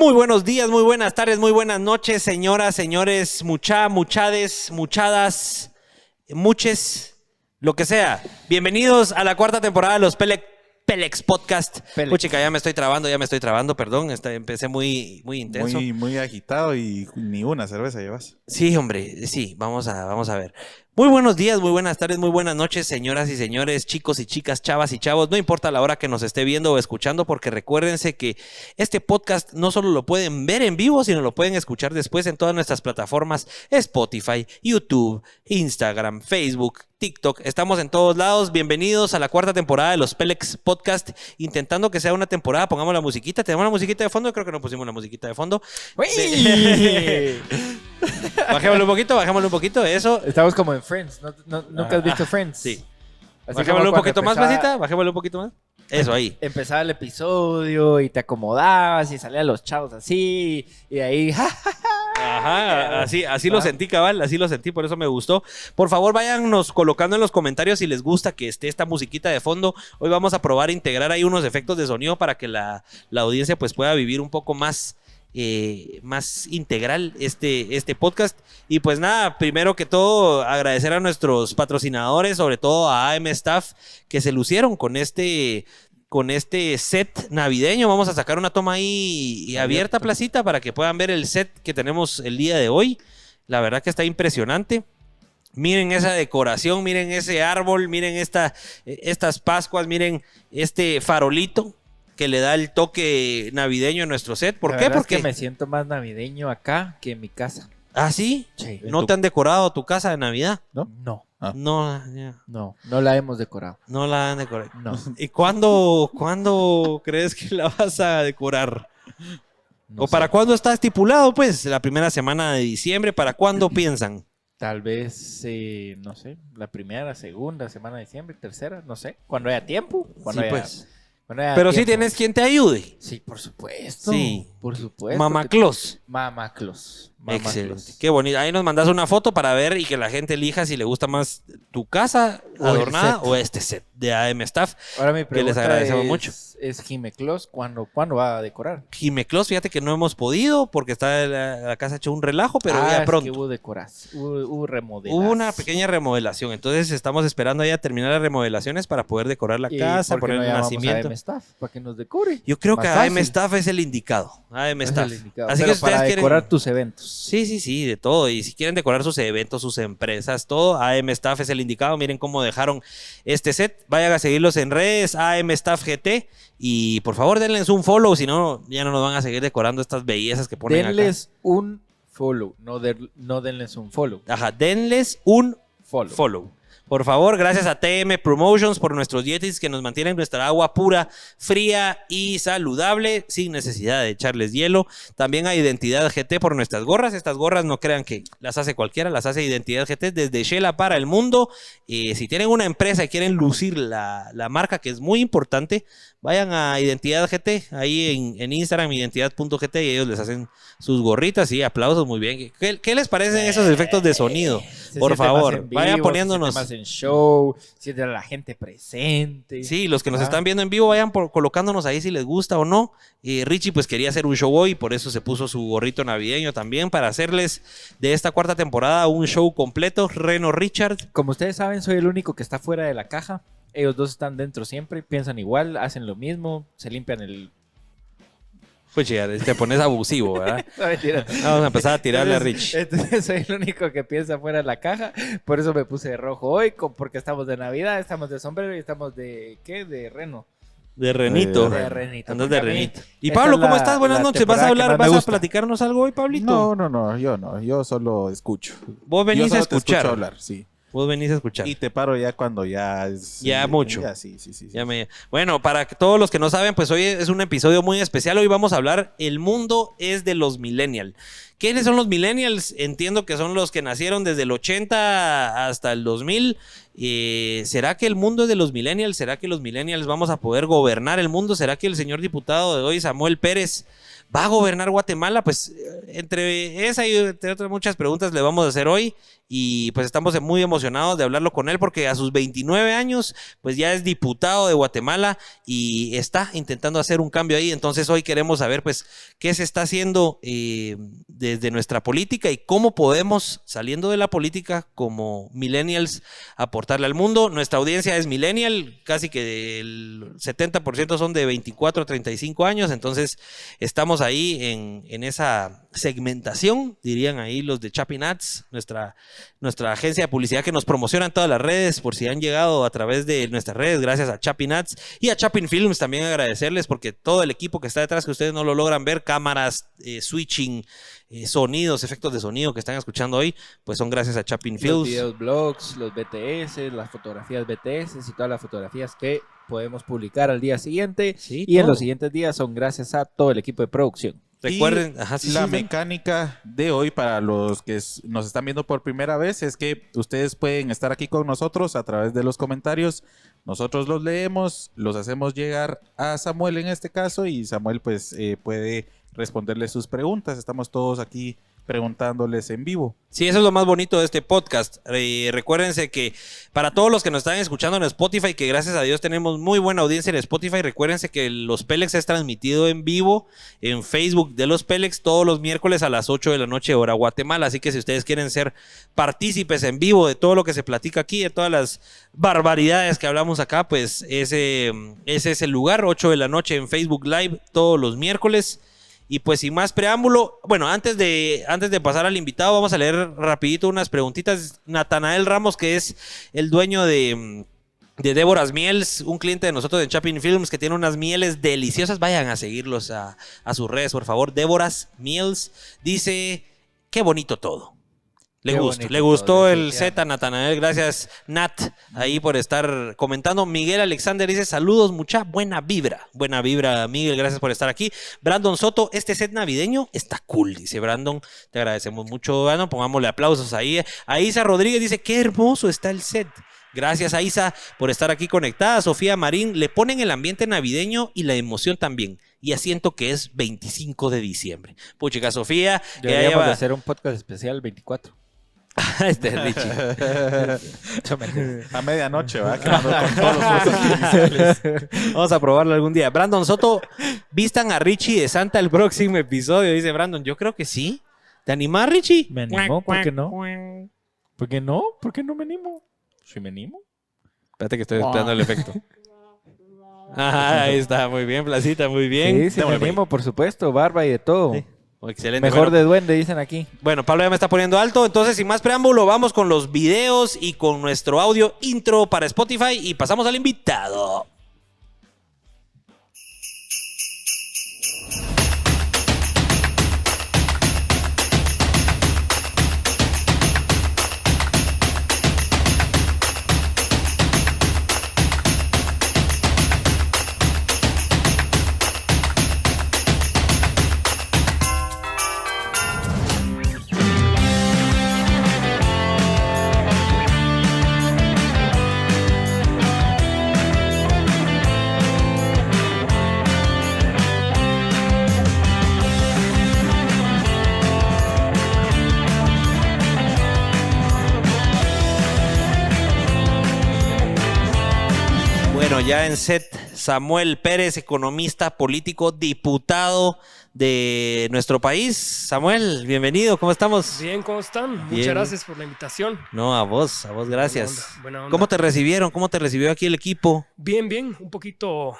Muy buenos días, muy buenas tardes, muy buenas noches, señoras, señores, muchades, muchadas, muches, lo que sea. Bienvenidos a la cuarta temporada de los Pelex Podcast. Puchica, ya me estoy trabando, perdón. Empecé muy intenso. Muy agitado y ni una cerveza llevas. Sí, hombre, sí, vamos a ver. Muy buenos días, muy buenas tardes, muy buenas noches, señoras y señores, chicos y chicas, chavas y chavos. No importa la hora que nos esté viendo o escuchando, porque recuérdense que este podcast no solo lo pueden ver en vivo, sino lo pueden escuchar después en todas nuestras plataformas: Spotify, YouTube, Instagram, Facebook, TikTok. Estamos en todos lados. Bienvenidos a la cuarta temporada de los Pelex Podcast. Intentando que sea una temporada, pongamos la musiquita. ¿Tenemos la musiquita de fondo? Creo que no pusimos la musiquita de fondo. Bajémosle un poquito, eso. Estamos como en Friends. ¿Nunca has visto Friends? Sí. Así Bajémosle un poquito más, empezaba- Placita. Bajémosle un poquito más. Eso, ahí. Empezaba el episodio y te acomodabas y salían los chavos así y ahí... Ajá, así lo sentí, cabal, así lo sentí, por eso me gustó. Por favor, váyannos colocando en los comentarios si les gusta que esté esta musiquita de fondo. Hoy vamos a probar a integrar ahí unos efectos de sonido para que la audiencia pues pueda vivir un poco más integral este podcast. Y pues nada, primero que todo agradecer a nuestros patrocinadores, sobre todo a AM Staff, que se lucieron con este set navideño. Vamos a sacar una toma ahí abierta, Placita, para que puedan ver el set que tenemos el día de hoy. La verdad que está impresionante. Miren esa decoración, miren ese árbol, miren estas Pascuas, miren este farolito que le da el toque navideño a nuestro set. ¿Por qué? Porque es que me siento más navideño acá que en mi casa. ¿Ah, sí? Sí. ¿No te han decorado tu casa de Navidad? No, No, ya. no la hemos decorado. No la han decorado. No. ¿Y cuándo crees que la vas a decorar? No ¿O para sé. cuándo está estipulado? Pues la primera semana de diciembre. ¿Para cuándo piensan? Tal vez, no sé, la primera, segunda semana de diciembre, tercera, no sé. Cuando haya tiempo. Sí, pues. Cuando haya Pero sí tiempo. tienes quien te ayude. Sí, por supuesto. Sí. Por supuesto. Mamá Claus. Mamá Claus. Excelente. Qué bonito. Ahí nos mandas una foto para ver y que la gente elija si le gusta más tu casa O el adornada set. o este set de AM Staff. Ahora mi Que pregunta les agradecemos mucho. es Jime Claus, ¿cuándo va a decorar? Jime Claus, fíjate que no hemos podido porque está la casa hecho un relajo, pero ya es pronto. que hubo decoración, hubo remodelación. Hubo una pequeña remodelación, entonces estamos esperando ya terminar las remodelaciones para poder decorar la ¿Y casa, por qué poner no el llamamos nacimiento. a AM Staff para que nos decore? Yo creo Más que AM fácil. Staff es el indicado. AM Es Staff. el indicado. Así Pero que si para ustedes decorar quieren... tus eventos. Sí, de todo. Y si quieren decorar sus eventos, sus empresas, todo, AM Staff es el indicado. Miren cómo dejaron este set. Vayan a seguirlos en redes, AM Staff GT. Y por favor, denles un follow, si no, ya no nos van a seguir decorando estas bellezas que ponen Denles un follow, no denles un follow. acá. Ajá, denles un follow. Por favor, gracias a TM Promotions por nuestros Yetis que nos mantienen nuestra agua pura, fría y saludable sin necesidad de echarles hielo. También a Identidad GT por nuestras gorras. Estas gorras no crean que las hace cualquiera, las hace Identidad GT desde Shela para el mundo. Si tienen una empresa y quieren lucir la marca, que es muy importante, vayan a Identidad GT, ahí en Instagram, identidad.gt, y ellos les hacen sus gorritas. Y aplausos, muy bien. ¿Qué les parecen esos efectos de sonido? Se Por siente más favor, en vivo, vayan se poniéndonos. siente más en show, siente a la gente presente. Sí, los que nos Ah. están viendo en vivo, vayan colocándonos ahí si les gusta o no. Richie pues quería hacer un show hoy, por eso se puso su gorrito navideño también, para hacerles de esta cuarta temporada un show completo. Reno Richard. Como ustedes saben, soy el único que está fuera de la caja. Ellos dos están dentro siempre, piensan igual, hacen lo mismo, se limpian el... Pues ya, te pones abusivo, ¿verdad? No, mentira. Vamos a empezar a tirarle a Richie. Entonces soy el único que piensa fuera de la caja. Por eso me puse de rojo hoy, porque estamos de Navidad, estamos de sombrero y estamos de... ¿Qué? De reno. De Renito. De renito. Andas Porque de a mí, Renito. Y esta Pablo, es ¿cómo la- estás? Buenas la noches. ¿Vas a temporada que hablar? más me ¿Vas a gusta. platicarnos algo hoy, Pablito? No, yo solo escucho. Vos venís Yo a solo te escucho escuchar. hablar, sí. Vos venís a escuchar. Y te paro ya cuando ya es... Ya mucho. Ya, sí. Bueno, para todos los que no saben, pues hoy es un episodio muy especial. Hoy vamos a hablar, el mundo es de los millennials. ¿Quiénes son los millennials? Entiendo que son los que nacieron desde el 80 hasta el 2000. ¿Será que el mundo es de los millennials? ¿Será que los millennials vamos a poder gobernar el mundo? ¿Será que el señor diputado de hoy, Samuel Pérez, ¿Va a gobernar Guatemala? Pues entre esa y entre otras muchas preguntas le vamos a hacer hoy y pues estamos muy emocionados de hablarlo con él porque a sus 29 años pues ya es diputado de Guatemala y está intentando hacer un cambio ahí. Entonces hoy queremos saber pues qué se está haciendo desde nuestra política y cómo podemos, saliendo de la política como millennials, aportarle al mundo. Nuestra audiencia es millennial, casi que el 70% son de 24 a 35 años, entonces estamos ahí en esa segmentación, dirían ahí los de Chapin Ads, nuestra agencia de publicidad que nos promociona en todas las redes, por si han llegado a través de nuestras redes, gracias a Chapin Ads y a Chapin Films también agradecerles porque todo el equipo que está detrás, que ustedes no lo logran ver, cámaras, switching, sonidos, efectos de sonido que están escuchando hoy, pues son gracias a Chapin Films. Los videos, blogs, los BTS, las fotografías BTS y todas las fotografías que podemos publicar al día siguiente. Sí, y en todo. los siguientes días son gracias a todo el equipo de producción. Recuerden, Y la mecánica de hoy para los que nos están viendo por primera vez es que ustedes pueden estar aquí con nosotros a través de los comentarios. Nosotros los leemos, los hacemos llegar a Samuel en este caso y Samuel pues puede responderle sus preguntas. Estamos todos aquí preguntándoles en vivo. Sí, eso es lo más bonito de este podcast. Recuérdense que para todos los que nos están escuchando en Spotify, que gracias a Dios tenemos muy buena audiencia en Spotify, recuérdense que Los Pelex es transmitido en vivo en Facebook de Los Pelex todos los miércoles a las 8 de la noche hora Guatemala. Así que si ustedes quieren ser partícipes en vivo de todo lo que se platica aquí, de todas las barbaridades que hablamos acá, pues ese es el lugar, 8 de la noche en Facebook Live todos los miércoles. Y pues sin más preámbulo, bueno, antes de pasar al invitado, vamos a leer rapidito unas preguntitas. Natanael Ramos, que es el dueño de Déboras Miels, un cliente de nosotros de Chapin Films, que tiene unas mieles deliciosas. Vayan a seguirlos a sus redes, por favor. Déboras Miels dice, qué bonito todo. Le gustó todo, el set a Natanael. Gracias, Nat, ahí por estar comentando. Miguel Alexander dice, saludos, mucha buena vibra. Buena vibra, Miguel, gracias por estar aquí. Brandon Soto, este set navideño está cool, dice Brandon. Te agradecemos mucho, Brandon. Pongámosle aplausos ahí. A Isa Rodríguez dice, qué hermoso está el set. Gracias a Isa por estar aquí conectada. Sofía Marín, le ponen el ambiente navideño y la emoción también. Y asiento que es 25 de diciembre. Puchica, Sofía. Deberíamos de hacer un podcast especial 24. Este es Richie. A medianoche, ¿va? Quedando con todos los fuegos artificiales. Vamos a probarlo algún día. Brandon Soto, vistan a Richie de Santa el próximo episodio. Dice Brandon, yo creo que sí. ¿Te animás, Richie? ¿Me animo? ¿Por qué no? ¿Por qué no? ¿Por qué no me animo? ¿Sí me animo? Espérate que estoy esperando el efecto. Ajá, ahí está. Muy bien, Placita, muy bien. Sí, me animo, por supuesto. Barba y de todo. Sí. Excelente. Mejor bueno, de duende, dicen aquí. Bueno, Pablo ya me está poniendo alto. Entonces, sin más preámbulo, vamos con los videos y con nuestro audio intro para Spotify y pasamos al invitado. Bueno, ya en set, Samuel Pérez, economista, político, diputado de nuestro país. Samuel, bienvenido, ¿cómo estamos? Bien, ¿cómo están? Bien. Muchas gracias por la invitación. No, a vos, gracias. Buena onda, buena onda. ¿Cómo te recibieron? ¿Cómo te recibió aquí el equipo? Bien, un poquito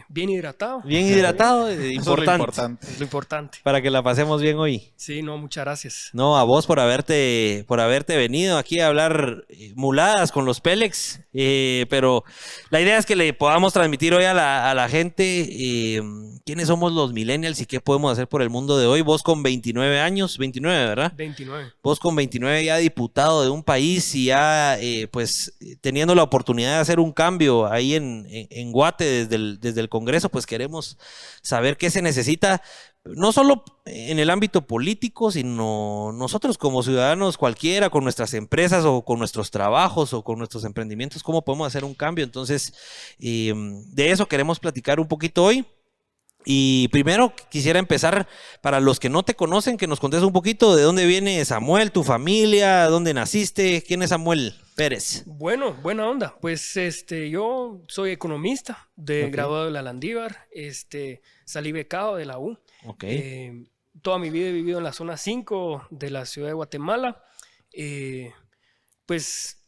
bien hidratado. Bien hidratado, Eso es lo importante, importante. Es lo importante. para que la pasemos bien hoy. Sí, no, muchas gracias. No, a vos por haberte venido aquí a hablar muladas con los Pelex, pero la idea es que le podamos transmitir hoy a la gente quiénes somos los millennials y qué podemos hacer por el mundo de hoy. Vos con 29 años, 29, ¿verdad? 29. Vos con 29 ya diputado de un país y ya pues teniendo la oportunidad de hacer un cambio ahí en Guate desde el Congreso, pues queremos saber qué se necesita, no solo en el ámbito político, sino nosotros como ciudadanos cualquiera, con nuestras empresas o con nuestros trabajos o con nuestros emprendimientos, cómo podemos hacer un cambio. Entonces, de eso queremos platicar un poquito hoy. Y primero quisiera empezar, para los que no te conocen, que nos contes un poquito de dónde viene Samuel, tu familia, dónde naciste, quién es Samuel Pérez. Bueno, buena onda. Pues yo soy economista, Ok. graduado de la Landívar, salí becado de la U. Ok. Toda mi vida he vivido en la zona 5 de la ciudad de Guatemala. Pues,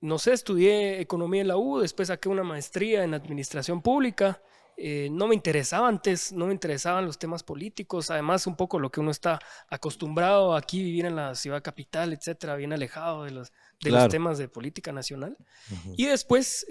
no sé, estudié economía en la U, después saqué una maestría en administración pública. No me interesaba antes, no me interesaban los temas políticos, además un poco lo que uno está acostumbrado aquí, vivir en la ciudad capital, etcétera, bien alejado de los Claro. temas de política nacional. Ujú. Y después,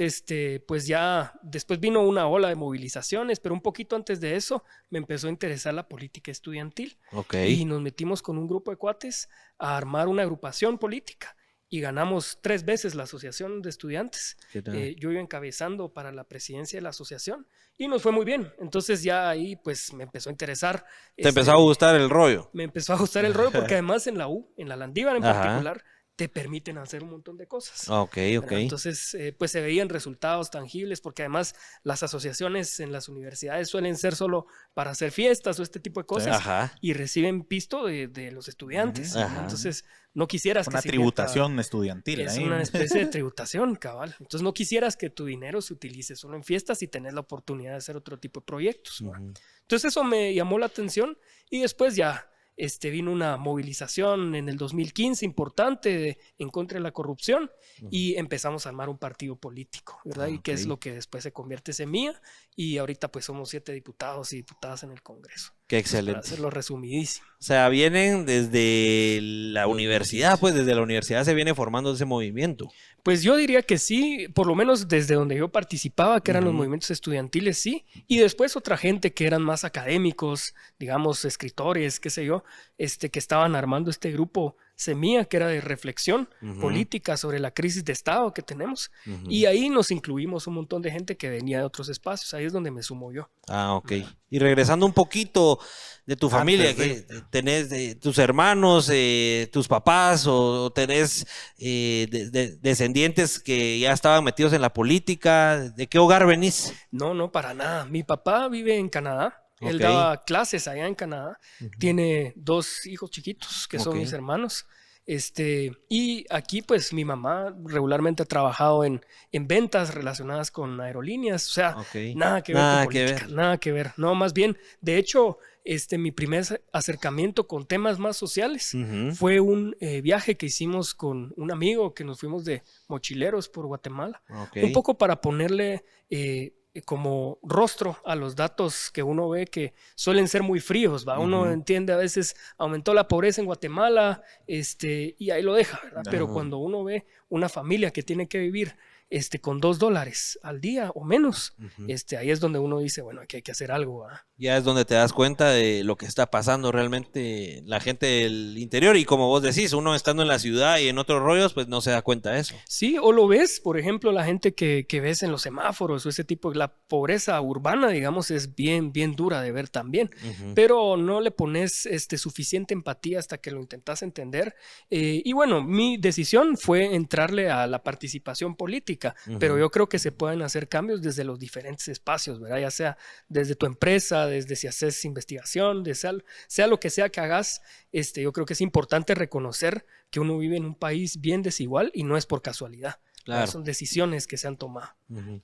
pues ya, después vino una ola de movilizaciones, pero un poquito antes de eso me empezó a interesar la política estudiantil. Ok. Y nos metimos con un grupo de cuates a armar una agrupación política y ganamos 3 veces la asociación de estudiantes. ¿Qué tal? Yo iba encabezando para la presidencia de la asociación y nos fue muy bien. Entonces ya ahí pues me empezó a interesar. ¿Te empezó a gustar el rollo? Me empezó a gustar el rollo porque además en la U, en la Landívar en Ajá. particular, te permiten hacer un montón de cosas. Ok, ok. ¿Verdad? Entonces, pues se veían resultados tangibles porque además las asociaciones en las universidades suelen ser solo para hacer fiestas o este tipo de cosas Ajá. y reciben pisto de los estudiantes. ¿verdad? Ajá. Entonces, no quisieras Una que se tributación estudiantil. es ahí. una especie de tributación, cabal. Entonces, no quisieras que tu dinero se utilice solo en fiestas y tenés la oportunidad de hacer otro tipo de proyectos. ¿verdad? Ujú. Entonces, eso me llamó la atención y después ya vino una movilización en el 2015 importante en contra de la corrupción y empezamos a armar un partido político, ¿verdad? Y que es Ok. lo que después se convierte en Semilla y ahorita pues somos 7 diputados y diputadas en el Congreso. Qué Para excelente. hacerlo resumidísimo. O sea, vienen desde la universidad, pues desde la universidad se viene formando ese movimiento. Pues yo diría que sí, por lo menos desde donde yo participaba, que eran los Ujú. movimientos estudiantiles, sí. Y después otra gente que eran más académicos, digamos, escritores, qué sé yo, que estaban armando este grupo Semilla, que era de reflexión Ujú. política sobre la crisis de Estado que tenemos. Ujú. Y ahí nos incluimos un montón de gente que venía de otros espacios. Ahí es donde me sumo yo. Ah, ok. Y regresando un poquito de tu familia, Antes que tenés de tus hermanos, tus papás, o tenés descendientes que ya estaban metidos en la política, ¿de qué hogar venís? No, para nada. Mi papá vive en Canadá. Él Ok. daba clases allá en Canadá. Tiene 2 hijos chiquitos que son Ok. mis hermanos. Y aquí, pues, mi mamá regularmente ha trabajado en ventas relacionadas con aerolíneas. O sea, Ok. nada que ver Nada con que política, ver. nada que ver. No, más bien, de hecho, mi primer acercamiento con temas más sociales Ujú. fue un viaje que hicimos con un amigo que nos fuimos de mochileros por Guatemala. Ok. Un poco para ponerle como rostro a los datos que uno ve que suelen ser muy fríos, ¿va? Uno Ujú. entiende a veces aumentó la pobreza en Guatemala, y ahí lo deja, ¿verdad? Pero Ajá. cuando uno ve una familia que tiene que vivir con $2 al día o menos, Ujú. ahí es donde uno dice, bueno, aquí hay que hacer algo, ¿va? Ya es donde te das cuenta de lo que está pasando realmente la gente del interior y como vos decís, uno estando en la ciudad y en otros rollos, pues no se da cuenta de eso. Sí, o lo ves, por ejemplo, la gente que ves en los semáforos o ese tipo, la pobreza urbana, digamos, es bien, bien dura de ver también. Ujú. Pero no le pones suficiente empatía hasta que lo intentas entender. Y bueno, mi decisión fue entrarle a la participación política, pero Ujú. yo creo que se pueden hacer cambios desde los diferentes espacios, ¿verdad? Ya sea desde tu empresa, desde si haces investigación, sea lo que sea que hagas, yo creo que es importante reconocer que uno vive en un país bien desigual y no es por casualidad. Claro. Son decisiones que se han tomado. Ujú.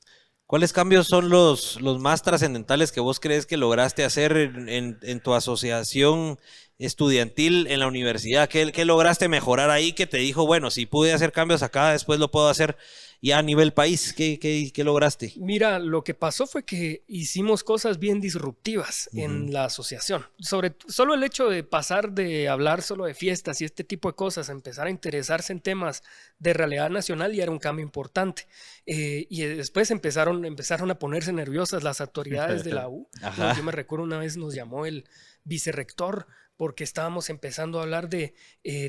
¿Cuáles cambios son los más trascendentales que vos crees que lograste hacer en tu asociación estudiantil en la universidad? ¿Qué lograste mejorar ahí que te dijo, bueno, si pude hacer cambios acá, después lo puedo hacer ya a nivel país? ¿Qué lograste? Mira, lo que pasó fue que hicimos cosas bien disruptivas Ujú. en la asociación. Solo el hecho de pasar de hablar solo de fiestas y este tipo de cosas a empezar a interesarse en temas de realidad nacional ya era un cambio importante. Y después empezaron a ponerse nerviosas las autoridades de la U. Ajá. Yo me recuerdo una vez nos llamó el vicerrector porque estábamos empezando a hablar de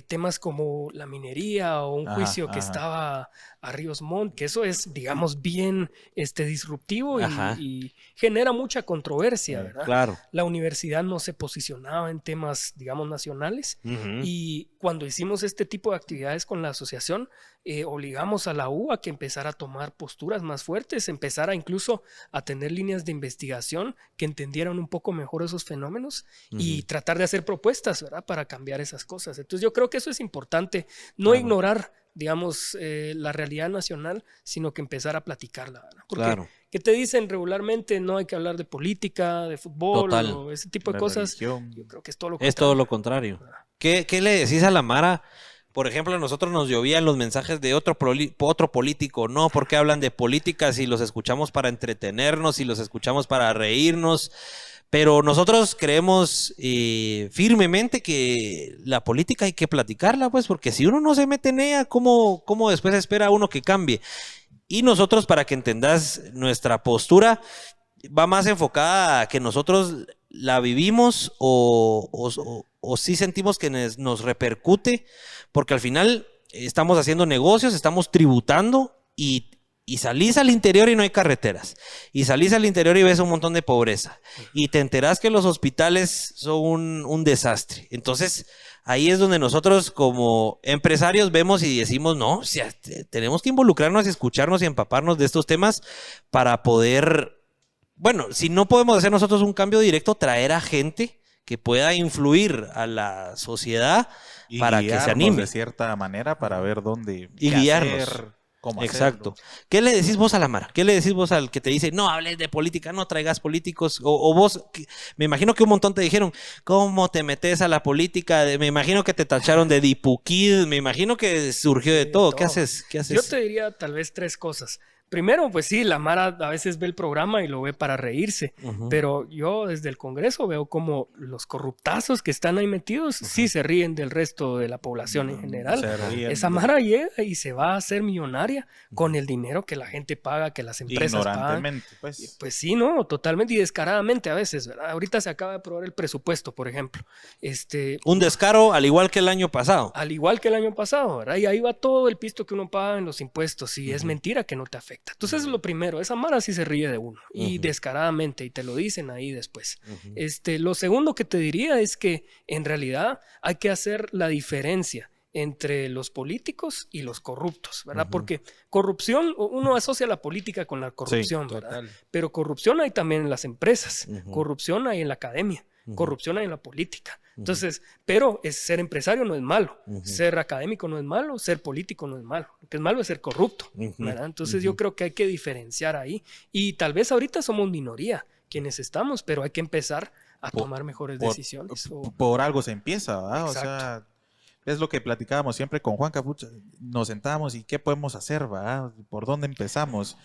temas como la minería o un juicio que estaba a Ríos Montt, que eso es, digamos, bien disruptivo y genera mucha controversia, ¿verdad? Claro. La universidad no se posicionaba en temas, digamos, nacionales, y cuando hicimos este tipo de actividades con la asociación, obligamos a la U a que empezara a tomar posturas más fuertes, empezara incluso a tener líneas de investigación que entendieran un poco mejor esos fenómenos y tratar de hacer propuestas, ¿verdad?, para cambiar esas cosas. Entonces yo creo que eso es importante, no ignorar, digamos, la realidad nacional, sino que empezar a platicarla, ¿verdad? Porque ¿qué te dicen regularmente? No hay que hablar de política, de fútbol o ese tipo de cosas. Religión. Yo creo que es todo lo contrario. Es todo lo contrario. ¿Qué le decís a la Mara? Por ejemplo, a nosotros nos llovían los mensajes de otro político. No, porque hablan de política si los escuchamos para entretenernos, si los escuchamos para reírnos. Pero nosotros creemos firmemente que la política hay que platicarla, pues, porque si uno no se mete en ella, ¿cómo después espera uno que cambie? Y nosotros, para que entendás nuestra postura, va más enfocada a que nosotros la vivimos o sí sentimos que nos repercute, porque al final estamos haciendo negocios, estamos tributando y salís al interior y no hay carreteras. Y salís al interior y ves un montón de pobreza. Y te enterás que los hospitales son un desastre. Entonces, ahí es donde nosotros como empresarios vemos y decimos, no, o sea, tenemos que involucrarnos y escucharnos y empaparnos de estos temas para poder, bueno, si no podemos hacer nosotros un cambio directo, traer a gente que pueda influir a la sociedad y para que se anime. De cierta manera para ver dónde y guiarnos. Hacer, cómo exacto. hacerlo. ¿Qué le decís vos a la Mara? ¿Qué le decís vos al que te dice, no hables de política, no traigas políticos? O vos, me imagino que un montón te dijeron, ¿cómo te metes a la política? Me imagino que te tacharon de Dipukid, me imagino que surgió de todo. ¿Qué haces? Yo te diría tal vez 3 cosas. Primero, pues sí, la Mara a veces ve el programa y lo ve para reírse, pero yo desde el Congreso veo como los corruptazos que están ahí metidos sí se ríen del resto de la población en general. Esa Mara llega y se va a hacer millonaria con el dinero que la gente paga, que las empresas pagan. Pues. Pues sí, no, totalmente y descaradamente a veces, ¿verdad? Ahorita se acaba de aprobar el presupuesto, por ejemplo. Un descaro al igual que el año pasado. Al igual que el año pasado, ¿verdad? Y ahí va todo el pisto que uno paga en los impuestos y es mentira que no te afecta. Entonces es lo primero, esa Mara sí se ríe de uno y descaradamente y te lo dicen ahí después. Lo segundo que te diría es que en realidad hay que hacer la diferencia entre los políticos y los corruptos, ¿verdad? Porque corrupción, uno asocia la política con la corrupción, ¿verdad? Total. Pero corrupción hay también en las empresas, corrupción hay en la academia, corrupción hay en la política. Entonces, pero ser empresario no es malo, ser académico no es malo, ser político no es malo. Lo que es malo es ser corrupto, ¿verdad? Entonces yo creo que hay que diferenciar ahí. Y tal vez ahorita somos minoría quienes estamos, pero hay que empezar a tomar mejores decisiones. Por algo se empieza, ¿verdad? Exacto. O sea, es lo que platicábamos siempre con Juan Capucha. Nos sentábamos y ¿qué podemos hacer, ¿verdad? ¿Por dónde empezamos?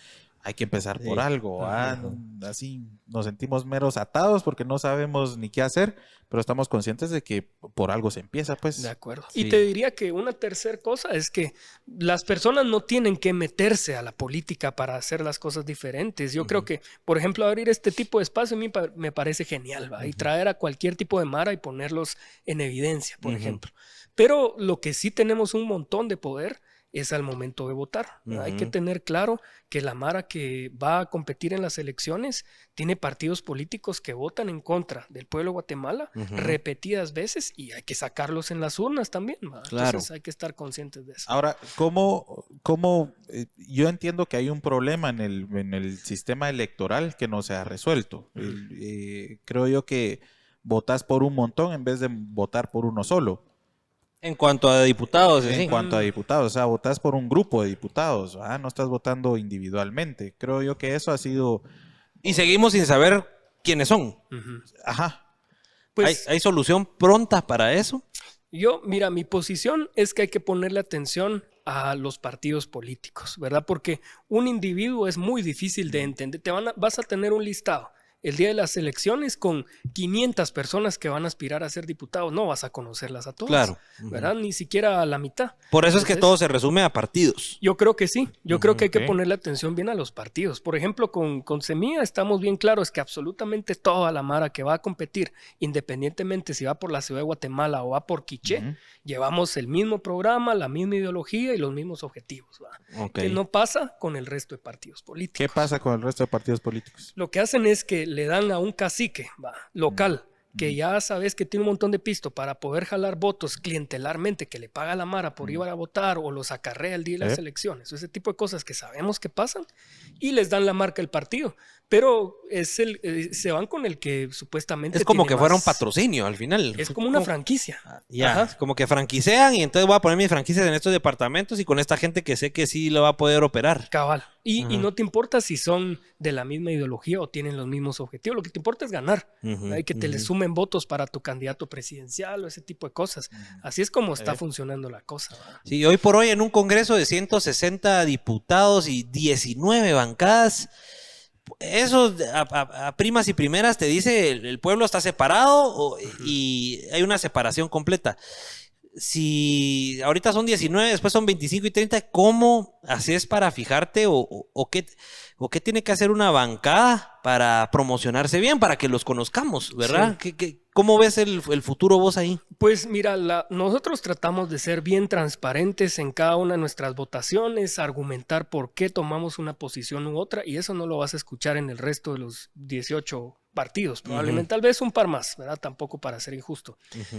Hay que empezar por algo, así nos sentimos meros atados porque no sabemos ni qué hacer, pero estamos conscientes de que por algo se empieza, pues. De acuerdo. Sí. Y te diría que una tercera cosa es que las personas no tienen que meterse a la política para hacer las cosas diferentes. Yo creo que, por ejemplo, abrir este tipo de espacio a mí me parece genial, ¿va? Y traer a cualquier tipo de Mara y ponerlos en evidencia, por ejemplo. Pero lo que sí tenemos un montón de poder es al momento de votar. Hay que tener claro que la Mara que va a competir en las elecciones tiene partidos políticos que votan en contra del pueblo de Guatemala repetidas veces y hay que sacarlos en las urnas también. Claro. Entonces hay que estar conscientes de eso. Ahora, ¿cómo yo entiendo que hay un problema en el sistema electoral que no se ha resuelto? Creo yo que votas por un montón en vez de votar por uno solo. En cuanto a diputados, en cuanto a diputados, o sea, votas por un grupo de diputados, no estás votando individualmente. Creo yo que eso ha sido... Y seguimos sin saber quiénes son. Ajá. Pues, ¿Hay solución pronta para eso? Mira, mi posición es que hay que ponerle atención a los partidos políticos, ¿verdad? Porque un individuo es muy difícil de entender. Vas a tener un listado el día de las elecciones con 500 personas que van a aspirar a ser diputados. No vas a conocerlas a todas. Claro. ¿Verdad? Ni siquiera a la mitad. Por eso es que Entonces, todo se resume a partidos. yo creo que sí. Yo creo que hay que ok. ponerle atención bien a los partidos. Por ejemplo, con Semilla estamos bien claros que absolutamente toda la mara que va a competir, independientemente si va por la ciudad de Guatemala o va por Quiché, Ujú. llevamos el mismo programa, la misma ideología y los mismos objetivos. ¿Va? Ok. Que no pasa con el resto de partidos políticos. ¿Qué pasa con el resto de partidos políticos? Lo que hacen es que le dan a un cacique local, que ya sabes que tiene un montón de pisto para poder jalar votos clientelarmente, que le paga la mara por ir a votar o los acarrea el día de las elecciones, ese tipo de cosas que sabemos que pasan, y les dan la marca del partido. Pero se van con el que supuestamente Es como tiene que fuera un más- patrocinio al final. Es como una franquicia. Ya, Ajá. como que franquicean y entonces voy a poner mis franquicias en estos departamentos y con esta gente que sé que sí lo va a poder operar. Cabal. Y Ajá. no te importa si son de la misma ideología o tienen los mismos objetivos. Lo que te importa es ganar. Ujú, Hay que te le ujú. sumen votos para tu candidato presidencial o ese tipo de cosas. Así es como está funcionando la cosa. ¿Va? Sí, hoy por hoy en un congreso de 160 diputados y 19 bancadas, eso a primas y primeras te dice el pueblo está separado y hay una separación completa. Si ahorita son 19, después son 25 y 30, ¿cómo haces para fijarte o qué tiene que hacer una bancada para promocionarse bien, para que los conozcamos, ¿verdad? ¿Cómo ves el futuro vos ahí? Pues mira, nosotros tratamos de ser bien transparentes en cada una de nuestras votaciones, argumentar por qué tomamos una posición u otra, y eso no lo vas a escuchar en el resto de los 18 partidos, probablemente, tal vez un par más, ¿verdad? Tampoco para ser injusto.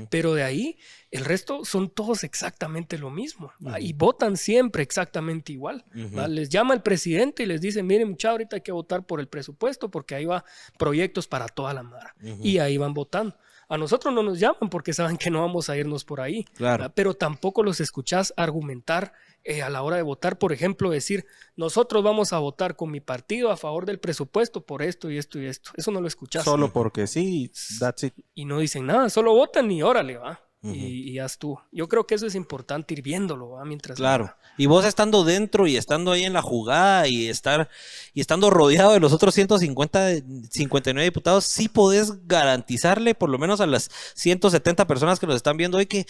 Pero de ahí, el resto son todos exactamente lo mismo, ¿va? Y votan siempre exactamente igual. ¿Va? Les llama el presidente y les dice, miren, muchachos, ahorita hay que votar por el presupuesto porque ahí va proyectos para toda la mara. Y ahí van votando. A nosotros no nos llaman porque saben que no vamos a irnos por ahí. Claro. ¿verdad? Pero tampoco los escuchás argumentar a la hora de votar, por ejemplo, decir, nosotros vamos a votar con mi partido a favor del presupuesto por esto y esto y esto. Eso no lo escuchás. Solo porque sí, that's it. Y no dicen nada, solo votan y órale, va. Y ya estuvo. Yo creo que eso es importante ir viéndolo, ¿va? Mientras Claro. Y vos estando dentro y estando ahí en la jugada y estando rodeado de los otros 59 diputados, sí podés garantizarle por lo menos a las 170 personas que nos están viendo hoy que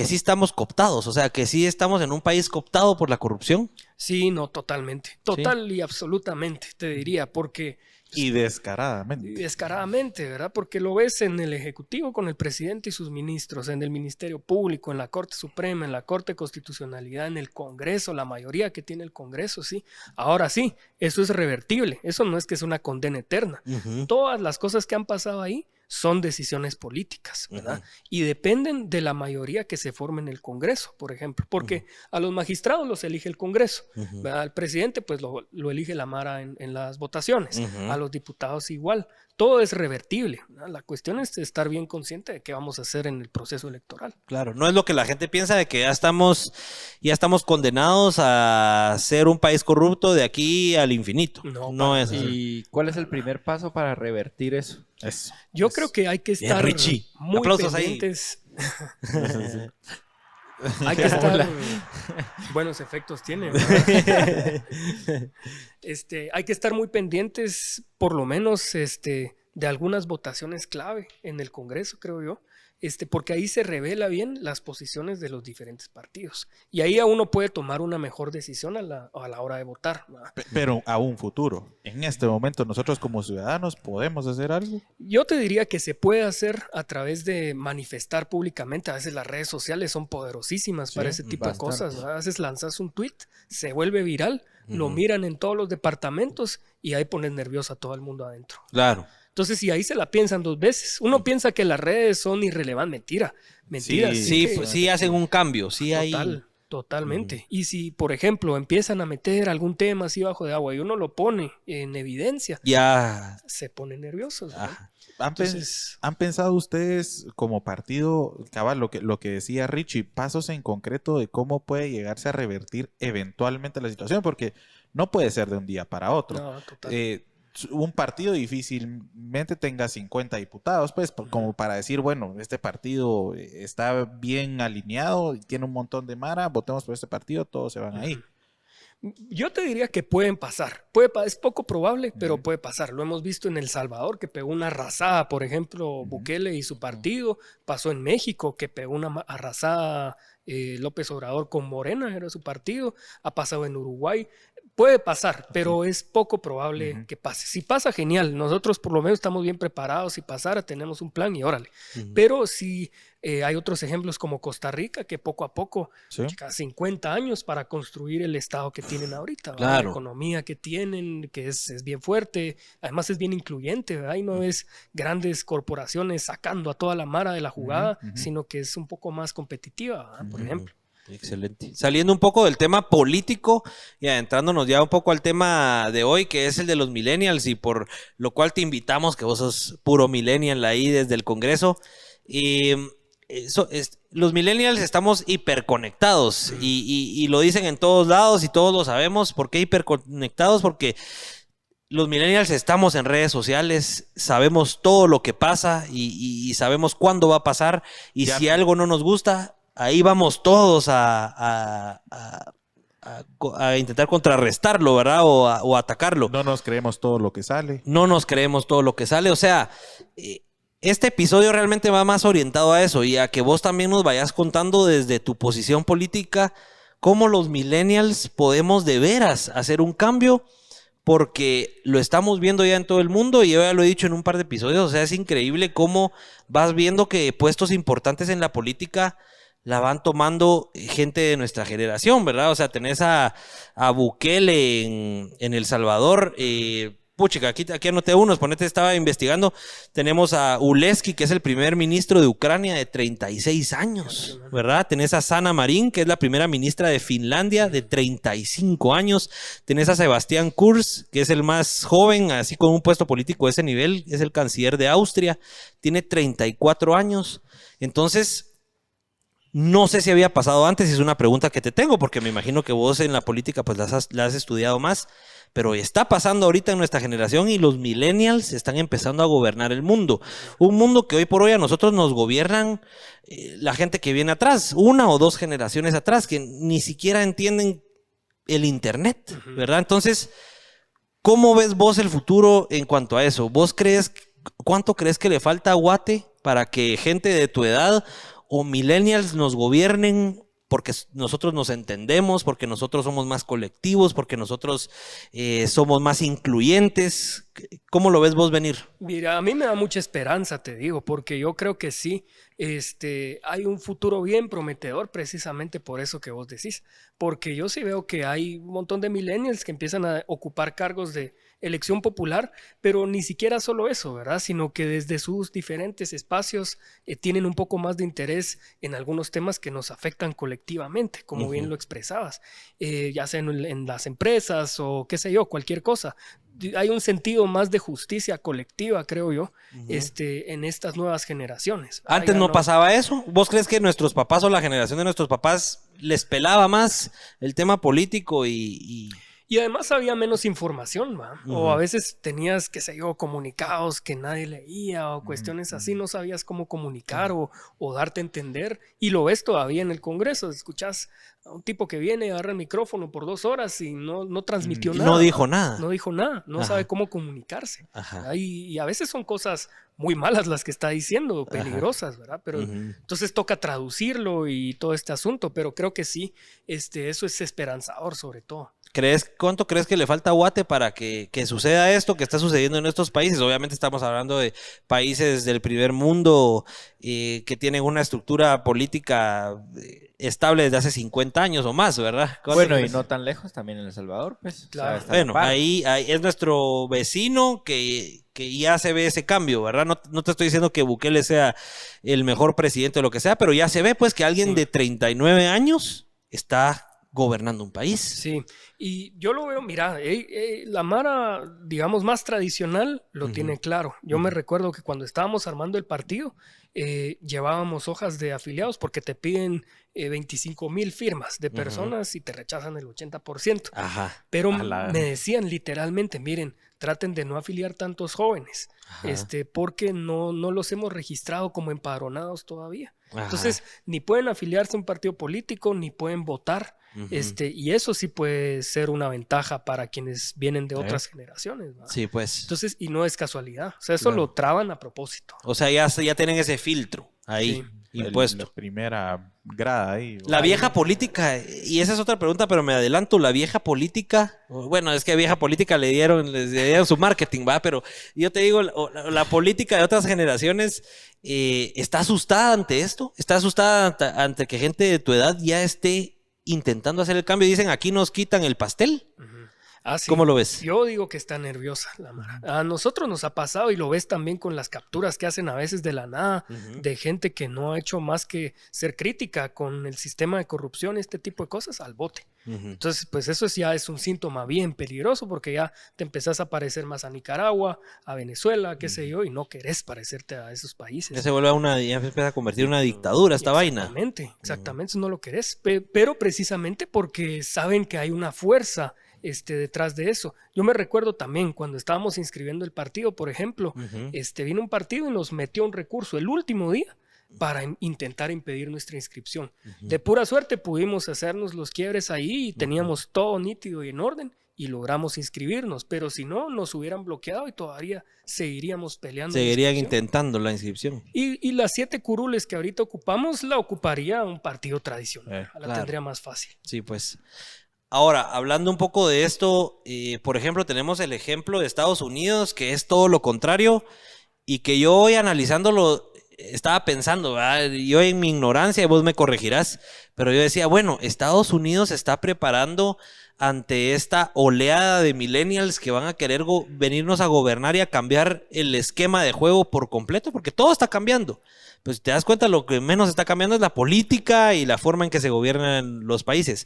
sí estamos cooptados, o sea, que sí estamos en un país cooptado por la corrupción. Sí, no, totalmente. Total y absolutamente, te diría, porque Y descaradamente. descaradamente, ¿verdad? Porque lo ves en el Ejecutivo con el presidente y sus ministros, en el Ministerio Público, en la Corte Suprema, en la Corte de Constitucionalidad, en el Congreso, la mayoría que tiene el Congreso, sí. Ahora sí, eso es revertible, eso no es que es una condena eterna. Todas las cosas que han pasado ahí son decisiones políticas, ¿verdad? Y dependen de la mayoría que se forme en el Congreso, por ejemplo, porque a los magistrados los elige el Congreso, ¿verdad? Al presidente pues lo elige la Mara en las votaciones, a los diputados igual. Todo es revertible, ¿verdad? La cuestión es estar bien consciente de qué vamos a hacer en el proceso electoral. Claro, no es lo que la gente piensa de que ya estamos condenados a ser un país corrupto de aquí al infinito. No es así. ¿Y cuál es el primer paso para revertir eso? Eso. Yo creo que hay que Bien, estar Richie. muy Aplausos ahí. pendientes. Hay que estar... Buenos efectos tiene, ¿verdad? Hay que estar muy pendientes, por lo menos, de algunas votaciones clave en el Congreso, creo yo. Porque ahí se revela bien las posiciones de los diferentes partidos. Y ahí a uno puede tomar una mejor decisión a la hora de votar, ¿verdad? Pero a un futuro. En este momento, nosotros como ciudadanos podemos hacer algo. Yo te diría que se puede hacer a través de manifestar públicamente. A veces las redes sociales son poderosísimas para ese tipo de cosas, ¿verdad? A veces lanzas un tweet, se vuelve viral, lo miran en todos los departamentos y ahí pones nervioso a todo el mundo adentro. Claro. Entonces, y ahí se la piensan dos veces. Uno piensa que las redes son irrelevantes. Mentira. Sí, hacen un cambio. Sí hay... Totalmente. Y si, por ejemplo, empiezan a meter algún tema así bajo de agua y uno lo pone en evidencia, ya se pone nerviosos, ¿no? ¿Han pensado ustedes como partido, cabal, lo que decía Richie, pasos en concreto de cómo puede llegarse a revertir eventualmente la situación? Porque no puede ser de un día para otro. No, total. Un partido difícilmente tenga 50 diputados, pues, como para decir, bueno, este partido está bien alineado, tiene un montón de mara, votemos por este partido, todos se van ahí. Yo te diría que pueden pasar. Es poco probable, pero puede pasar. Lo hemos visto en El Salvador, que pegó una arrasada, por ejemplo, Bukele y su partido. Pasó en México, que pegó una arrasada López Obrador con Morena, era su partido. Ha pasado en Uruguay. Puede pasar, pero es poco probable que pase. Si pasa, genial. Nosotros por lo menos estamos bien preparados. Si pasara, tenemos un plan y órale. Pero si hay otros ejemplos como Costa Rica, que poco a poco, chica, 50 años para construir el estado que tienen ahorita. ¿Verdad? La economía que tienen, que es bien fuerte. Además es bien incluyente. ¿Verdad? Y no es grandes corporaciones sacando a toda la mara de la jugada, sino que es un poco más competitiva, ¿verdad? Por ejemplo. Excelente. Saliendo un poco del tema político y adentrándonos ya un poco al tema de hoy, que es el de los millennials, y por lo cual te invitamos, que vos sos puro millennial ahí desde el Congreso. Los millennials estamos hiperconectados y lo dicen en todos lados y todos lo sabemos. ¿Por qué hiperconectados? Porque los millennials estamos en redes sociales, sabemos todo lo que pasa y sabemos cuándo va a pasar, y si algo no nos gusta, ahí vamos todos a intentar contrarrestarlo, ¿verdad? O atacarlo. No nos creemos todo lo que sale. No nos creemos todo lo que sale. O sea, este episodio realmente va más orientado a eso, y a que vos también nos vayas contando desde tu posición política cómo los millennials podemos de veras hacer un cambio, porque lo estamos viendo ya en todo el mundo, y yo ya lo he dicho en un par de episodios. O sea, es increíble cómo vas viendo que puestos importantes en la política la van tomando gente de nuestra generación, ¿verdad? O sea, tenés a Bukele en El Salvador. Puchica, aquí anoté unos, estaba investigando. Tenemos a Uleski, que es el primer ministro de Ucrania, de 36 años, ¿verdad? Tenés a Sanna Marin, que es la primera ministra de Finlandia, de 35 años. Tenés a Sebastián Kurz, que es el más joven, así con un puesto político de ese nivel, es el canciller de Austria, tiene 34 años. Entonces, no sé si había pasado antes, y es una pregunta que te tengo, porque me imagino que vos en la política pues la has estudiado más, pero está pasando ahorita en nuestra generación, y los millennials están empezando a gobernar el mundo. Un mundo que hoy por hoy a nosotros nos gobiernan la gente que viene atrás, 1 o 2 generaciones atrás, que ni siquiera entienden el internet, ¿verdad? Entonces, ¿cómo ves vos el futuro en cuanto a eso? ¿Cuánto crees que le falta a Guate para que gente de tu edad o millennials nos gobiernen, porque nosotros nos entendemos, porque nosotros somos más colectivos, porque nosotros somos más incluyentes? ¿Cómo lo ves vos venir? Mira, a mí me da mucha esperanza, te digo, porque yo creo que sí, hay un futuro bien prometedor, precisamente por eso que vos decís, porque yo sí veo que hay un montón de millennials que empiezan a ocupar cargos de elección popular, pero ni siquiera solo eso, ¿verdad? Sino que desde sus diferentes espacios tienen un poco más de interés en algunos temas que nos afectan colectivamente, como bien lo expresabas, ya sea en las empresas o qué sé yo, cualquier cosa. Hay un sentido más de justicia colectiva, creo yo, en estas nuevas generaciones. Antes no pasaba eso. ¿Vos crees que nuestros papás o la generación de nuestros papás les pelaba más el tema político y además había menos información, ¿va? O a veces tenías, qué sé yo, comunicados que nadie leía o cuestiones así, no sabías cómo comunicar o darte a entender, y lo ves todavía en el Congreso. Escuchás a un tipo que viene, agarra el micrófono por 2 horas y no transmitió nada. No dijo nada. No dijo nada, no sabe cómo comunicarse. Y a veces son cosas muy malas las que está diciendo, peligrosas, ¿verdad? Pero entonces toca traducirlo y todo este asunto, pero creo que sí, eso es esperanzador sobre todo. ¿Cuánto crees que le falta a Guate para que suceda esto que está sucediendo en estos países? Obviamente estamos hablando de países del primer mundo que tienen una estructura política estable desde hace 50 años o más, ¿verdad? Bueno, y no tan lejos también en El Salvador, pues. Claro. O sea, bueno, ahí es nuestro vecino que ya se ve ese cambio, ¿verdad? No te estoy diciendo que Bukele sea el mejor presidente o lo que sea, pero ya se ve pues que alguien de 39 años está gobernando un país. Sí, y yo lo veo, mira, la Mara, digamos, más tradicional lo tiene claro. Yo me recuerdo que cuando estábamos armando el partido, llevábamos hojas de afiliados porque te piden 25,000 firmas de personas y te rechazan el 80%. Pero me decían literalmente, miren, traten de no afiliar tantos jóvenes, porque no los hemos registrado como empadronados todavía. Ajá. Entonces, ni pueden afiliarse a un partido político, ni pueden votar. Y eso sí puede ser una ventaja para quienes vienen de otras generaciones, ¿verdad? Sí, pues. Entonces, y no es casualidad. O sea, eso Claro. lo traban a propósito. O sea, ya tienen ese filtro ahí, impuesto. La primera grada ahí. La vieja política, y esa es otra pregunta, pero me adelanto, la vieja política, bueno, es que a vieja política les dieron su marketing, ¿va? Pero yo te digo, la política de otras generaciones está asustada ante esto, está asustada ante que gente de tu edad ya esté intentando hacer el cambio y dicen, aquí nos quitan el pastel. Ah, sí. ¿Cómo lo ves? Yo digo que está nerviosa la Mara. A nosotros nos ha pasado y lo ves también con las capturas que hacen a veces de la nada, de gente que no ha hecho más que ser crítica con el sistema de corrupción, este tipo de cosas, al bote. Entonces, pues eso ya es un síntoma bien peligroso porque ya te empezás a parecer más a Nicaragua, a Venezuela, qué sé yo, y no querés parecerte a esos países. Ya se vuelve ya se empieza a convertir en una dictadura esta vaina. Exactamente, eso no lo querés, pero precisamente porque saben que hay una fuerza detrás de eso. Yo me recuerdo también cuando estábamos inscribiendo el partido, por ejemplo, vino un partido y nos metió un recurso el último día para intentar impedir nuestra inscripción. De pura suerte pudimos hacernos los quiebres ahí y teníamos todo nítido y en orden y logramos inscribirnos, pero si no, nos hubieran bloqueado y todavía seguiríamos peleando. Seguirían intentando la inscripción. Y las 7 curules que ahorita ocupamos la ocuparía un partido tradicional, la claro. tendría más fácil. Sí, pues. Ahora, hablando un poco de esto, por ejemplo, tenemos el ejemplo de Estados Unidos, que es todo lo contrario, y que yo hoy analizándolo, estaba pensando, ¿verdad? Yo en mi ignorancia, vos me corregirás, pero yo decía, bueno, Estados Unidos se está preparando ante esta oleada de millennials que van a querer venirnos a gobernar y a cambiar el esquema de juego por completo, porque todo está cambiando. Pues te das cuenta, lo que menos está cambiando es la política y la forma en que se gobiernan los países.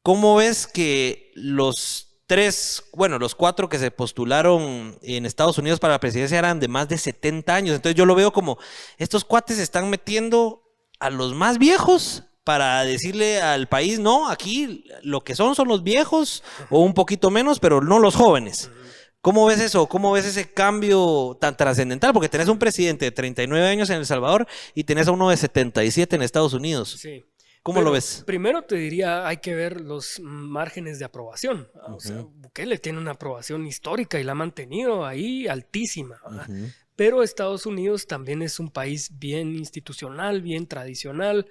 ¿Cómo ves que los 4 que se postularon en Estados Unidos para la presidencia eran de más de 70 años? Entonces yo lo veo como, estos cuates se están metiendo a los más viejos para decirle al país, no, aquí lo que son los viejos o un poquito menos, pero no los jóvenes. ¿Cómo ves eso? ¿Cómo ves ese cambio tan trascendental? Porque tenés un presidente de 39 años en El Salvador y tenés a uno de 77 en Estados Unidos. Sí. ¿Cómo lo ves? Primero te diría, hay que ver los márgenes de aprobación. O sea, Bukele tiene una aprobación histórica y la ha mantenido ahí altísima. Pero Estados Unidos también es un país bien institucional, bien tradicional,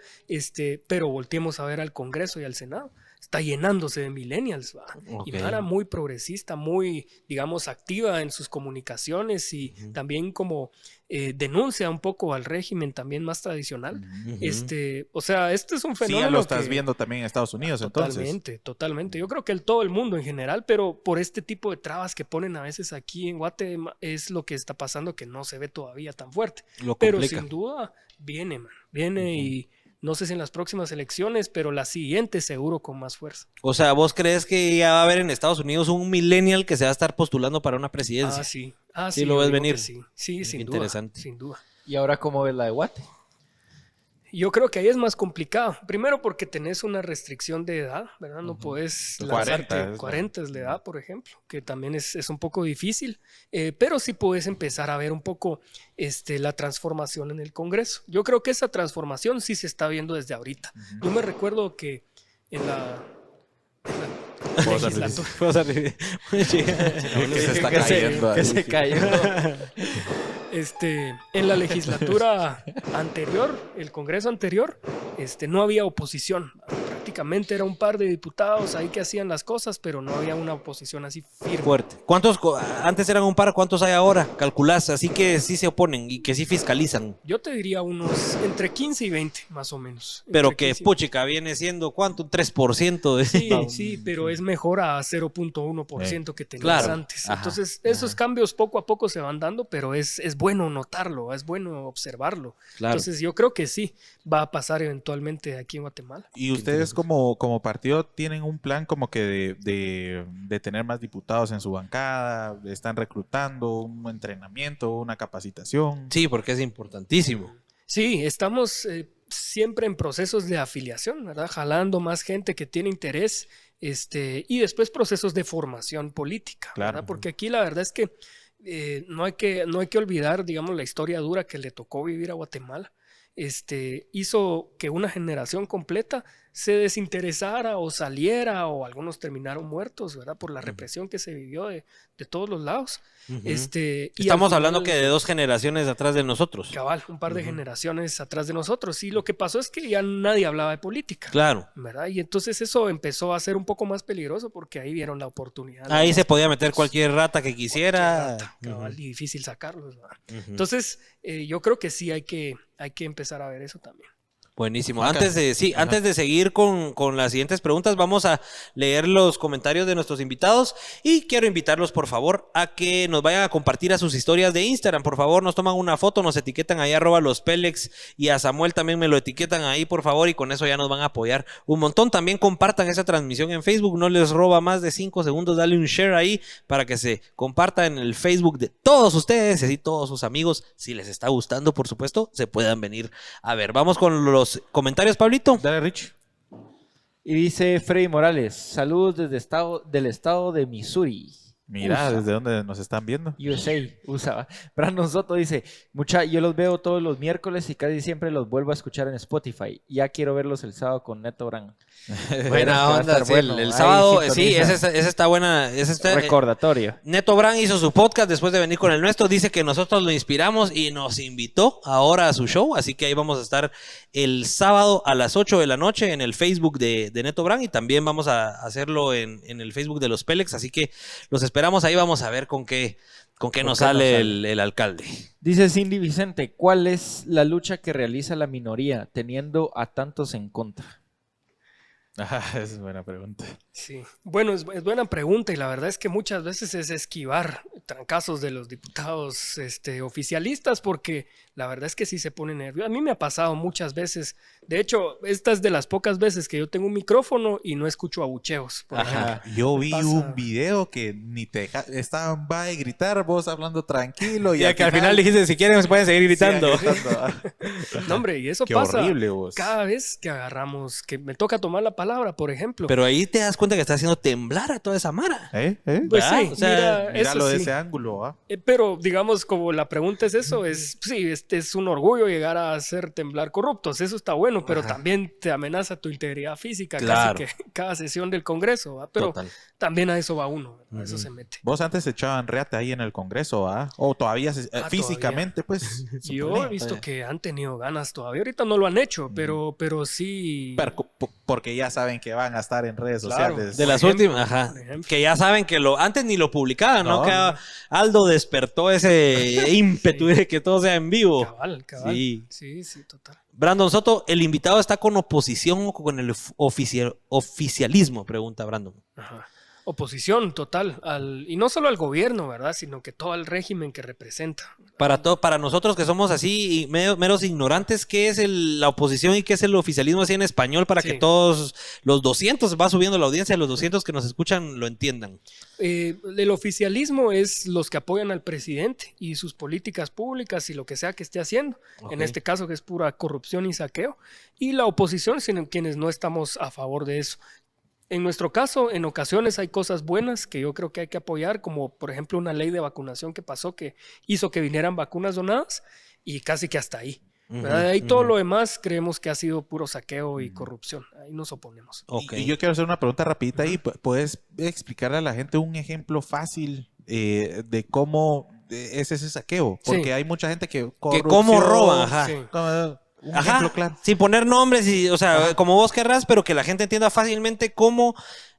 pero volteemos a ver al Congreso y al Senado. Está llenándose de millennials, ¿va? Y Mara muy progresista, muy, digamos, activa en sus comunicaciones y también como denuncia un poco al régimen también más tradicional. O sea, este es un fenómeno. Sí, ya lo estás viendo también en Estados Unidos, Totalmente. Yo creo que todo el mundo en general, pero por este tipo de trabas que ponen a veces aquí en Guate es lo que está pasando que no se ve todavía tan fuerte. Pero sin duda viene, man. Viene y no sé si en las próximas elecciones, pero la siguiente seguro con más fuerza. O sea, ¿vos crees que ya va a haber en Estados Unidos un millennial que se va a estar postulando para una presidencia? Sí. Sí, lo ves venir. Sí, sin interesante. duda, sin duda. ¿Y ahora cómo ves la de Guate? Yo creo que ahí es más complicado. Primero porque tenés una restricción de edad, ¿verdad? No podés lanzarte. 40 es la edad, por ejemplo, que también es un poco difícil. Pero sí podés empezar a ver un poco la transformación en el Congreso. Yo creo que esa transformación sí se está viendo desde ahorita. Yo me recuerdo que en la legislatura... Que se está cayendo. Que se cayó. En la legislatura anterior, el Congreso anterior, no había oposición. Prácticamente era un par de diputados ahí que hacían las cosas, pero no había una oposición así firme. Fuerte. ¿Cuántos antes eran un par? ¿Cuántos hay ahora? Calculás, así que sí se oponen y que sí fiscalizan. Yo te diría unos entre 15 y 20, más o menos. Pero que puchica viene siendo ¿cuánto? Un 3% de... Sí, pero es mejor a 0.1% que tenías antes. Ajá. Entonces, esos cambios poco a poco se van dando, pero es bueno notarlo, es bueno observarlo. Claro. Entonces, yo creo que sí va a pasar eventualmente aquí en Guatemala. ¿Y ustedes como partido tienen un plan como que de tener más diputados en su bancada? ¿Están reclutando un entrenamiento, una capacitación? Sí, porque es importantísimo. Sí, estamos siempre en procesos de afiliación, ¿verdad? Jalando más gente que tiene interés y después procesos de formación política, Claro. ¿verdad? Porque aquí la verdad es que no hay que olvidar, digamos, la historia dura que le tocó vivir a Guatemala. hizo que una generación completa se desinteresara o saliera, o algunos terminaron muertos, ¿verdad? Por la represión que se vivió de todos los lados. Ujú. Y Estamos al hablando final, que de 2 generaciones atrás de nosotros. cabal, un par de generaciones atrás de nosotros. Y lo que pasó es que ya nadie hablaba de política. Claro. ¿Verdad? Y entonces eso empezó a ser un poco más peligroso porque ahí vieron la oportunidad. Ahí se podía meter cualquier cualquier rata que quisiera. cabal, y difícil sacarlos, ¿verdad? Ujú. Entonces, yo creo que sí hay que empezar a ver eso también. Buenísimo. Juanca. Antes de seguir con las siguientes preguntas, vamos a leer los comentarios de nuestros invitados y quiero invitarlos, por favor, a que nos vayan a compartir a sus historias de Instagram. Por favor, nos toman una foto, nos etiquetan ahí @lospelex y a Samuel también me lo etiquetan ahí, por favor, y con eso ya nos van a apoyar un montón. También compartan esa transmisión en Facebook, no les roba más de 5 segundos, dale un share ahí para que se comparta en el Facebook de todos ustedes y así todos sus amigos, si les está gustando, por supuesto, se puedan venir a ver. Vamos con los comentarios, Pablito. Dale, Rich. Y dice Freddy Morales, saludos desde del estado de Missouri. Mira, USA. desde dónde nos están viendo. USA. Brandon Soto dice, yo los veo todos los miércoles y casi siempre los vuelvo a escuchar en Spotify. Ya quiero verlos el sábado con Neto Brand. Buena onda, sí, el sábado, sí, esa está buena. Recordatorio. Neto Brand hizo su podcast después de venir con el nuestro, dice que nosotros lo inspiramos y nos invitó ahora a su show, así que ahí vamos a estar el sábado a las 8 de la noche en el Facebook de Neto Brand y también vamos a hacerlo en el Facebook de los Pelex, así que los esperamos ahí, vamos a ver con qué nos sale el alcalde. Dice Cindy Vicente, ¿cuál es la lucha que realiza la minoría teniendo a tantos en contra? Esa es buena pregunta. Sí, bueno, es buena pregunta y la verdad es que muchas veces es esquivar trancazos de los diputados oficialistas porque la verdad es que sí se pone nervioso. A mí me ha pasado muchas veces, de hecho, esta es de las pocas veces que yo tengo un micrófono y no escucho abucheos, por ejemplo. Yo vi Pasa. un video que ni te estaban va a gritar, vos hablando tranquilo. Y Ya que al final dijiste, si quieren, se pueden seguir gritando. sigan gritando. No, hombre, y eso Qué pasa horrible, vos. cada vez que agarramos, que me toca tomar la palabra, por ejemplo. Pero ahí te das cuenta que está haciendo temblar a toda esa mara. Pues ¿verdad? sí, O sea, mira, Míralo eso de sí. ese ángulo, ¿ah? Pero digamos, como la pregunta es eso, sí, es un orgullo llegar a hacer temblar corruptos, eso está bueno, pero también te amenaza tu integridad física Claro. casi que cada sesión del Congreso, ¿va? Pero Total. también a eso va uno, a eso se mete. Vos antes echaban reata ahí en el Congreso, ¿ah? O todavía físicamente, pues. Yo suponía. he visto que han tenido ganas todavía, ahorita no lo han hecho, pero sí. Porque ya saben que van a estar en redes Claro. sociales. De las ejemplo, últimas, ajá. por ejemplo. Que ya saben que antes ni lo publicaban, ¿no? No, Que no. Aldo despertó ese ímpetu de que todo sea en vivo. Cabal. Sí. Sí, total. Brandon Soto, ¿el invitado está con oposición o con el oficialismo? Pregunta Brandon. Ajá. Oposición total, y no solo al gobierno, ¿verdad? Sino que todo el régimen que representa. Para nosotros que somos así y meros ignorantes, ¿qué es la oposición y qué es el oficialismo así en español para Sí. que todos los 200, va subiendo la audiencia, los 200 que nos escuchan lo entiendan? El oficialismo es los que apoyan al presidente y sus políticas públicas y lo que sea que esté haciendo. Ok. En este caso que es pura corrupción y saqueo. Y la oposición, sino quienes no estamos a favor de eso. En nuestro caso, en ocasiones hay cosas buenas que yo creo que hay que apoyar, como por ejemplo una ley de vacunación que pasó que hizo que vinieran vacunas donadas y casi que hasta ahí. ¿Verdad? De ahí todo lo demás creemos que ha sido puro saqueo y corrupción. Ahí nos oponemos. Ok. Y yo quiero hacer una pregunta rapidita ahí. ¿Puedes explicarle a la gente un ejemplo fácil de cómo es ese saqueo? Porque Sí. hay mucha gente que... Que cómo roban, ajá. Sí. Un Ajá, ejemplo claro. sin poner nombres y, o sea, como vos querrás, pero que la gente entienda fácilmente cómo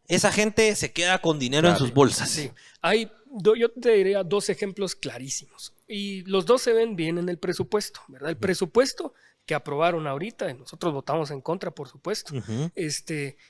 esa gente se queda con dinero en Claro. sus bolsas. Sí, yo te diría 2 ejemplos clarísimos. Y los 2 se ven bien en el presupuesto, ¿verdad? El presupuesto que aprobaron ahorita, y nosotros votamos en contra, por supuesto, Ujú.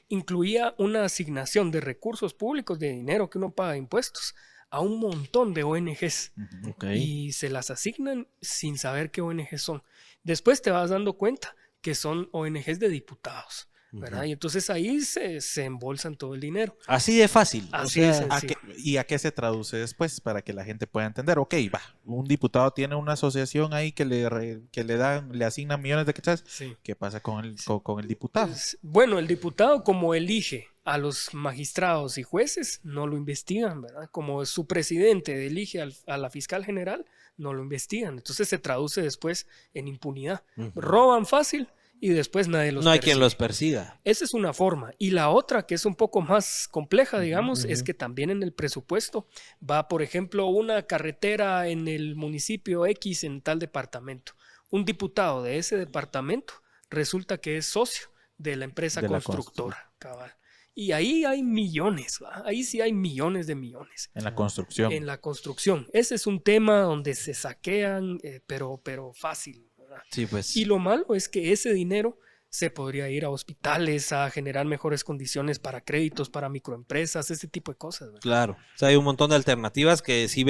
incluía una asignación de recursos públicos, de dinero que uno paga de impuestos, a un montón de ONGs. Ok. Y se las asignan sin saber qué ONGs son. Después te vas dando cuenta que son ONGs de diputados, ¿verdad? Y entonces ahí se embolsan todo el dinero. Así de fácil. Así de ¿A sencillo. ¿Y a qué se traduce después para que la gente pueda entender? Ok, va, un diputado tiene una asociación ahí que le asignan millones de quetzales. Sí. ¿Qué pasa con el diputado? Pues, bueno, el diputado como elige a los magistrados y jueces, no lo investigan, ¿verdad? Como su presidente elige a la fiscal general, no lo investigan. Entonces se traduce después en impunidad. Ujú. Roban fácil y después nadie los No hay persigue. quien los persiga. Esa es una forma. Y la otra, que es un poco más compleja, digamos, Ujú. es que también en el presupuesto va, por ejemplo, una carretera en el municipio X en tal departamento. Un diputado de ese departamento resulta que es socio de la empresa De la constructora. Cabal. Y ahí hay millones, ¿va? Ahí sí hay millones de millones. En la construcción. En la construcción. Ese es un tema donde se saquean, pero fácil, ¿verdad? Sí, pues. Y lo malo es que ese dinero se podría ir a hospitales, a generar mejores condiciones para créditos, para microempresas, ese tipo de cosas, ¿verdad? Claro. O sea, hay un montón de alternativas que sí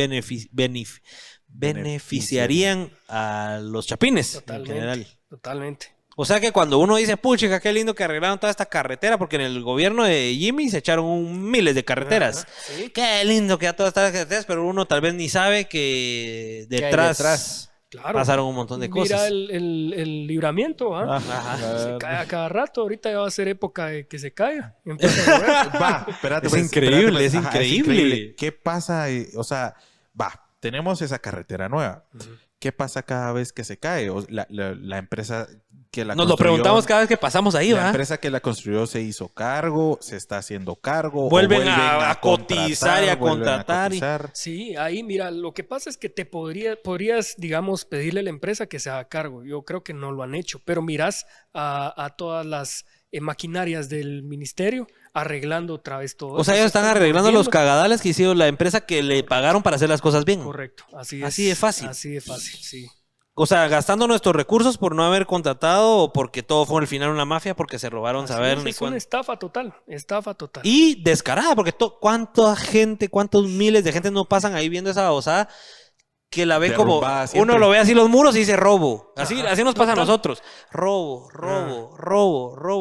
beneficiarían a los chapines en general. Totalmente, totalmente. O sea que cuando uno dice, puchica, qué lindo que arreglaron toda esta carretera, porque en el gobierno de Jimmy se echaron miles de carreteras. Ajá, sí, Qué lindo que a todas estas carreteras, pero uno tal vez ni sabe que hay detrás, detrás? claro. pasaron un montón de Mira cosas. el libramiento, ¿ah? Ajá. Se cae a cada rato, ahorita ya va a ser época de que se caiga. Y empieza a llover. Va, espérate, Es pues, increíble, es Ajá, increíble. ¿Qué pasa? O sea, va, tenemos esa carretera nueva. ¿Qué pasa cada vez que se cae? La empresa que la Nos lo construyó- preguntamos cada vez que pasamos ahí, La ¿va? empresa que la construyó se hizo cargo, se está haciendo cargo. o Vuelven a cotizar y a vuelven contratar y- cotizar. Sí, ahí mira, lo que pasa es que podrías, digamos, pedirle a la empresa que se haga cargo. Yo creo que no lo han hecho, pero mirás a todas las maquinarias del ministerio arreglando otra vez todo. O sea, eso. ellos están Están arreglando los volviendo. cagadales que hicieron la empresa que le pagaron para hacer las cosas bien. Correcto, así es. Así de fácil. Así de fácil, sí. O sea, gastando nuestros recursos por no haber contratado o porque todo fue al final una mafia porque se robaron Así saber es, ni es una cuánto. estafa total, estafa total. Y descarada, porque cuánta gente, cuántos miles de gente no pasan ahí viendo esa babosada que la ven como Derrumbada siempre. uno lo ve así los muros y dice robo. Así, Ajá, así nos pasa a total. nosotros. Robo,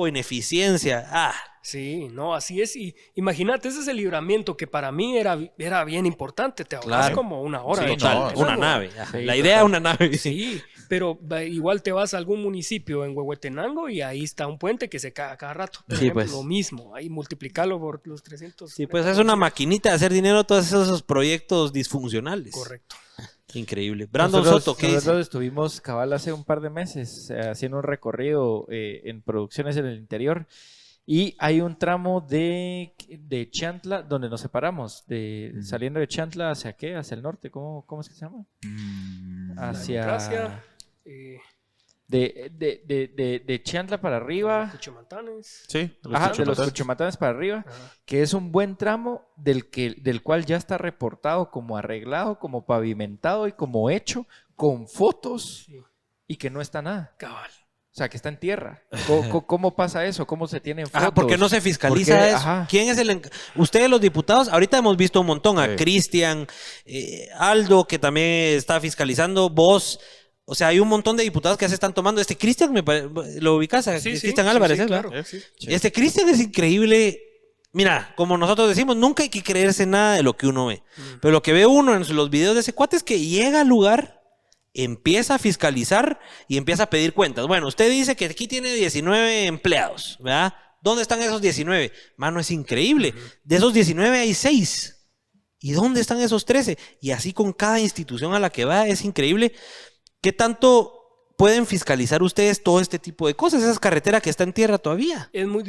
ineficiencia. Ah, Sí, no, así es. Y imagínate, ese es el libramiento que para mí era bien importante. Te ahorras Claro. como una hora. Sí, de total, no, una algo. nave. Ajá. Sí, La idea es una nave. Sí, pero igual te vas a algún municipio en Huehuetenango y ahí está un puente que se cae a cada rato. Por Sí, ejemplo, pues. Lo mismo, ahí multiplicarlo por los 300. Sí, pues es una maquinita de hacer dinero todos esos proyectos disfuncionales. Correcto. Increíble. Brandon Nosotros- Soto, ¿qué dice? Nosotros estuvimos cabal hace un par de meses haciendo un recorrido en producciones en el interior y hay un tramo de Chantla donde nos separamos, saliendo de Chantla hacia qué, hacia el norte, ¿cómo es que se llama? Hacia Democracia, de Chantla para arriba, Cuchimatanes. Sí, ajá, de los Cuchimatanes. Cuchimatanes para arriba, Ajá. que es un buen tramo del cual ya está reportado como arreglado, como pavimentado y como hecho con fotos Sí, y que no está nada. cabal. O sea, que está en tierra. ¿Cómo pasa eso? ¿Cómo se tienen fotos? Ajá, porque no se fiscaliza ¿Por qué? eso. Ajá. ¿Quién es ustedes los diputados? Ahorita hemos visto un montón. A Sí. Cristian, Aldo, que también está fiscalizando, vos. O sea, hay un montón de diputados que se están tomando. Cristian, ¿lo ubicas? Sí, sí, Cristian sí, Álvarez, sí, ¿es, claro. verdad? Sí. Este Cristian es increíble. Mira, como nosotros decimos, nunca hay que creerse nada de lo que uno ve. Pero lo que ve uno en los videos de ese cuate es que llega al lugar, empieza a fiscalizar y empieza a pedir cuentas. Bueno, usted dice que aquí tiene 19 empleados, ¿verdad? ¿Dónde están esos 19? Mano, es increíble. De esos 19 hay 6. ¿Y dónde están esos 13? Y así con cada institución a la que va, es increíble. ¿Qué tanto pueden fiscalizar ustedes todo este tipo de cosas? Esa carretera que está en tierra todavía. Es muy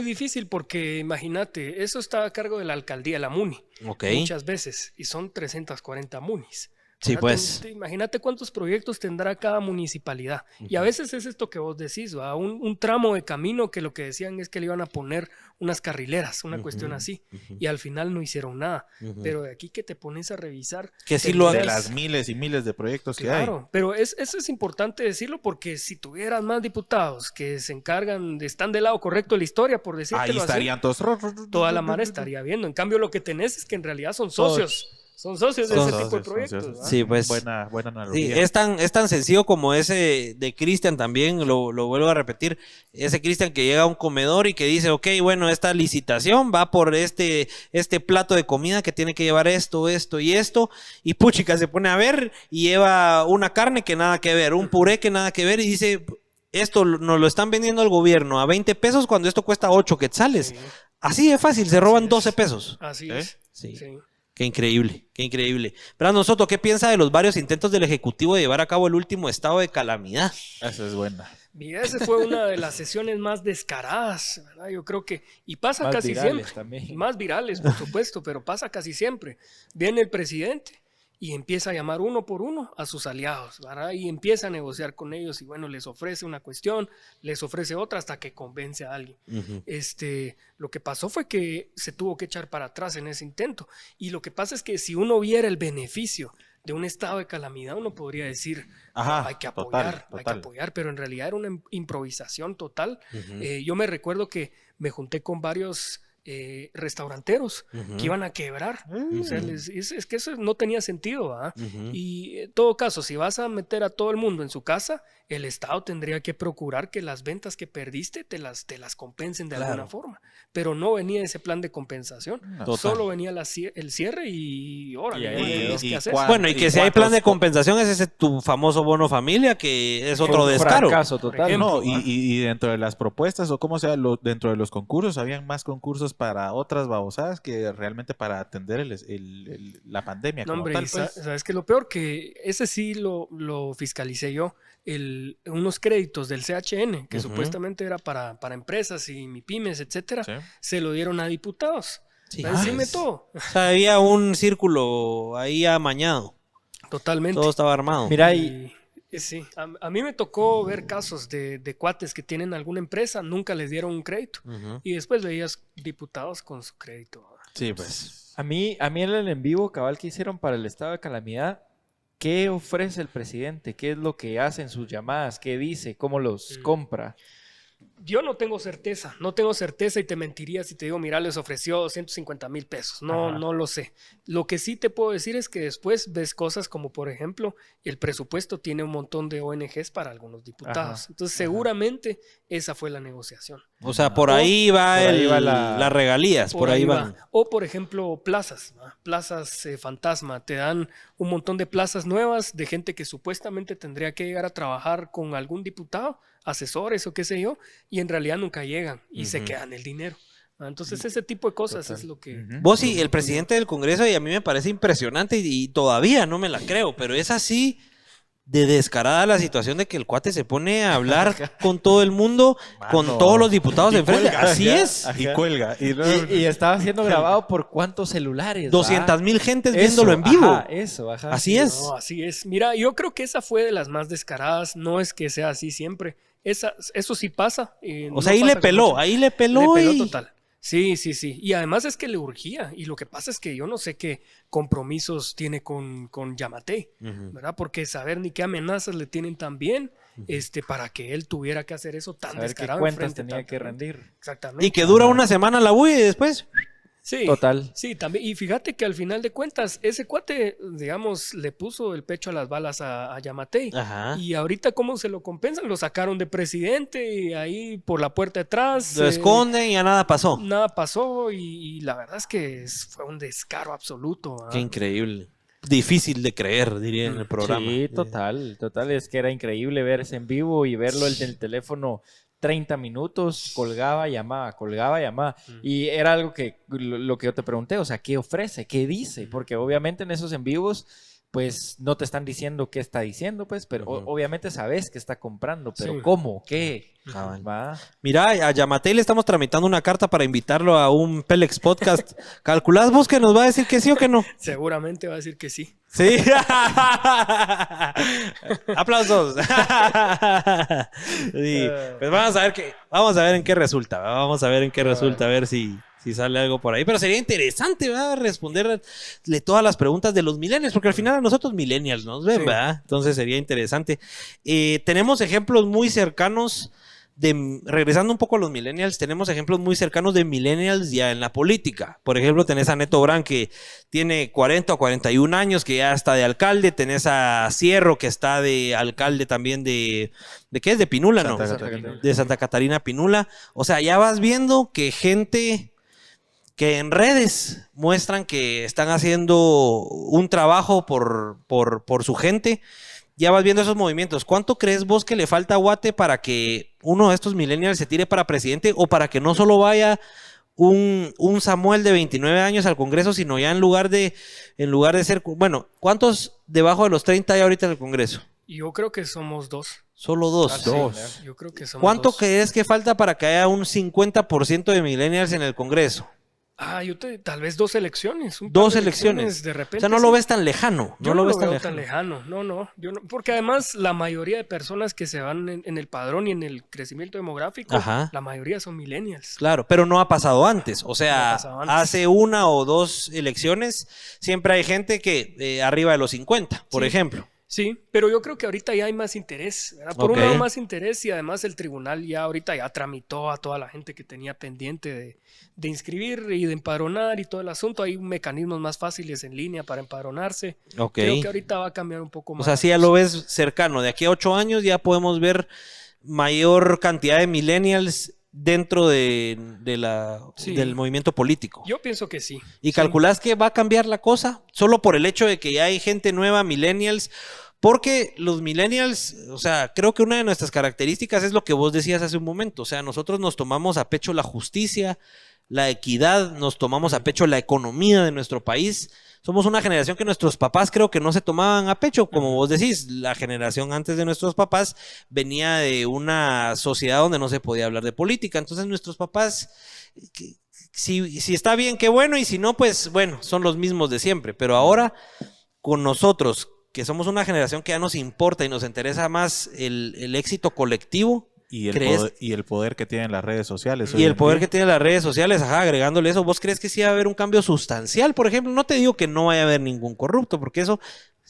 difícil porque imagínate, eso está a cargo de la alcaldía, la MUNI, Ok. muchas veces, y son 340 MUNIs. Sí, Ahora, pues. Imagínate cuántos proyectos tendrá cada municipalidad. Y a veces es esto que vos decís, ¿va? Un tramo de camino que lo que decían es que le iban a poner unas carrileras, una cuestión así. Y al final no hicieron nada. Pero de aquí que te pones a revisar... Que sí te lo De miras- las miles y miles de proyectos que hay. Claro, pero eso es importante decirlo porque si tuvieras más diputados que se encargan, están del lado correcto de la historia, por decirlo Ahí así, estarían todos. toda la mara estaría viendo. En cambio, lo que tenés es que en realidad son socios. Son socios de Son ese tipo de socios, son proyectos. socios. ¿va? Sí, pues. Buena Sí, analogía. es tan sencillo como ese de Cristian también, lo vuelvo a repetir, ese Cristian que llega a un comedor y que dice, ok, bueno, esta licitación va por este plato de comida que tiene que llevar esto y esto, y puchica se pone a ver y lleva una carne que nada que ver, un puré que nada que ver y dice, esto nos lo están vendiendo al gobierno a 20 pesos cuando esto cuesta 8 quetzales. Sí, Así de fácil, se roban es. 12 pesos. así ¿Eh? es. Sí. Sí. Qué increíble, qué increíble. Brandon Soto, ¿qué piensa de los varios intentos del Ejecutivo de llevar a cabo el último estado de calamidad? Esa es buena. Mira, esa fue una de las sesiones más descaradas, ¿verdad? Yo creo que, y pasa Más casi virales siempre, también. más virales, por supuesto, pero pasa casi siempre. Viene el presidente y empieza a llamar uno por uno a sus aliados, ¿verdad? Y empieza a negociar con ellos y bueno, les ofrece una cuestión, les ofrece otra hasta que convence a alguien. Lo que pasó fue que se tuvo que echar para atrás en ese intento. Y lo que pasa es que si uno viera el beneficio de un estado de calamidad, uno podría decir, Ajá, hay que apoyar, total. hay que apoyar, pero en realidad era una improvisación total. Yo me recuerdo que me junté con varios restauranteros que iban a quebrar. O sea, es que eso no tenía sentido, ¿verdad? Y en todo caso, si vas a meter a todo el mundo en su casa, el Estado tendría que procurar que las ventas que perdiste te las compensen de alguna forma. Pero no venía ese plan de compensación. Solo venía el cierre y órale, Y ahí tienes que hacer. Bueno, y que si hay plan de compensación es ese tu famoso bono familia, que es otro descaro. Fracaso total. ejemplo, No, y dentro de las propuestas o como sea, dentro de los concursos, habían más concursos para otras babosadas que realmente para atender la pandemia. No, como hombre, tal, y pues. sabes que lo peor que ese sí lo fiscalicé yo, unos créditos del CHN, que supuestamente era para empresas y MIPYMES, etcétera, Sí. se lo dieron a diputados. Sí. Encima de todo. O sea, había un círculo ahí amañado. Totalmente. Todo estaba armado. Mira, y Sí, a mí me tocó ver casos de cuates que tienen alguna empresa, nunca les dieron un crédito. Y después veías diputados con su crédito. Sí, pues. a mí en el en vivo cabal que hicieron para el estado de calamidad, ¿qué ofrece el presidente? ¿Qué es lo que hace en sus llamadas? ¿Qué dice? ¿Cómo los compra? Yo no tengo certeza y te mentiría si te digo, mira, les ofreció 250,000 pesos. No, Ajá. no lo sé. Lo que sí te puedo decir es que después ves cosas como, por ejemplo, el presupuesto tiene un montón de ONGs para algunos diputados. Ajá. Entonces, seguramente esa fue la negociación. O sea, por ahí va, por ahí va las regalías, por ahí van. va. O, por ejemplo, plazas, ¿no? Plazas fantasma. Te dan un montón de plazas nuevas de gente que supuestamente tendría que llegar a trabajar con algún diputado, asesores o qué sé yo, y en realidad nunca llegan y se quedan el dinero. Entonces, ese tipo de cosas es lo que... Vos sí, el presidente del Congreso, y a mí me parece impresionante y todavía no me la creo, pero es así de descarada la situación de que el cuate se pone a hablar con todo el mundo, con todos los diputados de enfrente. Así es. Y cuelga. Y estaba siendo grabado por cuántos celulares. 200,000 gentes Eso, viéndolo en vivo. Ajá, eso, ajá. Así es. No, así es. Mira, yo creo que esa fue de las más descaradas. No es que sea así siempre. Eso sí pasa. O sea, ahí le peló, Le peló y... total. Sí. Y además es que le urgía. Y lo que pasa es que yo no sé qué compromisos tiene con Yamatei, ¿verdad? Porque saber ni qué amenazas le tienen también para que él tuviera que hacer eso tan Saber qué descarado. cuentas enfrente de tenía tanta que gente. rendir. Exactamente. Y que dura una semana la UI y después... Sí, Total. Sí, también. Y fíjate que al final de cuentas, ese cuate, digamos, le puso el pecho a las balas a Yamatei. Ajá. Y ahorita, ¿cómo se lo compensan? Lo sacaron de presidente y ahí por la puerta de atrás. Lo esconden y ya nada pasó. Nada pasó y la verdad es que fue un descaro absoluto. ¿Ah? Qué increíble. Difícil de creer, diría en el programa. Sí, total. Es que era increíble verse en vivo y verlo el del teléfono 30 minutos, colgaba, llamaba. Y era algo que, lo que yo te pregunté, o sea, ¿qué ofrece? ¿Qué dice? Porque obviamente en esos en vivos, pues no te están diciendo qué está diciendo, pues, pero obviamente sabes que está comprando, pero Sí. ¿cómo? ¿Qué? Cabal. ¿Va? Mira, a Yamatei le estamos tramitando una carta para invitarlo a un Pelex Podcast. ¿Calculás vos que nos va a decir que sí o que no? Seguramente va a decir que sí. Sí. Aplausos. Sí. Pues vamos a ver en qué resulta. A ver si sale algo por ahí. Pero sería interesante, ¿verdad? Responderle todas las preguntas de los millennials, porque al final a nosotros millennials nos ven, Sí. ¿verdad? Entonces sería interesante. Tenemos ejemplos muy cercanos regresando un poco a los millennials, tenemos ejemplos muy cercanos de millennials ya en la política. Por ejemplo, tenés a Neto Brand, que tiene 40 o 41 años, que ya está de alcalde. Tenés a Cierro, que está de alcalde también ¿de qué es? De Pinula, ¿no? De Santa Catarina Pinula. O sea, ya vas viendo que gente que en redes muestran que están haciendo un trabajo por su gente. Ya vas viendo esos movimientos. ¿Cuánto crees vos que le falta a Guate para que uno de estos millennials se tire para presidente, o para que no solo vaya un Samuel de 29 años al Congreso, sino ya en lugar de ser, bueno, ¿cuántos debajo de los 30 hay ahorita en el Congreso? Yo creo que somos 2. Solo 2. Ah, sí, Dos. Yo creo que somos ¿Cuánto 2. crees que falta para que haya un 50% de millennials en el Congreso? Tal vez 2 elecciones. Un 2 par de elecciones. De O repente. sea, no lo ves tan lejano. Yo no lo veo tan lejano. No. Porque además la mayoría de personas que se van en el padrón y en el crecimiento demográfico, Ajá. la mayoría son millennials. Claro, pero no ha pasado antes. O No ha sea, pasado antes. hace 1 o 2 elecciones siempre hay gente que arriba de los 50, por Sí. ejemplo. Sí, pero yo creo que ahorita ya hay más interés, ¿verdad? Por Ok. un lado más interés y además el tribunal ya ahorita ya tramitó a toda la gente que tenía pendiente de inscribir y de empadronar y todo el asunto. Hay mecanismos más fáciles en línea para empadronarse. Ok. Creo que ahorita va a cambiar un poco O más. sea, la si ya cosa. lo ves cercano. De aquí a 8 años ya podemos ver mayor cantidad de millennials dentro Sí. del movimiento político. Yo pienso que sí. ¿Y Sí. calculás que va a cambiar la cosa? Solo por el hecho de que ya hay gente nueva, millennials. Porque los millennials, o sea, creo que una de nuestras características es lo que vos decías hace un momento. O sea, nosotros nos tomamos a pecho la justicia, la equidad, nos tomamos a pecho la economía de nuestro país. Somos una generación que nuestros papás creo que no se tomaban a pecho, como vos decís. La generación antes de nuestros papás venía de una sociedad donde no se podía hablar de política. Entonces nuestros papás, si está bien, qué bueno, y si no, pues bueno, son los mismos de siempre. Pero ahora, con nosotros, que somos una generación que ya nos importa y nos interesa más el éxito colectivo, Y ¿crees? el poder que tienen las redes sociales. Y el poder que tienen las redes sociales, ajá, agregándole eso, ¿vos crees que sí va a haber un cambio sustancial? Por ejemplo, no te digo que no vaya a haber ningún corrupto, porque eso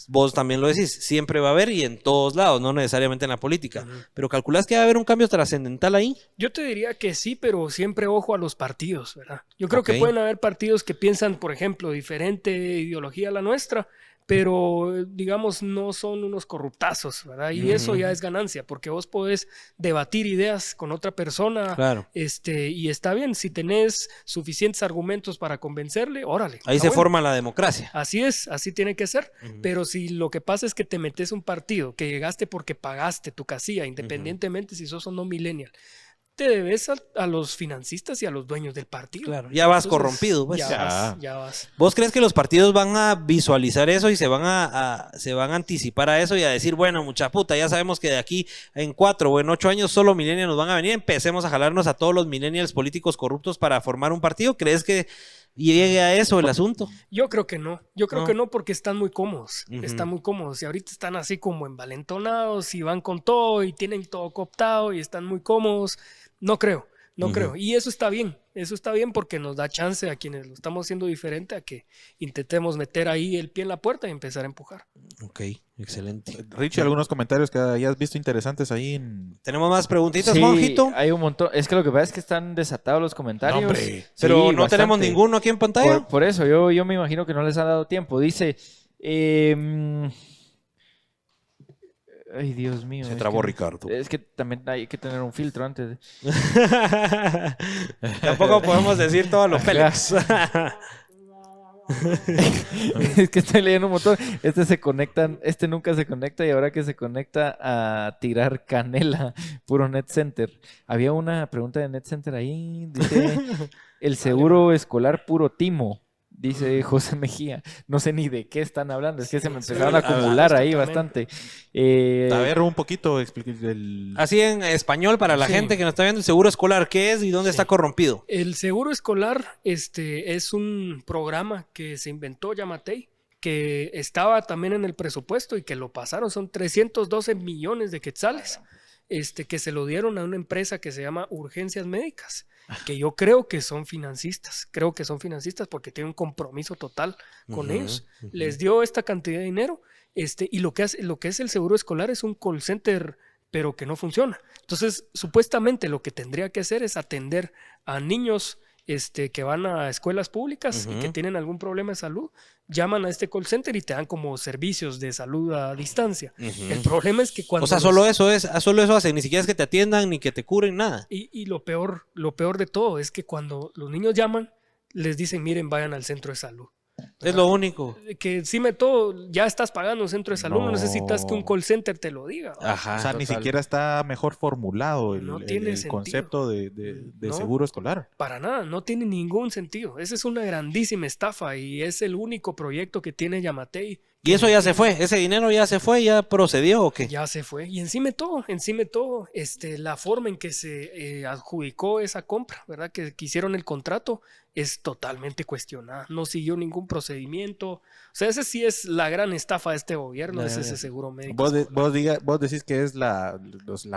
vos también lo decís, siempre va a haber y en todos lados, no necesariamente en la política. Ujú. Pero ¿calculás que va a haber un cambio trascendental ahí? Yo te diría que sí, pero siempre ojo a los partidos, ¿verdad? Yo creo Ok. que pueden haber partidos que piensan, por ejemplo, diferente ideología a la nuestra, pero digamos no son unos corruptazos, ¿verdad? Y eso ya es ganancia, porque vos podés debatir ideas con otra persona, Claro. y está bien, si tenés suficientes argumentos para convencerle, órale. Ahí está se bueno. forma la democracia. Así es, así tiene que ser. Ujú. Pero si lo que pasa es que te metes un partido, que llegaste porque pagaste tu casilla, independientemente si sos o no millennial, te debes a los financistas y a los dueños del partido. Claro, ya vas Entonces, corrompido, pues. Ya vas. ¿Vos crees que los partidos van a visualizar eso y se van se van a anticipar a eso y a decir, bueno, mucha puta, ya sabemos que de aquí en 4 o en 8 años solo millennials nos van a venir, empecemos a jalarnos a todos los millennials políticos corruptos para formar un partido? ¿Crees que llegue a eso el asunto? Yo creo que no. Yo creo No. que no porque están muy cómodos. Ujú. Están muy cómodos. Y ahorita están así como envalentonados y van con todo y tienen todo cooptado y están muy cómodos. No creo. No creo. Y eso está bien. Eso está bien porque nos da chance a quienes lo estamos haciendo diferente a que intentemos meter ahí el pie en la puerta y empezar a empujar. Ok, excelente. Richie, algunos comentarios que hayas visto interesantes ahí en... ¿Tenemos más preguntitas, Sí, Monjito? hay un montón. Es que lo que pasa es que están desatados los comentarios. No, hombre. Pero Sí, no bastante. tenemos ninguno aquí en pantalla. Por eso, yo me imagino que no les ha dado tiempo. Dice... ay, Dios mío. Se es trabó que- Ricardo. Es que también hay que tener un filtro antes. Tampoco podemos decir todo lo Pélex. Es que estoy leyendo un montón. Este nunca se conecta y ahora que se conecta a tirar canela, puro Net Center. Había una pregunta de Net Center ahí. Dice, el seguro escolar puro timo. Dice José Mejía. No sé ni de qué están hablando. Es que se me empezaron a acumular ahí bastante. A ver, un poquito, explique el... Así en español para la Sí. gente que nos está viendo, el seguro escolar, ¿qué es y dónde está corrompido? El seguro escolar es un programa que se inventó Yamatei, que estaba también en el presupuesto y que lo pasaron. Son 312 millones de quetzales que se lo dieron a una empresa que se llama Urgencias Médicas, que yo creo que son financistas. Creo que son financistas porque tienen un compromiso total con ellos. Les dio esta cantidad de dinero y lo que es el seguro escolar es un call center pero que no funciona. Entonces, supuestamente lo que tendría que hacer es atender a niños que van a escuelas públicas y que tienen algún problema de salud, llaman a este call center y te dan como servicios de salud a distancia. El problema es que cuando... O sea, solo eso hacen, ni siquiera es que te atiendan ni que te curen, nada. Y lo peor de todo es que cuando los niños llaman, les dicen, miren, vayan al centro de salud. Es lo único. Que encima de todo, ya estás pagando un centro de salud, no No. necesitas que un call center te lo diga. Ajá. O sea, ni total. siquiera está mejor formulado No tiene el sentido. concepto de No. seguro escolar. Para nada, no tiene ningún sentido. Esa es una grandísima estafa y es el único proyecto que tiene Yamatei. Y eso ya se fue, ese dinero ya se fue, ya procedió o qué. Ya se fue. Y encima de todo, la forma en que se adjudicó esa compra, ¿verdad? Que hicieron el contrato es totalmente cuestionada. No siguió ningún procedimiento. O sea, esa sí es la gran estafa de este gobierno, es ese seguro médico. Vos decís que es la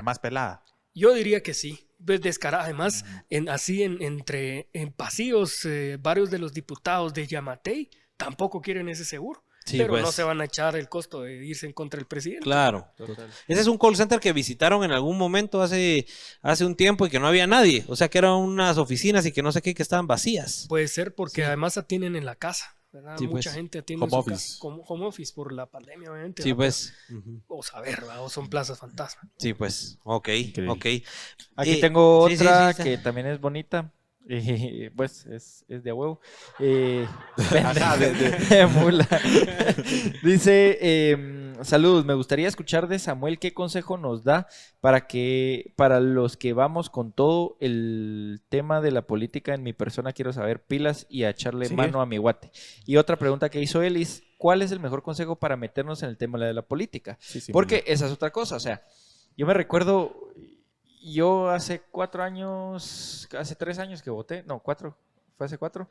más pelada. Yo diría que sí, descarada. Además, entre pasillos, varios de los diputados de Yamatei tampoco quieren ese seguro. Sí, pero pues. no se van a echar el costo de irse en contra del presidente. Claro. Total. Ese es un call center que visitaron en algún momento hace un tiempo y que no había nadie. O sea, que eran unas oficinas y que no sé qué, que estaban vacías. Puede ser porque Sí. además atienden en la casa, ¿verdad? Sí, Mucha pues. gente atiende Home en su office. casa. Como home office por la pandemia, obviamente. Sí, ¿verdad? pues. O saber, ¿verdad? O son plazas fantasma. Sí, pues. Ok, Increíble. ok. Aquí tengo sí, sí, otra sí, sí. que también es bonita. Pues es de a huevo. Ajá, Mula. Dice, saludos, me gustaría escuchar de Samuel qué consejo nos da para los que vamos con todo el tema de la política en mi persona, quiero saber pilas y a echarle Sí. mano a mi guate. Y otra pregunta que hizo Elis, ¿cuál es el mejor consejo para meternos en el tema de la política? Sí, sí, Porque esa es otra cosa, o sea, yo me recuerdo, yo hace 3 años que voté, no, 4, fue hace 4.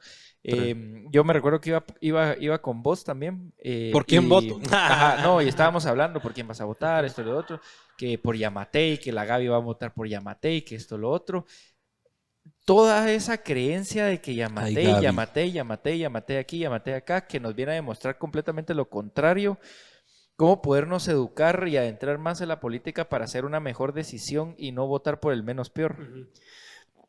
Yo me recuerdo que iba con vos también. ¿Por quién y- voto? Ajá, no, y estábamos hablando por quién vas a votar, esto y lo otro, que por Yamatei, que la Gaby va a votar por Yamatei, que esto lo otro. Toda esa creencia de que Ay, Yamatei, Gaby. Yamatei aquí, Yamatei acá, que nos viene a demostrar completamente lo contrario. Cómo podernos educar y adentrar más en la política para hacer una mejor decisión y no votar por el menos peor. Ujú.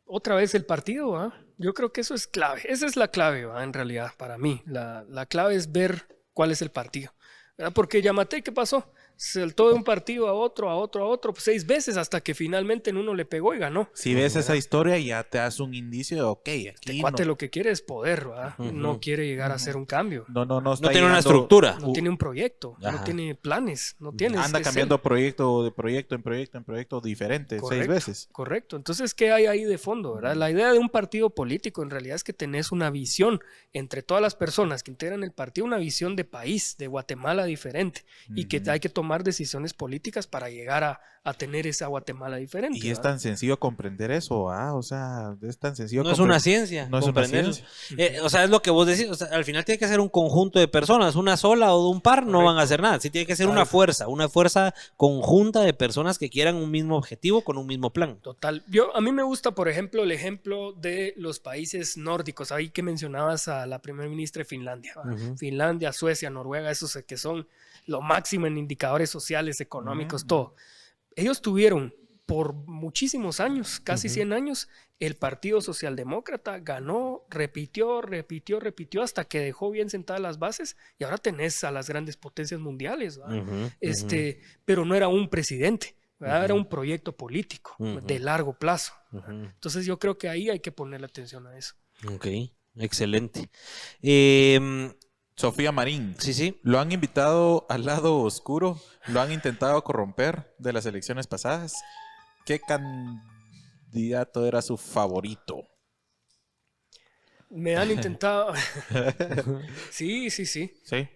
Otra vez el partido, ¿ah? Yo creo que eso es clave. Esa es la clave, ¿va? En realidad, para mí. La clave es ver cuál es el partido, ¿verdad? Porque Yamatei, ¿qué pasó? Saltó de un partido a otro, pues 6 veces hasta que finalmente en uno le pegó y ganó. Si ves esa historia ya te das un indicio de, ok, Este aquí cuate no, lo que quiere es poder, ¿verdad? Ujú. No quiere llegar a hacer un cambio. no No está tiene una llegando- estructura. No tiene un proyecto, Ajá. no tiene planes, no tiene. Anda es cambiando él. proyecto de proyecto en proyecto diferente, 6 Correcto, veces. Correcto. Entonces, ¿qué hay ahí de fondo, verdad? La idea de un partido político en realidad es que tenés una visión entre todas las personas que integran el partido, una visión de país, de Guatemala diferente, y que Ujú. hay que tomar decisiones políticas para llegar a tener esa Guatemala diferente. Y es ¿verdad? tan sencillo comprender eso, o sea, es tan sencillo No es una ciencia. No es una comprenderlo. ciencia. O sea, es lo que vos decís. O sea, al final tiene que ser un conjunto de personas. Una sola o de un par no Correcto. van a hacer nada. Sí tiene que ser Claro. una fuerza conjunta de personas que quieran un mismo objetivo con un mismo plan. Total. A mí me gusta, por ejemplo, el ejemplo de los países nórdicos. Ahí que mencionabas a la primera ministra de Finlandia. ¿Va? Ujú. Finlandia, Suecia, Noruega, esos que son lo máximo en indicadores sociales, económicos, todo. Ellos tuvieron por muchísimos años, casi 100 años, el Partido Socialdemócrata ganó, repitió hasta que dejó bien sentadas las bases y ahora tenés a las grandes potencias mundiales, ¿va? Pero no era un presidente, ¿verdad? Era un proyecto político de largo plazo. Entonces yo creo que ahí hay que ponerle atención a eso. Ok, excelente. Sofía Marín, Sí. lo han invitado al lado oscuro, lo han intentado corromper de las elecciones pasadas. ¿Qué candidato era su favorito? Me han intentado... Sí. Sí.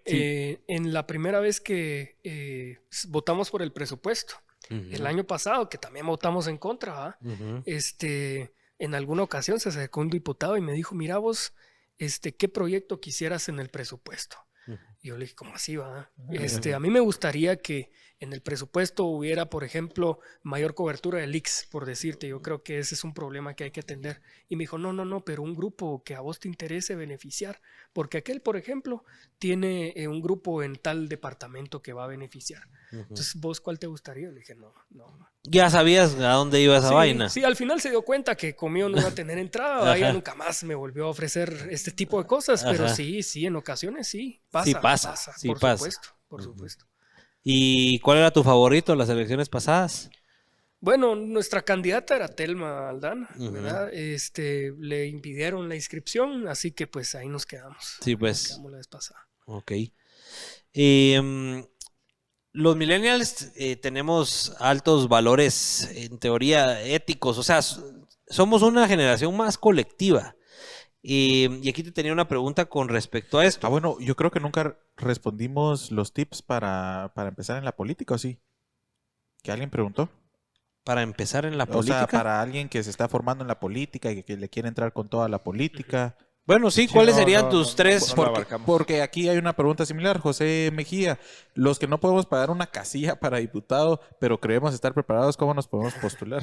En la primera vez que votamos por el presupuesto, el año pasado, que también votamos en contra, ¿va? En alguna ocasión se acercó un diputado y me dijo, mira vos, ¿qué proyecto quisieras en el presupuesto? Y yo le dije, ¿cómo así va? A mí me gustaría que en el presupuesto hubiera, por ejemplo, mayor cobertura de leaks, por decirte. Yo creo que ese es un problema que hay que atender. Y me dijo, no, pero un grupo que a vos te interese beneficiar. Porque aquel, por ejemplo, tiene un grupo en tal departamento que va a beneficiar. Entonces, ¿vos cuál te gustaría? Le dije, no. Ya sabías a dónde iba esa vaina. Sí, al final se dio cuenta que conmigo no iba a tener entrada. Ella nunca más me volvió a ofrecer este tipo de cosas. Pero Ajá. sí, en ocasiones sí. Sí pasa. Por supuesto. ¿Y cuál era tu favorito en las elecciones pasadas? Bueno, nuestra candidata era Telma Aldana, Ujú. ¿verdad? Le impidieron la inscripción, así que pues ahí nos quedamos. Sí, Nos pues. quedamos la vez pasada. Ok. Los millennials tenemos altos valores, en teoría, éticos. O sea, somos una generación más colectiva. Y aquí te tenía una pregunta con respecto a esto. Bueno, yo creo que nunca respondimos los tips para empezar en la política, ¿o sí? ¿Que alguien preguntó? Para empezar en la O sea, política. para alguien que se está formando en la política y que le quiere entrar con toda la política. Bueno, sí, Sí, ¿cuáles no, serían no, tus no, tres? no lo Porque, abarcamos. porque aquí hay una pregunta similar, José Mejía. Los que no podemos pagar una casilla para diputado, pero creemos estar preparados, ¿cómo nos podemos postular?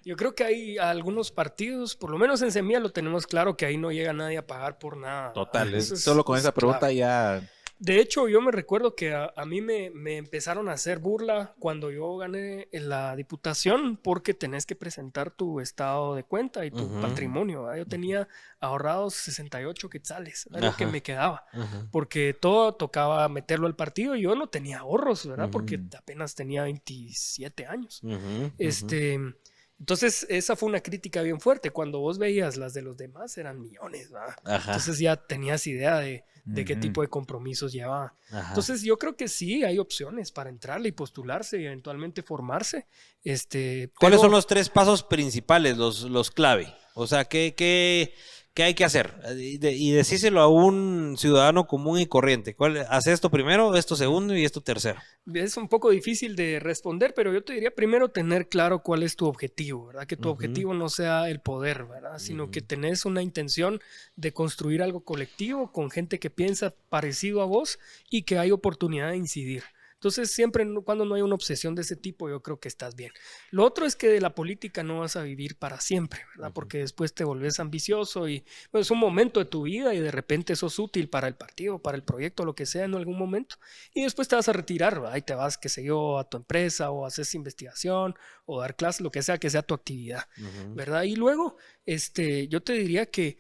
Yo creo que hay algunos partidos, por lo menos en Semilla lo tenemos claro, que ahí no llega nadie a pagar por nada. Total, Eso es- solo con es esa pregunta clave. ya... De hecho, yo me recuerdo que a mí me empezaron a hacer burla cuando yo gané en la diputación porque tenés que presentar tu estado de cuenta y tu Ujú. patrimonio, ¿verdad? Yo tenía ahorrados 68 quetzales, era lo que Ajá. me quedaba, Ajá. porque todo tocaba meterlo al partido y yo no tenía ahorros, ¿verdad? Porque Ujú. apenas tenía 27 años. Ujú, ujú. Entonces, esa fue una crítica bien fuerte. Cuando vos veías las de los demás, eran millones, ¿verdad? Ajá. Entonces ya tenías idea de qué Ujú. tipo de compromisos llevaba. Ajá. Entonces, yo creo que sí hay opciones para entrarle y postularse y eventualmente formarse. ¿Cuáles Pero- son los tres pasos principales, los clave? O sea, ¿qué hay que hacer? Y decíselo a un ciudadano común y corriente. Haz esto primero, esto segundo y esto tercero. Es un poco difícil de responder, pero yo te diría primero tener claro cuál es tu objetivo, ¿verdad? Que tu Ujú. objetivo no sea el poder, ¿verdad? Sino que tenés una intención de construir algo colectivo con gente que piensa parecido a vos y que hay oportunidad de incidir. Entonces, siempre cuando no hay una obsesión de ese tipo, yo creo que estás bien. Lo otro es que de la política no vas a vivir para siempre, ¿verdad? Porque después te volvés ambicioso y bueno, es un momento de tu vida y de repente sos útil para el partido, para el proyecto, lo que sea en algún momento. Y después te vas a retirar, ¿verdad? Y te vas, qué sé yo, a tu empresa o haces investigación o dar clases, lo que sea tu actividad, ¿verdad? Y luego, yo te diría que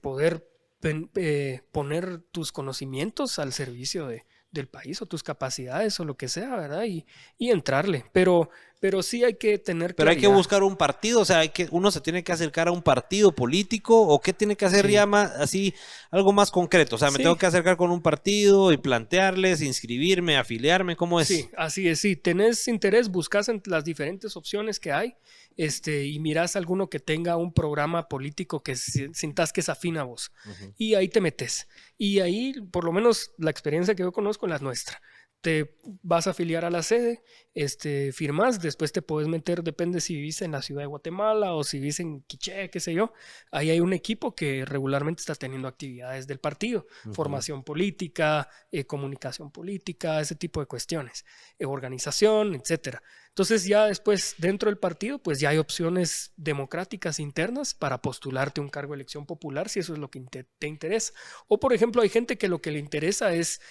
poder poner tus conocimientos al servicio del país o tus capacidades o lo que sea, ¿verdad? Y entrarle. Pero sí hay que tener Pero hay que claridad. buscar un partido, o sea, uno se tiene que acercar a un partido político o qué tiene que hacer Sí. ya más, así, algo más concreto. O sea, me Sí. tengo que acercar con un partido y plantearles, inscribirme, afiliarme, ¿cómo es? Sí, así es, sí. Tenés interés, buscas en las diferentes opciones que hay, y mirás alguno que tenga un programa político que sintas que es afín a vos. Ujú. Y ahí te metes. Y ahí, por lo menos la experiencia que yo conozco, la nuestra. Te vas a afiliar a la sede, firmas, después te puedes meter, depende si vivís en la ciudad de Guatemala o si vivís en Quiché, qué sé yo. Ahí hay un equipo que regularmente está teniendo actividades del partido, formación política, comunicación política, ese tipo de cuestiones, organización, etcétera. Entonces ya después dentro del partido pues ya hay opciones democráticas internas para postularte a un cargo de elección popular si eso es lo que te interesa. O por ejemplo hay gente que lo que le interesa es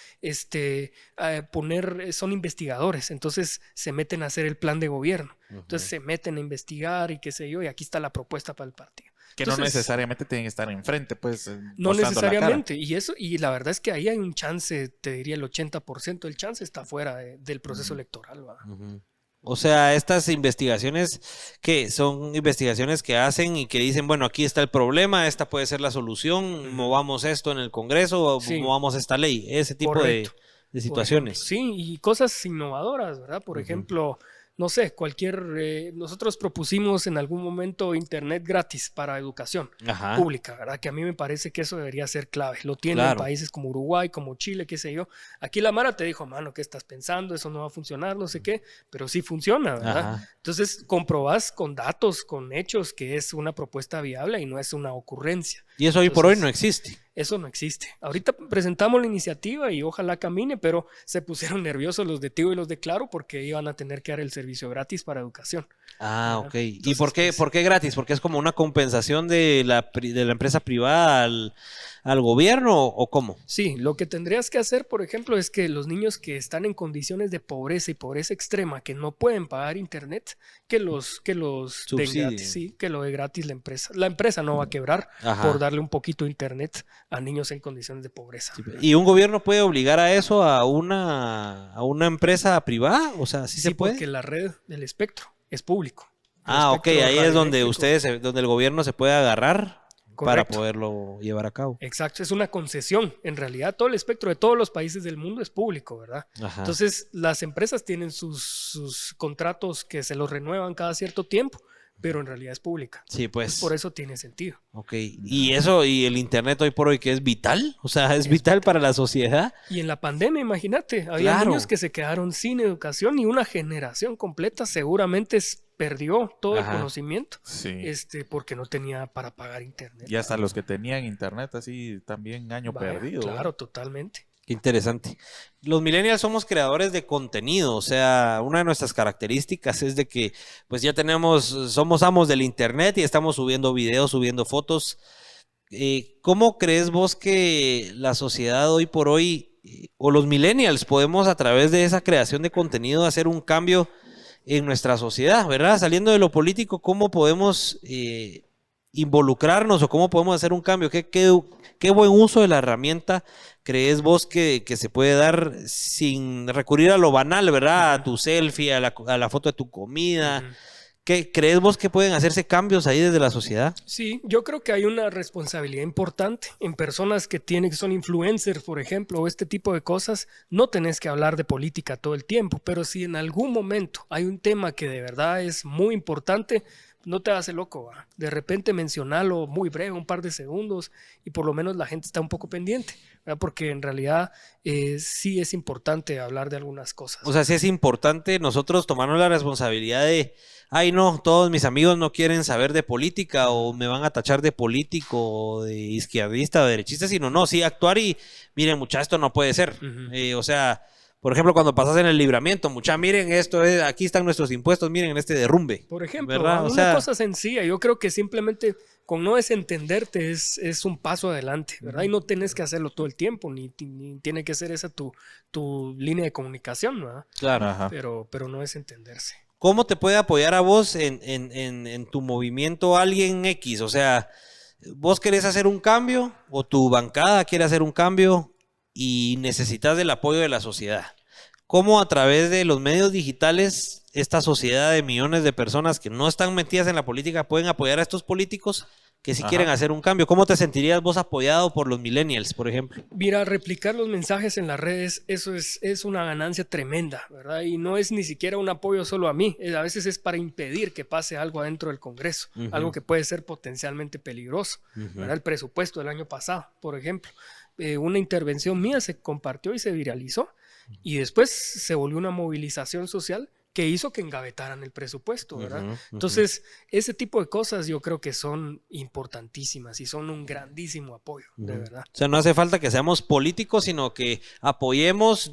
son investigadores, entonces se meten a hacer el plan de gobierno. Entonces se meten a investigar y qué sé yo, y aquí está la propuesta para el partido. Que Entonces, no necesariamente tienen que estar enfrente, pues. no mostrando la cara. necesariamente. Y la verdad es que ahí hay un chance, te diría el 80% del chance está fuera del proceso electoral. ¿Va? Ujú. O sea, estas investigaciones que son investigaciones que hacen y que dicen, bueno, aquí está el problema, esta puede ser la solución, movamos esto en el Congreso, Sí. movamos esta ley, ese tipo Correcto. de situaciones. Por ejemplo, sí, y cosas innovadoras, ¿verdad? Por ejemplo, no sé, nosotros propusimos en algún momento internet gratis para educación Ajá. pública, ¿verdad? Que a mí me parece que eso debería ser clave. Lo tienen Claro. países como Uruguay, como Chile, qué sé yo. Aquí la Mara te dijo, mano, ¿qué estás pensando? Eso no va a funcionar, no sé qué, pero sí funciona, ¿verdad? Ajá. Entonces comprobás con datos, con hechos, que es una propuesta viable y no es una ocurrencia. Y eso hoy por hoy Entonces, no existe. Eso no existe. Ahorita presentamos la iniciativa y ojalá camine, pero se pusieron nerviosos los de Tigo y los de Claro porque iban a tener que dar el servicio gratis para educación. Ah, ¿verdad? ok. ¿Y Entonces, por qué, pues, por qué gratis? ¿Porque es como una compensación de la empresa privada al gobierno o cómo? Sí, lo que tendrías que hacer, por ejemplo, es que los niños que están en condiciones de pobreza y pobreza extrema, que no pueden pagar internet, que los den Subsidien. gratis, sí, que lo dé gratis la empresa. La empresa no va a quebrar Ajá. por darle un poquito de internet a niños en condiciones de pobreza. ¿Y un gobierno puede obligar a eso a una empresa privada? O sea, ¿sí se puede? Porque la red del espectro es público. Ah, ok, ahí es donde radioeléctrico. donde el gobierno se puede agarrar para Correcto. poderlo llevar a cabo. Exacto, es una concesión. En realidad, todo el espectro de todos los países del mundo es público, ¿verdad? Ajá. Entonces, las empresas tienen sus contratos que se los renuevan cada cierto tiempo, pero en realidad es pública. Sí, pues. Por eso tiene sentido. Ok, y eso, y el internet hoy por hoy que es vital, o sea, es vital para la sociedad. Y en la pandemia, imagínate, había Claro. niños que se quedaron sin educación y una generación completa seguramente perdió todo Ajá. el conocimiento Sí. porque no tenía para pagar internet. Y hasta los que tenían internet así también año Vaya, perdido. Claro, totalmente. Qué interesante. Los millennials somos creadores de contenido, o sea, una de nuestras características es de que pues ya somos amos del internet y estamos subiendo videos, subiendo fotos. ¿Cómo crees vos que la sociedad hoy por hoy o los millennials podemos a través de esa creación de contenido hacer un cambio en nuestra sociedad, ¿verdad? Saliendo de lo político, ¿cómo podemos involucrarnos o cómo podemos hacer un cambio? ¿Qué buen uso de la herramienta crees vos que se puede dar sin recurrir a lo banal, ¿verdad? A tu selfie, a la foto de tu comida. Ujú. ¿Qué crees vos que pueden hacerse cambios ahí desde la sociedad? Sí, yo creo que hay una responsabilidad importante en personas que son influencers, por ejemplo, o este tipo de cosas. No tenés que hablar de política todo el tiempo, pero si en algún momento hay un tema que de verdad es muy importante, no te hagas el loco, ¿va? De repente mencionalo muy breve, un par de segundos, y por lo menos la gente está un poco pendiente, ¿verdad? Porque en realidad sí es importante hablar de algunas cosas. O sea, sí es importante nosotros tomarnos la responsabilidad de, ay no, todos mis amigos no quieren saber de política o me van a tachar de político o de izquierdista o derechista, sino no, sí actuar y miren, mucha, esto no puede ser. Ujú. O sea, por ejemplo, cuando pasas en el libramiento, mucha, miren, aquí están nuestros impuestos, miren este derrumbe. Por ejemplo, ¿verdad? O una sea, cosa sencilla, yo creo que simplemente con no desentenderte es un paso adelante, ¿verdad? Y no tienes que hacerlo todo el tiempo, ni tiene que ser esa tu línea de comunicación, ¿verdad? claro. Ajá. Pero no es entenderse. ¿Cómo te puede apoyar a vos en tu movimiento alguien X? O sea, vos querés hacer un cambio o tu bancada quiere hacer un cambio y necesitas del apoyo de la sociedad. ¿Cómo a través de los medios digitales esta sociedad de millones de personas que no están metidas en la política pueden apoyar a estos políticos que sí Ajá. quieren hacer un cambio? ¿Cómo te sentirías vos apoyado por los millennials, por ejemplo? Mira, replicar los mensajes en las redes, eso es una ganancia tremenda, ¿verdad? Y no es ni siquiera un apoyo solo a mí, a veces es para impedir que pase algo adentro del Congreso, Ujú. algo que puede ser potencialmente peligroso, Ujú. ¿verdad? El presupuesto del año pasado, por ejemplo. Una intervención mía se compartió y se viralizó, y después se volvió una movilización social que hizo que engavetaran el presupuesto, ¿verdad? Ujú, ujú. Entonces, ese tipo de cosas yo creo que son importantísimas y son un grandísimo apoyo, de Ujú. verdad. O sea, no hace falta que seamos políticos, sino que apoyemos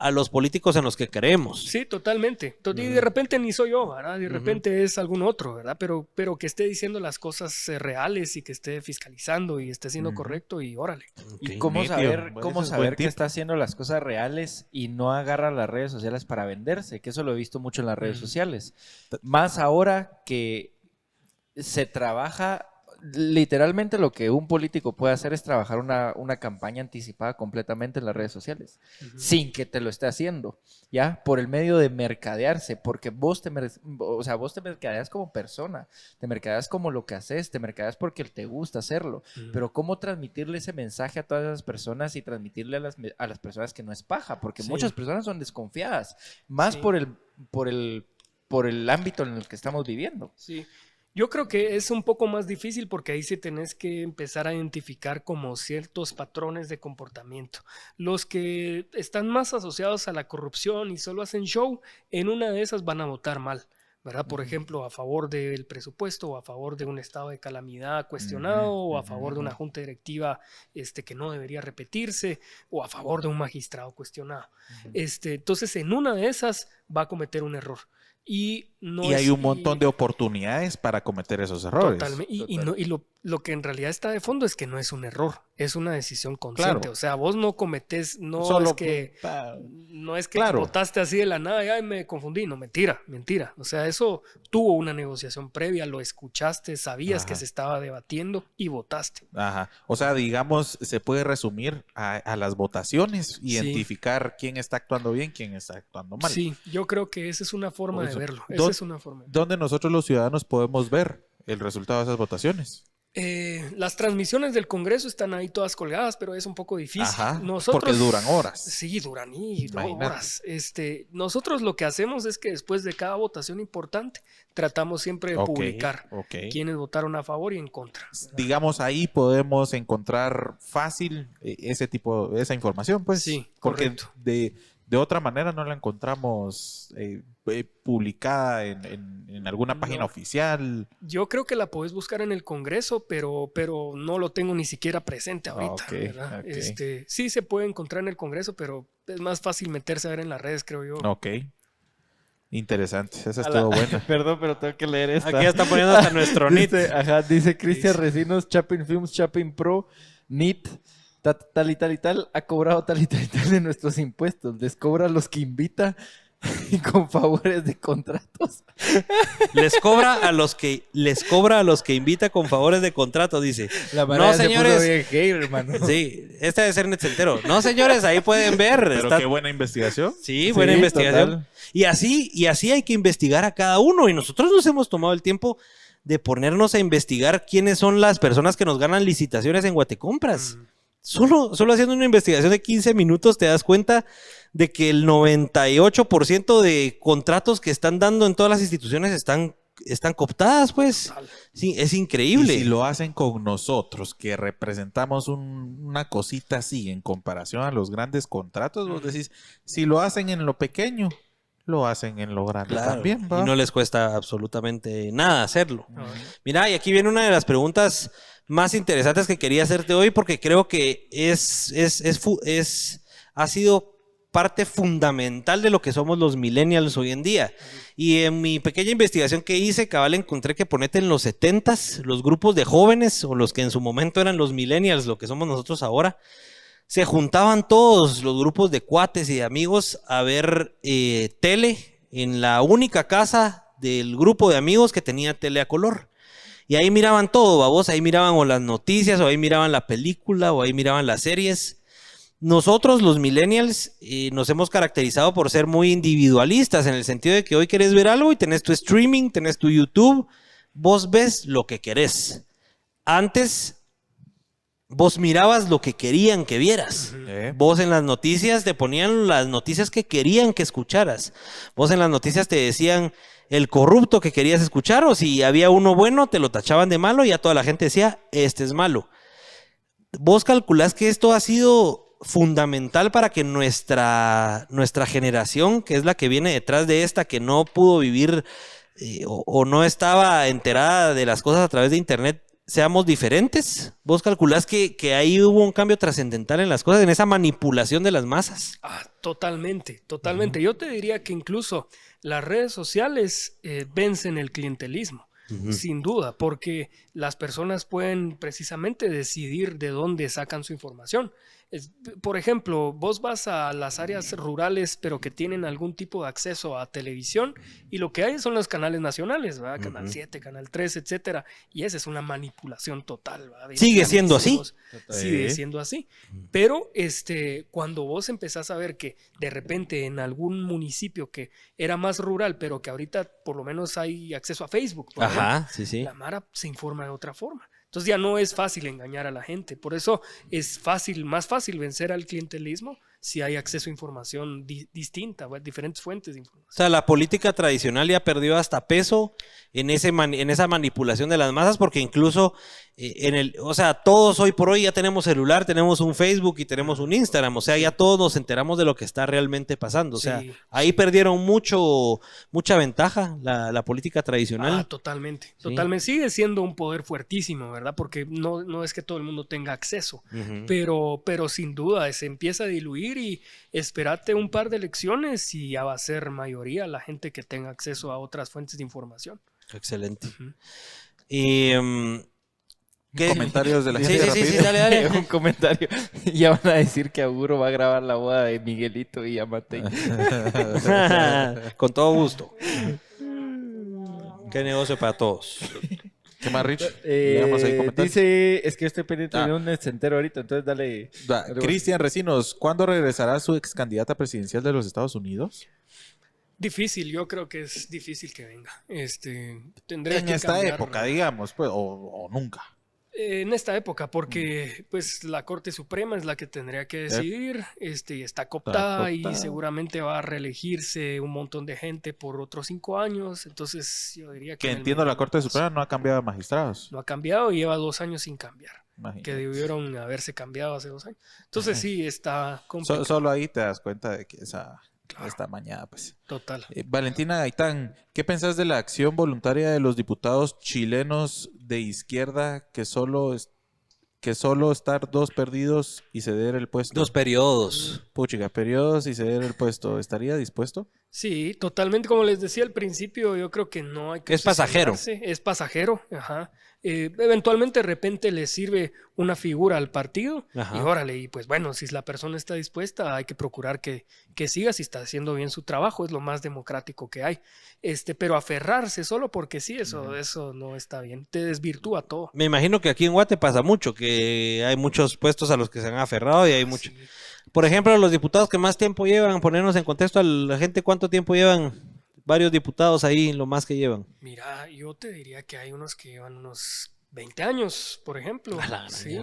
a los políticos en los que creemos. Sí, totalmente. Y de Ujú. repente ni soy yo, ¿verdad? De Ujú. repente es algún otro, ¿verdad? Pero que esté diciendo las cosas reales y que esté fiscalizando y esté siendo Ujú. correcto y órale. ¿Y Ok. cómo nítido. saber, Ese cómo es saber buen que tip. está haciendo las cosas reales y no agarra las redes sociales para venderse? Que eso lo he visto mucho en las redes Ujú. sociales. Más ahora que se trabaja, literalmente lo que un político puede hacer es trabajar una campaña anticipada completamente en las redes sociales, sin que te lo esté haciendo, ¿ya? Por el medio de mercadearse, porque vos te mercadeas como persona, te mercadeas como lo que haces, te mercadeas porque te gusta hacerlo, pero cómo transmitirle ese mensaje a todas esas personas y transmitirle a las personas que no es paja, porque Sí. muchas personas son desconfiadas, más Sí. por el ámbito en el que estamos viviendo. Sí, yo creo que es un poco más difícil porque ahí sí tenés que empezar a identificar como ciertos patrones de comportamiento. Los que están más asociados a la corrupción y solo hacen show, en una de esas van a votar mal, ¿verdad? Por ejemplo, a favor del presupuesto o a favor de un estado de calamidad cuestionado o a favor de una junta directiva que no debería repetirse o a favor de un magistrado cuestionado. Entonces, en una de esas va a cometer un error. Y hay un montón de oportunidades para cometer esos errores. Totalmente. Y lo que en realidad está de fondo es que no es un error, es una decisión consciente. Claro. O sea, vos no cometés, no Solo es que Claro. votaste así de la nada y ay, me confundí. No, mentira. O sea, eso tuvo una negociación previa, lo escuchaste, sabías que Ajá. se estaba debatiendo y votaste. Ajá. O sea, digamos, se puede resumir a las votaciones, Sí. identificar quién está actuando bien, quién está actuando mal. Sí, yo creo que esa es una forma de Eso. verlo. Esa es una forma. ¿Dónde nosotros los ciudadanos podemos ver el resultado de esas votaciones? Las transmisiones del Congreso están ahí todas colgadas, pero es un poco difícil. Ajá, Nosotros, porque duran horas. Sí, duran Imagínate. horas. Nosotros lo que hacemos es que después de cada votación importante, tratamos siempre de Ok, publicar ok. quiénes votaron a favor y en contra. Digamos, ahí podemos encontrar fácil esa información, pues. Sí, porque correcto. de otra manera no la encontramos publicada en alguna página No. oficial. Yo creo que la podés buscar en el Congreso, pero no lo tengo ni siquiera presente ahorita. Ok, ¿verdad? ok. Sí se puede encontrar en el Congreso, pero es más fácil meterse a ver en las redes, creo yo. Ok. Interesante. Esa estuvo buena. Perdón, pero tengo que leer esta. Aquí ya está poniendo hasta nuestro NIT. Dice Cristian Recinos, Chapin Films, Chapin Pro, NIT, tal y tal y tal, ha cobrado tal y tal y tal de nuestros impuestos. Les cobra a los que invita y con favores de contratos. Les cobra a los que invita con favores de contrato, dice. La No, manera señores. bien hater, hermano. Sí, este debe ser netcentero. No, señores, ahí pueden ver. Pero Está- qué buena investigación. Sí, buena investigación. Total. Y así hay que investigar a cada uno. Y nosotros nos hemos tomado el tiempo de ponernos a investigar quiénes son las personas que nos ganan licitaciones en Guatecompras. Solo haciendo una investigación de 15 minutos te das cuenta de que el 98% de contratos que están dando en todas las instituciones están cooptadas, pues. Total. Sí, es Y increíble. si lo hacen con nosotros, que representamos una cosita así en comparación a los grandes contratos, vos decís, si lo hacen en lo pequeño, lo hacen en lo grande Claro, también, ¿va? y no les cuesta absolutamente nada hacerlo. Ah, Mira, y aquí viene una de las preguntas más interesantes que quería hacerte hoy porque creo que ha sido parte fundamental de lo que somos los millennials hoy en día. Y en mi pequeña investigación que hice, cabal, encontré que ponete en los 70s, los grupos de jóvenes o los que en su momento eran los millennials, lo que somos nosotros ahora, se juntaban todos los grupos de cuates y de amigos a ver tele en la única casa del grupo de amigos que tenía tele a color. Y ahí miraban todo, babos, ahí miraban o las noticias, o ahí miraban la película, o ahí miraban las series. Nosotros, los millennials, nos hemos caracterizado por ser muy individualistas, en el sentido de que hoy querés ver algo y tenés tu streaming, tenés tu YouTube, vos ves lo que querés. Antes, vos mirabas lo que querían que vieras. Vos en las noticias te ponían las noticias que querían que escucharas. Vos en las noticias te decían el corrupto que querías escuchar, o si había uno bueno, te lo tachaban de malo y ya toda la gente decía, este es malo. Vos calculás que esto ha sido fundamental para que nuestra generación, que es la que viene detrás de esta, que no pudo vivir o no estaba enterada de las cosas a través de internet, seamos diferentes. ¿Vos calculás que ahí hubo un cambio trascendental en las cosas, en esa manipulación de las masas? Totalmente, totalmente. Yo te diría que incluso las redes sociales vencen el clientelismo, sin duda, porque las personas pueden precisamente decidir de dónde sacan su información. Por ejemplo, vos vas a las áreas rurales, pero que tienen algún tipo de acceso a televisión, y lo que hay son los canales nacionales, ¿verdad? Canal 7, Canal 3, etcétera. Y esa es una manipulación total, ¿verdad? Sigue siendo así. Sigue siendo así. Pero cuando vos empezás a ver que de repente en algún municipio que era más rural, pero que ahorita por lo menos hay acceso a Facebook, por ejemplo, Ajá, sí. la Mara se informa de otra forma. Entonces ya no es fácil engañar a la gente. Por eso es más fácil vencer al clientelismo si hay acceso a información distinta, diferentes fuentes de información. O sea, la política tradicional ya perdió hasta peso en esa manipulación de las masas, porque incluso o sea, todos hoy por hoy ya tenemos celular, tenemos un Facebook y tenemos un Instagram. O sea, ya todos nos enteramos de lo que está realmente pasando. O sea, ahí perdieron mucha ventaja la política tradicional. Totalmente. Sí. Totalmente. Sigue siendo un poder fuertísimo, ¿verdad? Porque no es que todo el mundo tenga acceso. Pero sin duda se empieza a diluir, y espérate un par de elecciones y ya va a ser mayoría la gente que tenga acceso a otras fuentes de información. Excelente. Comentarios de la Sí, gente. sí, rápido. dale. Un comentario. Ya van a decir que Auguro va a grabar la boda de Miguelito y Amatei. Con todo gusto. Qué negocio para todos. ¿Qué más, Rich? Leamos ahí comentarios. Dice, es que estoy pendiente de un entero ahorita, entonces dale. Cristian Recinos, ¿cuándo regresará su ex candidata presidencial de los Estados Unidos? Difícil, yo creo que es difícil que venga. Tendría En que esta cambiar, época, digamos, pues, o nunca. En esta época, porque pues la Corte Suprema es la que tendría que decidir, y está cooptada y seguramente va a reelegirse un montón de gente por otros 5 años, entonces yo diría que... Que entiendo, la Corte Suprema no ha cambiado de magistrados. No ha cambiado y lleva 2 años sin cambiar, Imagínate. que debieron haberse cambiado hace 2 años. Entonces sí, está complicado. Solo ahí te das cuenta de que esta mañana, pues. Total. Valentina Gaitán, ¿qué pensás de la acción voluntaria de los diputados chilenos de izquierda que solo estar 2 perdidos y ceder el puesto? 2 periodos. Puchica, periodos y ceder el puesto. ¿Estaría dispuesto? Sí, totalmente. Como les decía al principio, yo creo que no hay que... Es pasajero. Es pasajero, ajá. Eventualmente de repente le sirve una figura al partido Ajá. y órale, y pues bueno, si la persona está dispuesta, hay que procurar que siga, si está haciendo bien su trabajo, es lo más democrático que hay. Pero aferrarse solo porque sí, eso no está bien, te desvirtúa todo. Me imagino que aquí en Guate pasa mucho, que hay muchos puestos a los que se han aferrado y hay mucho. Sí. Por ejemplo, los diputados que más tiempo llevan, ponernos en contexto a la gente, ¿cuánto tiempo llevan? Varios diputados ahí, lo más que llevan. Mira, yo te diría que hay unos que llevan unos 20 años, por ejemplo. A la gran Sí,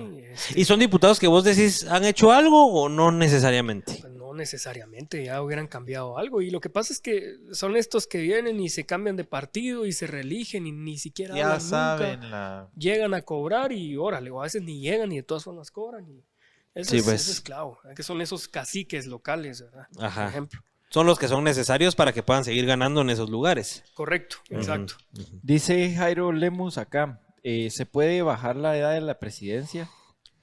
¿Y son diputados que vos decís han hecho algo o no necesariamente? pues no necesariamente, ya hubieran cambiado algo. Y lo que pasa es que son estos que vienen y se cambian de partido y se reeligen y ni siquiera Ya hablan saben nunca. Llegan a cobrar y órale, o a veces ni llegan y de todas formas cobran. Y eso, Sí, es, pues. eso es clavo, que son esos caciques locales, ¿verdad? Ajá. Por ejemplo. Son los que son necesarios para que puedan seguir ganando en esos lugares. Correcto, exacto. Dice Jairo Lemus acá, ¿se puede bajar la edad de la presidencia?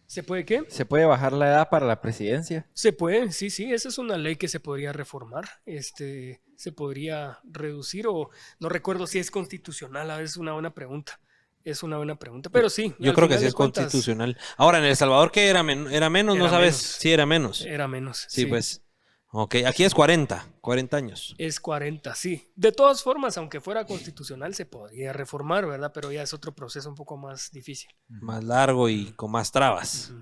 ¿Se puede qué? ¿Se puede bajar la edad para la presidencia? Se puede, sí, esa es una ley que se podría reformar, se podría reducir o no recuerdo si es constitucional, a veces es una buena pregunta. Es una buena pregunta, pero sí. Yo creo que sí es constitucional. Ahora, en El Salvador, ¿qué era, era menos? Era ¿No sabes? menos. Sí, era menos. Era menos. Sí, pues. Ok, aquí es 40 años. Es 40, sí. De todas formas, aunque fuera constitucional, se podría reformar, ¿verdad? Pero ya es otro proceso un poco más difícil. Más largo y con más trabas.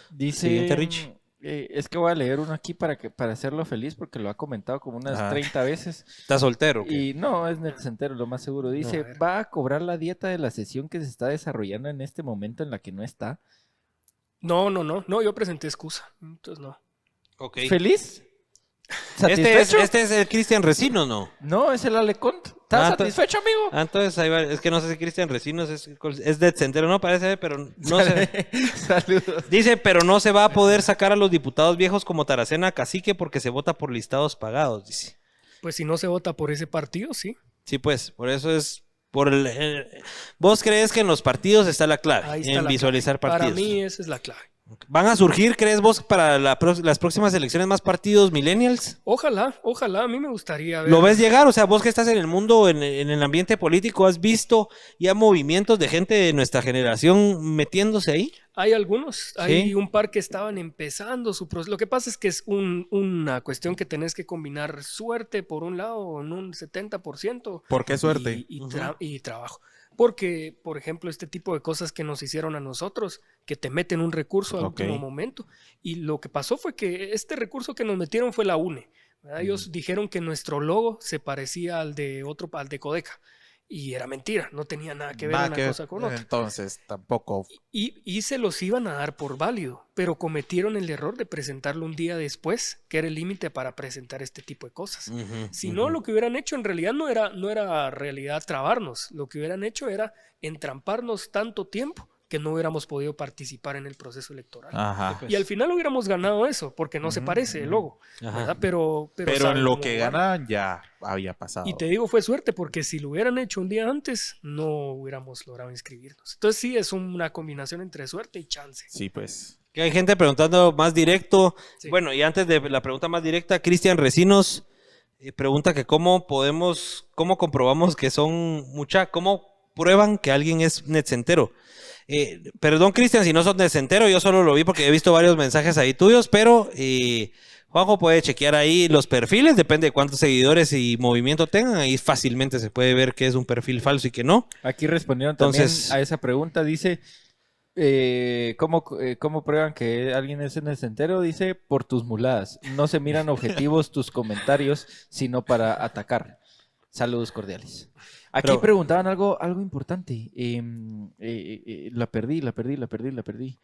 Dice, Siguiente, Rich. Es que voy a leer uno aquí para hacerlo feliz porque lo ha comentado como unas 30 veces. ¿Está soltero? ¿O qué? Y no, es netcentero, lo más seguro. Dice, A ver. ¿va a cobrar la dieta de la sesión que se está desarrollando en este momento en la que no está? No, yo presenté excusa, entonces no. Ok. ¿Feliz? ¿Satisfecho? Este es el Cristian Resino, ¿no? No, es el Alecont. ¿Estás satisfecho, amigo? Entonces, ahí va. Es que no sé si Cristian Resinos es decentero, no parece, pero no sé. Saludos. Dice, pero no se va a poder sacar a los diputados viejos como Taracena Cacique porque se vota por listados pagados, dice. Pues si no se vota por ese partido, sí. Sí, pues, por eso es ¿Vos crees que en los partidos está la clave? Ahí está En la visualizar clave. partidos. Para mí esa es la clave. ¿Van a surgir, crees vos, para las próximas elecciones más partidos millennials? Ojalá, a mí me gustaría ver. ¿Lo ves llegar? O sea, vos que estás en el mundo, en el ambiente político, ¿has visto ya movimientos de gente de nuestra generación metiéndose ahí? Hay algunos, hay ¿Sí? un par que estaban empezando su proceso. Lo que pasa es que es una cuestión que tenés que combinar suerte por un lado en un 70%. ¿Por qué suerte? Y trabajo. Porque, por ejemplo, este tipo de cosas que nos hicieron a nosotros, que te meten un recurso al último momento. Y lo que pasó fue que este recurso que nos metieron fue la UNE, ¿verdad? Ellos dijeron que nuestro logo se parecía al de Codeca. Y era mentira, no tenía nada que ver una cosa con otra. Entonces, tampoco. Y se los iban a dar por válido, pero cometieron el error de presentarlo un día después, que era el límite para presentar este tipo de cosas. Si no, lo que hubieran hecho en realidad no era realidad trabarnos, lo que hubieran hecho era entramparnos tanto tiempo que no hubiéramos podido participar en el proceso electoral. Ajá. Y al final hubiéramos ganado eso, porque no se parece el logo, ¿verdad? Pero en lo que ganaban ya había pasado. Y te digo, fue suerte, porque si lo hubieran hecho un día antes, no hubiéramos logrado inscribirnos. Entonces sí, es una combinación entre suerte y chance. Sí, pues. Que hay gente preguntando más directo. Sí. Bueno, y antes de la pregunta más directa, Cristian Resinos pregunta que cómo comprobamos que son cómo prueban que alguien es netcentero. Perdón, Cristian, si no sos netcentero, yo solo lo vi porque he visto varios mensajes ahí tuyos, pero Juanjo puede chequear ahí los perfiles, depende de cuántos seguidores y movimiento tengan, ahí fácilmente se puede ver que es un perfil falso y que no. Aquí respondieron Entonces- también a esa pregunta. Dice, ¿Cómo prueban que alguien es en el centero? Dice, por tus muladas. No se miran objetivos tus comentarios, sino para atacar. Saludos cordiales. Aquí Pero- preguntaban algo importante. La perdí.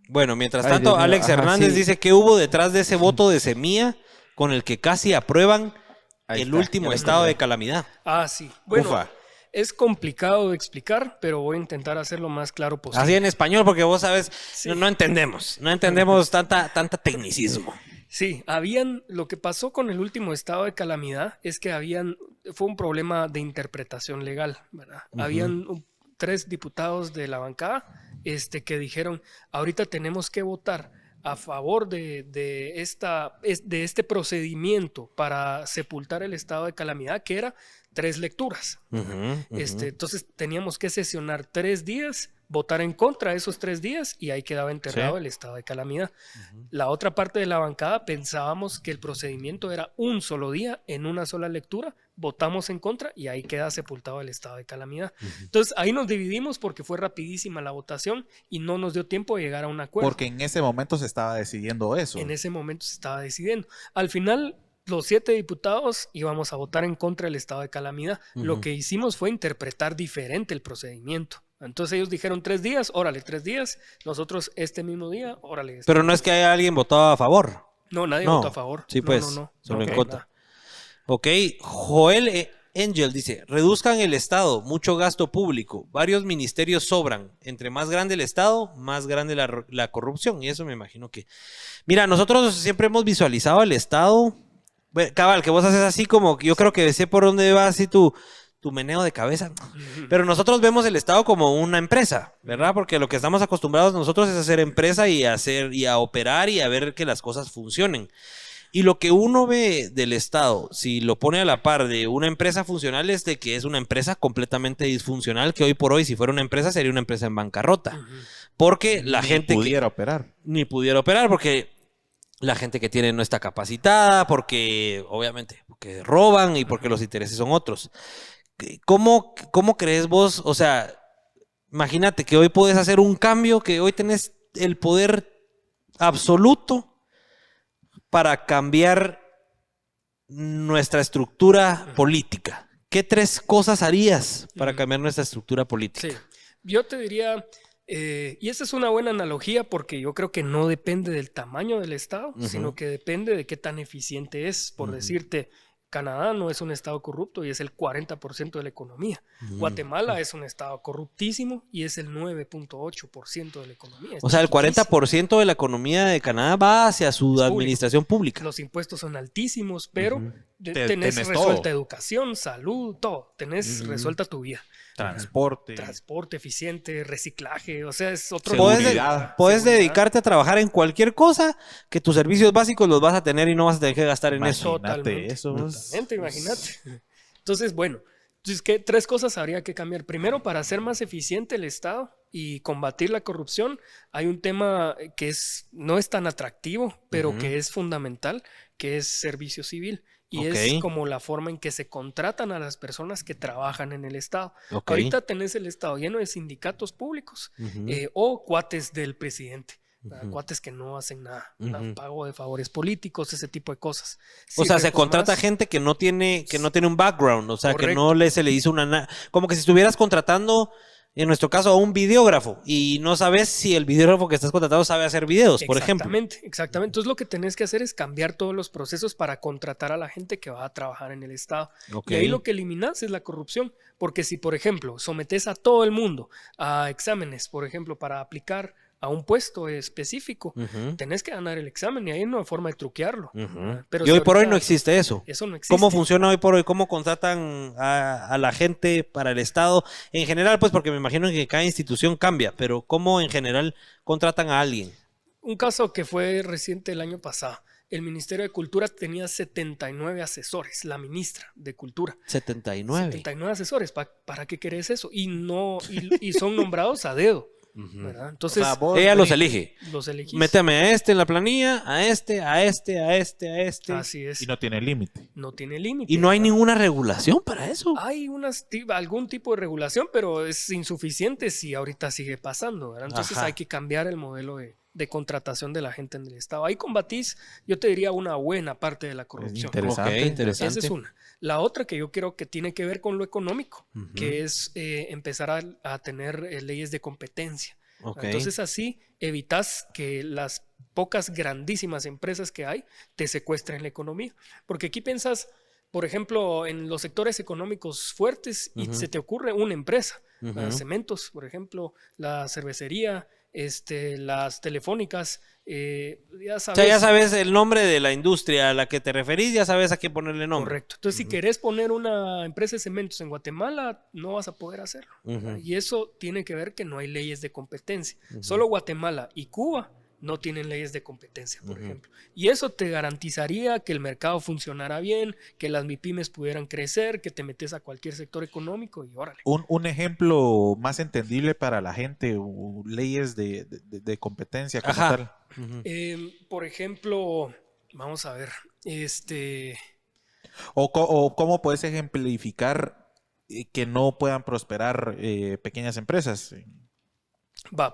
Bueno, mientras Ay, tanto, Dios mío, Alex ajá, Hernández sí. dice que hubo detrás de ese voto de Semilla con el que casi aprueban Ahí el está, último ya lo estado encontré. de calamidad. Ah, sí. Bueno, Ufa. es complicado de explicar, pero voy a intentar hacerlo más claro posible. Así en español, porque vos sabes, Sí. no entendemos tanta tecnicismo. Sí, lo que pasó con el último estado de calamidad es que fue un problema de interpretación legal, ¿verdad? Habían 3 diputados de la bancada que dijeron, ahorita tenemos que votar a favor de este procedimiento para sepultar el estado de calamidad, que era 3 lecturas. Entonces teníamos que sesionar 3 días, votar en contra de esos 3 días y ahí quedaba enterrado Sí. el estado de calamidad. La otra parte de la bancada pensábamos que el procedimiento era un solo día, en una sola lectura, votamos en contra y ahí queda sepultado el estado de calamidad. Entonces ahí nos dividimos porque fue rapidísima la votación y no nos dio tiempo de llegar a un acuerdo. Porque en ese momento se estaba decidiendo eso. En ese momento se estaba decidiendo. Al final, los 7 diputados íbamos a votar en contra del estado de calamidad. Lo que hicimos fue interpretar diferente el procedimiento. Entonces ellos dijeron 3 días, órale, 3 días. Nosotros este mismo día, órale. Pero no es que haya alguien votado a favor. No, nadie No. votó a favor. Sí, No, pues, no. solo en Ok, contra. nada. Ok, Joel Angel dice, reduzcan el Estado, mucho gasto público, varios ministerios sobran, entre más grande el Estado, más grande la corrupción, y eso me imagino que... Mira, nosotros siempre hemos visualizado el Estado, bueno, cabal, que vos haces así como, yo creo que sé por dónde va así tu meneo de cabeza, pero nosotros vemos el Estado como una empresa, ¿verdad? Porque lo que estamos acostumbrados nosotros es a hacer empresa y a operar y a ver que las cosas funcionen. Y lo que uno ve del Estado, si lo pone a la par de una empresa funcional, es de que es una empresa completamente disfuncional, que hoy por hoy, si fuera una empresa, sería una empresa en bancarrota. Porque la Ni gente pudiera operar. ni pudiera operar, porque la gente que tiene no está capacitada, porque obviamente porque roban y porque los intereses son otros. ¿Cómo crees vos? O sea, imagínate que hoy puedes hacer un cambio, que hoy tenés el poder absoluto para cambiar nuestra estructura política. ¿Qué 3 cosas harías para cambiar nuestra estructura política? Sí, yo te diría, y esa es una buena analogía porque yo creo que no depende del tamaño del Estado, sino que depende de qué tan eficiente es. Por decirte, Canadá no es un estado corrupto y es el 40% de la economía. Guatemala es un estado corruptísimo y es el 9.8% de la economía. Es O sea, el chiquitísimo. 40% de la economía de Canadá va hacia su Es público. administración pública. Los impuestos son altísimos, pero tenés Tenés resuelta todo. educación, salud, todo. Tenés resuelta tu vida. Transporte. Transporte eficiente, reciclaje, o sea, es otro Seguridad. Puedes Seguridad. dedicarte a trabajar en cualquier cosa que tus servicios básicos los vas a tener y no vas a tener que gastar en eso. Imagínate eso. Totalmente, imagínate. Entonces, bueno, ¿qué 3 cosas habría que cambiar? Primero, para hacer más eficiente el Estado y combatir la corrupción, hay un tema que no es tan atractivo, pero que es fundamental, que es servicio civil. Y Ok. es como la forma en que se contratan a las personas que trabajan en el Estado. Ok. Ahorita tenés el Estado lleno de sindicatos públicos o cuates del presidente. Cuates que no hacen nada, pago de favores políticos, ese tipo de cosas. O sea, se Ciertos contrata más. gente que no tiene un background, o sea, que Correcto. no se le hizo como que si estuvieras contratando, en nuestro caso, a un videógrafo y no sabes si el videógrafo que estás contratando sabe hacer videos, por ejemplo. Exactamente. Entonces lo que tenés que hacer es cambiar todos los procesos para contratar a la gente que va a trabajar en el Estado. Ok. Y ahí lo que eliminas es la corrupción. Porque si, por ejemplo, sometes a todo el mundo a exámenes, por ejemplo, para aplicar a un puesto específico, tenés que ganar el examen y ahí no hay forma de truquearlo. Pero Y hoy si por hoy ahorita no existe eso. Eso no existe. ¿Cómo funciona hoy por hoy? ¿Cómo contratan a la gente para el Estado? En general, pues porque me imagino que cada institución cambia, pero ¿cómo en general contratan a alguien? Un caso que fue reciente el año pasado. El Ministerio de Cultura tenía 79 asesores, la ministra de Cultura. 79. 79 asesores. ¿Para qué querés eso? Y son nombrados a dedo. ¿verdad? Entonces, ella los elige. los elegís. Méteme a este en la planilla, a este. Así es. Y no tiene límite. No tiene límite. Y no hay ¿verdad? ninguna regulación para eso. Hay algún tipo de regulación, pero es insuficiente si ahorita sigue pasando, ¿verdad? Entonces Ajá. hay que cambiar el modelo de contratación de la gente en el Estado. Ahí combatís, yo te diría, una buena parte de la corrupción. Interesante. Ok, interesante. Esa es una. La otra que yo creo que tiene que ver con lo económico, Ujú. que es empezar a tener leyes de competencia. Ok. Entonces así evitas que las pocas grandísimas empresas que hay te secuestren la economía. Porque aquí piensas, por ejemplo, en los sectores económicos fuertes y Ujú. se te ocurre una empresa. Ujú. Cementos, por ejemplo, la cervecería, las telefónicas, ya O sabes. sea, ya sabes el nombre de la industria a la que te referís, ya sabes a qué ponerle nombre. Correcto. Entonces, si querés poner una empresa de cementos en Guatemala, no vas a poder hacerlo. Ujú. Y eso tiene que ver que no hay leyes de competencia. Solo Guatemala y Cuba no tienen leyes de competencia, por ejemplo. Y eso te garantizaría que el mercado funcionara bien, que las MIPYMES pudieran crecer, que te metes a cualquier sector económico y órale. Un ejemplo más entendible para la gente, leyes de competencia como Ajá. tal. Ujú. Por ejemplo, vamos a ver, O cómo puedes ejemplificar que no puedan prosperar pequeñas empresas.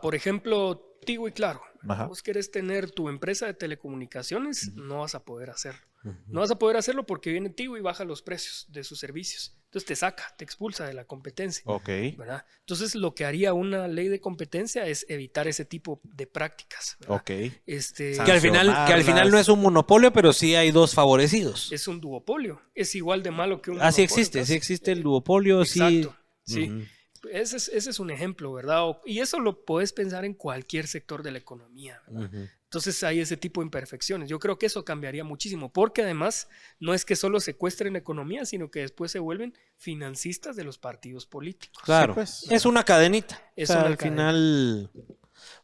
por ejemplo, Tigo y Claro. Ajá. Vos querés tener tu empresa de telecomunicaciones, no vas a poder hacerlo. No vas a poder hacerlo porque viene Tigo y baja los precios de sus servicios. Entonces te saca, te expulsa de la competencia. Ok. ¿Verdad? Entonces lo que haría una ley de competencia es evitar ese tipo de prácticas. ¿verdad? Ok. Que al final no es un monopolio, pero sí hay dos favorecidos. Es un duopolio. Es igual de malo que un Ah, sí monopolio, existe, casi. sí existe el duopolio, sí. Exacto, sí. Ujú. Ese es un ejemplo, ¿verdad? Y eso lo puedes pensar en cualquier sector de la economía, ¿verdad? Ujú. Entonces hay ese tipo de imperfecciones. Yo creo que eso cambiaría muchísimo, porque además no es que solo secuestren la economía, sino que después se vuelven financistas de los partidos políticos. Claro, Sí, pues. es una cadenita. Es O sea, una al cadena. final.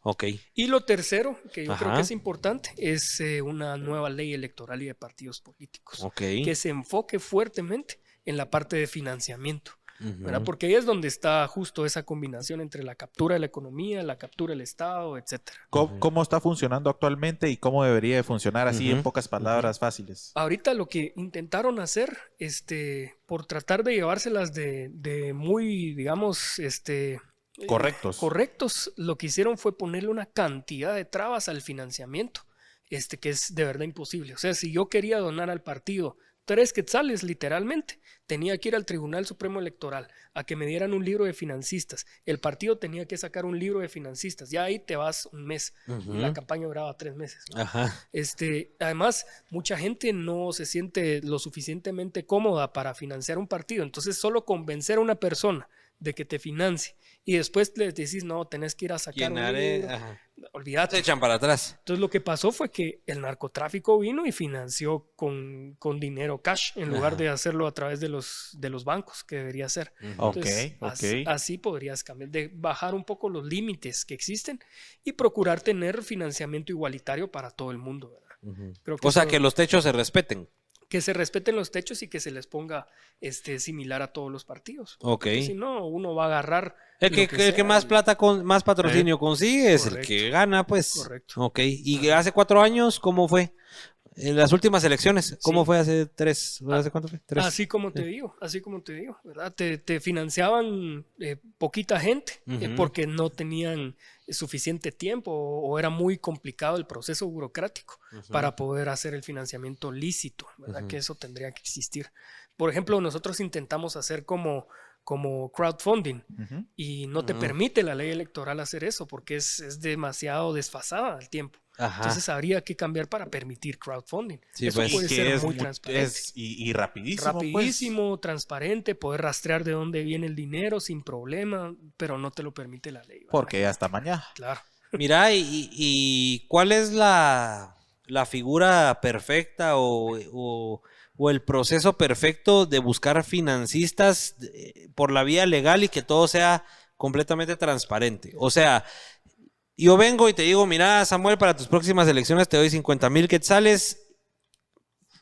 Ok. Y lo tercero, que yo creo Ajá. que es importante, es una nueva ley electoral y de partidos políticos, Ok. que se enfoque fuertemente en la parte de financiamiento. Ujú. ¿Verdad? Porque ahí es donde está justo esa combinación entre la captura de la economía, la captura del Estado, etcétera. ¿Cómo está funcionando actualmente y cómo debería de funcionar así en Ujú. pocas palabras fáciles? Ahorita lo que intentaron hacer, por tratar de llevárselas de muy, digamos, correctos, lo que hicieron fue ponerle una cantidad de trabas al financiamiento, que es de verdad imposible. O sea, si yo quería donar al partido 3 quetzales, literalmente, tenía que ir al Tribunal Supremo Electoral a que me dieran un libro de financistas. El partido tenía que sacar un libro de financistas. Ya ahí te vas un mes. Ujú. Y la campaña duraba 3 meses. ¿no? Ajá. Además, mucha gente no se siente lo suficientemente cómoda para financiar un partido. Entonces, solo convencer a una persona de que te financie y después les decís, no, tenés que ir a sacar un libro. Ajá. Olvídate. Se echan para atrás. Entonces lo que pasó fue que el narcotráfico vino y financió con dinero cash en lugar Ajá. de hacerlo a través de los bancos, que debería ser. Ujú. Entonces, Ok. así podrías cambiar, de bajar un poco los límites que existen y procurar tener financiamiento igualitario para todo el mundo, ¿verdad? Ujú. Creo O sea, eso- que los techos se respeten. que se respeten los techos y que se les ponga similar a todos los partidos. Ok. Porque si no, uno va a agarrar El lo que sea más y- plata, más patrocinio consigue es el Correcto. que gana, pues. Correcto. Ok. ¿Y hace 4 años cómo fue? En las últimas elecciones, ¿cómo Sí. fue hace 3? ¿Hace cuánto fue? 3. Así como te digo, ¿verdad? Te financiaban poquita gente Ujú. porque no tenían suficiente tiempo o era muy complicado el proceso burocrático para poder hacer el financiamiento lícito, ¿verdad? Ujú. Que eso tendría que existir. Por ejemplo, nosotros intentamos hacer como crowdfunding Ujú. y no te Ujú. permite la ley electoral hacer eso porque es demasiado desfasada al tiempo. Ajá. Entonces habría que cambiar para permitir crowdfunding. Sí, Eso pues. puede Y que ser es muy mu- transparente. y rapidísimo, Rapidísimo, transparente, poder rastrear de dónde viene el dinero sin problema, pero no te lo permite la ley. pues, ¿verdad? porque hasta mañana. Claro. Mira, ¿y cuál es la figura perfecta o el proceso perfecto de buscar financistas por la vía legal y que todo sea completamente transparente? O sea, yo vengo y te digo, mira, Samuel, para tus próximas elecciones te doy 50,000 quetzales.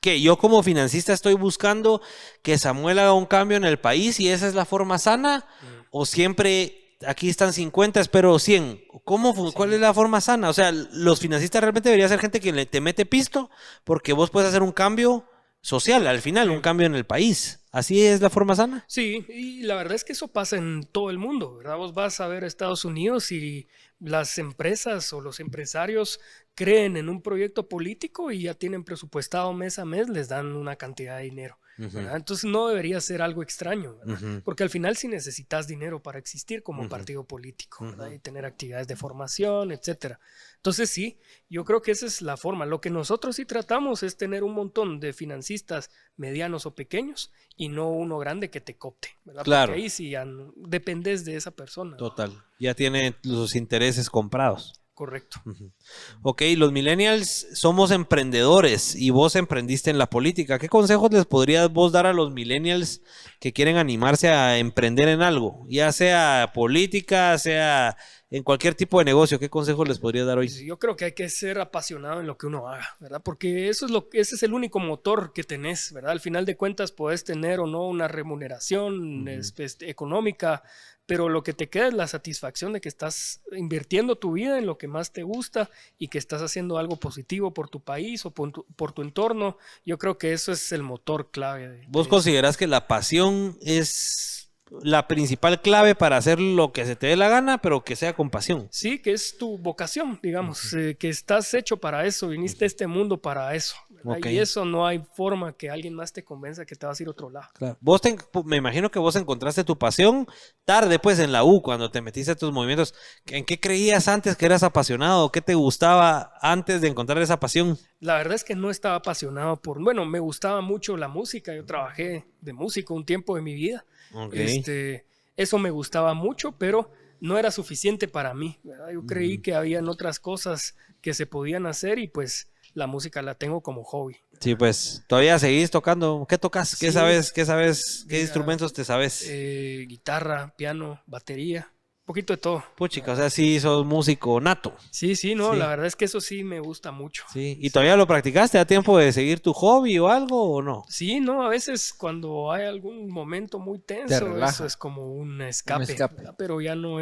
Que yo como financista estoy buscando que Samuel haga un cambio en el país y esa es la forma sana, o siempre aquí están 50, espero 100. ¿Cuál es la forma sana? O sea, los financistas realmente deberían ser gente que te mete pisto porque vos puedes hacer un cambio social al final, un cambio en el país. ¿Así es la forma sana? Sí, y la verdad es que eso pasa en todo el mundo, ¿verdad? Vos vas a ver a Estados Unidos y las empresas o los empresarios creen en un proyecto político y ya tienen presupuestado mes a mes, les dan una cantidad de dinero, ¿verdad? Entonces no debería ser algo extraño, ¿verdad? Porque al final sí necesitas dinero para existir como partido político, ¿verdad? Y tener actividades de formación, etcétera. Entonces sí, yo creo que esa es la forma. Lo que nosotros sí tratamos es tener un montón de financistas medianos o pequeños y no uno grande que te copte, ¿verdad? Claro. Porque ahí sí ya dependes de esa persona. Total. Ya tiene los intereses comprados. Correcto. Ok, los millennials somos emprendedores y vos emprendiste en la política. ¿Qué consejos les podrías vos dar a los millennials que quieren animarse a emprender en algo? Ya sea política, sea en cualquier tipo de negocio. ¿Qué consejos les podrías dar hoy? Yo creo que hay que ser apasionado en lo que uno haga, ¿verdad? Porque ese es el único motor que tenés, ¿verdad? Al final de cuentas podés tener o no una remuneración económica, pero lo que te queda es la satisfacción de que estás invirtiendo tu vida en lo que más te gusta y que estás haciendo algo positivo por tu país o por tu entorno. Yo creo que eso es el motor clave. ¿Vos considerás que la pasión es la principal clave para hacer lo que se te dé la gana, pero que sea con pasión? Sí, que es tu vocación, digamos, que estás hecho para eso, viniste a este mundo para eso, ¿verdad? Okay. Y eso no hay forma que alguien más te convenza que te vas a ir a otro lado. Claro. Me imagino que vos encontraste tu pasión tarde, pues, en la U, cuando te metiste a tus movimientos. ¿En qué creías antes que eras apasionado? ¿Qué te gustaba antes de encontrar esa pasión? La verdad es que no estaba apasionado bueno, me gustaba mucho la música, yo trabajé de músico un tiempo de mi vida. Okay. Eso me gustaba mucho, pero no era suficiente para mí, ¿verdad? Yo creí que habían otras cosas que se podían hacer y pues la música la tengo como hobby. Sí, pues, todavía seguís tocando. ¿Qué tocas? ¿Qué Sí. sabes? ¿Qué Mira, instrumentos te sabes? Guitarra, piano, batería, un poquito de todo. Puchica, o sea, sí sos músico nato. Sí, no, Sí. la verdad es que eso sí me gusta mucho. Sí. ¿Y todavía lo practicaste? ¿Da tiempo de seguir tu hobby o algo o no? Sí, no, a veces cuando hay algún momento muy tenso, relaja. eso es como un escape, escape. ¿verdad? Pero ya no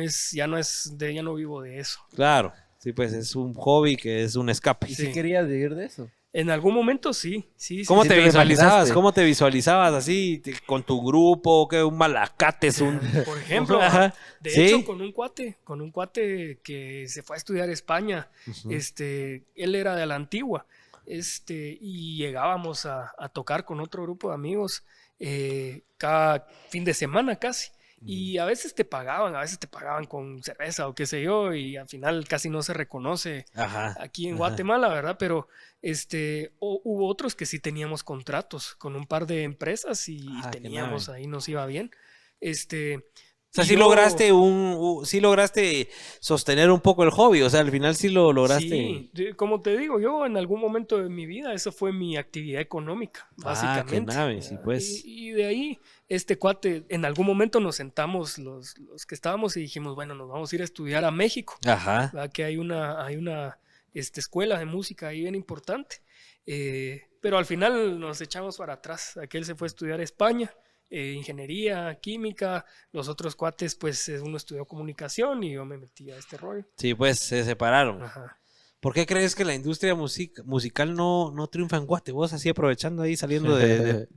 vivo de eso. Claro. Sí, pues es un hobby que es un escape. ¿Y Sí. si querías vivir de eso? En algún momento sí. ¿Cómo sí te te lo visualizabas? imaginaste. ¿Cómo te visualizabas así con tu grupo? ¿Qué un malacates? Por ejemplo, Ajá. de Sí. hecho, con un cuate que se fue a estudiar a España, él era de la Antigua, y llegábamos a tocar con otro grupo de amigos cada fin de semana casi. Y a veces te pagaban con cerveza o qué sé yo, y al final casi no se reconoce Ajá. aquí en Ajá. Guatemala, ¿verdad? Pero hubo otros que sí teníamos contratos con un par de empresas y Qué teníamos nave. ahí, nos iba bien. O sea, Y sí yo- lograste sostener un poco el hobby, o sea, al final sí lo lograste. Sí, como te digo, yo en algún momento de mi vida, eso fue mi actividad económica, básicamente. Qué nave, sí, pues. Y de ahí, este cuate, en algún momento nos sentamos los que estábamos y dijimos, bueno, nos vamos a ir a estudiar a México, Ajá. ¿verdad? Que hay una escuela de música ahí bien importante. Pero al final nos echamos para atrás. Aquel se fue a estudiar a España, ingeniería, química. Los otros cuates, pues uno estudió comunicación y yo me metí a este rollo. Sí, pues se separaron. Ajá. ¿Por qué crees que la industria musical no triunfa en Guate? Vos así aprovechando ahí, saliendo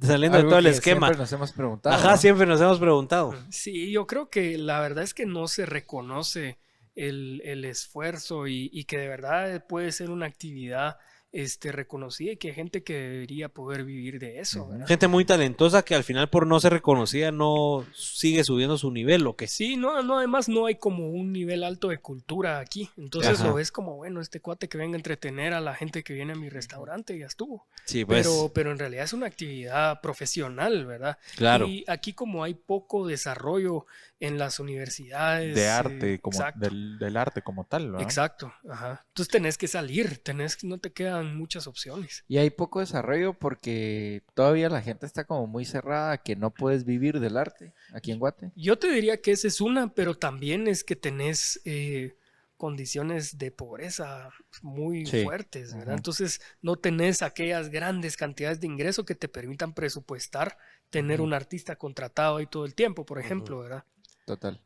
saliendo de Algo todo el que esquema. siempre nos hemos preguntado. Ajá, ¿no? siempre nos hemos preguntado. Sí, yo creo que la verdad es que no se reconoce el esfuerzo y que de verdad puede ser una actividad reconocida y que hay gente que debería poder vivir de eso, ¿verdad? Gente muy talentosa que al final por no ser reconocida no sigue subiendo su nivel, ¿o qué? Sí, no, además no hay como un nivel alto de cultura aquí. Entonces Ajá. lo ves como, bueno, este cuate que venga a entretener a la gente que viene a mi restaurante y ya estuvo. Sí, pues. Pero en realidad es una actividad profesional, ¿verdad? Claro. Y aquí como hay poco desarrollo en las universidades. De arte, como exacto. del arte como tal, ¿no? Exacto, ajá. Entonces tenés que salir, no te quedan muchas opciones. Y hay poco desarrollo porque todavía la gente está como muy cerrada a que no puedes vivir del arte aquí en Guate. Yo te diría que esa es una, pero también es que tenés condiciones de pobreza muy Sí. fuertes, ¿verdad? Ujú. Entonces no tenés aquellas grandes cantidades de ingreso que te permitan presupuestar tener un artista contratado ahí todo el tiempo, por ejemplo, ¿verdad? Total.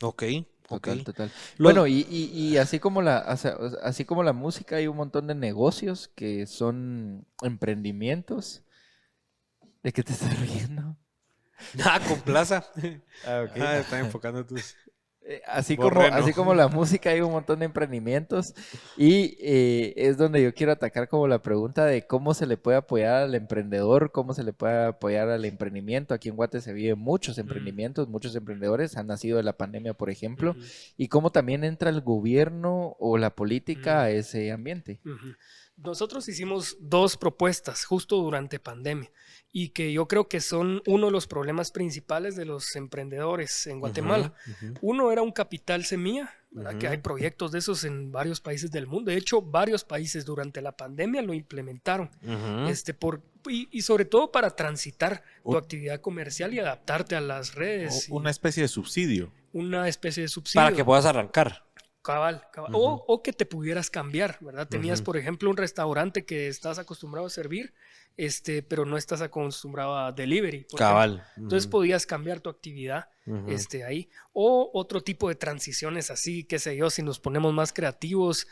Ok. Total, total. Los- Bueno, y así como así como la música, hay un montón de negocios que son emprendimientos. ¿De qué te estás riendo? Ah, con Plaza. Ah, ok. Están enfocando tus... Así Borreno. como la música, hay un montón de emprendimientos y es donde yo quiero atacar como la pregunta de cómo se le puede apoyar al emprendedor, cómo se le puede apoyar al emprendimiento. Aquí en Guate se viven muchos emprendimientos, muchos emprendedores han nacido de la pandemia, por ejemplo, Ujú, y cómo también entra el gobierno o la política a ese ambiente. ujú. Nosotros hicimos 2 propuestas justo durante pandemia y que yo creo que son uno de los problemas principales de los emprendedores en Guatemala. Uno era un capital semilla, ¿verdad? Que hay proyectos de esos en varios países del mundo. De hecho, varios países durante la pandemia lo implementaron. Y sobre todo para transitar tu actividad comercial y adaptarte a las redes. Una especie de subsidio. Una especie de subsidio. Para que puedas arrancar. Cabal. O que te pudieras cambiar, ¿verdad? Tenías, por ejemplo, un restaurante que estás acostumbrado a servir, pero no estás acostumbrado a delivery. Por ejemplo. Entonces podías cambiar tu actividad ahí. O otro tipo de transiciones así, qué sé yo, si nos ponemos más creativos,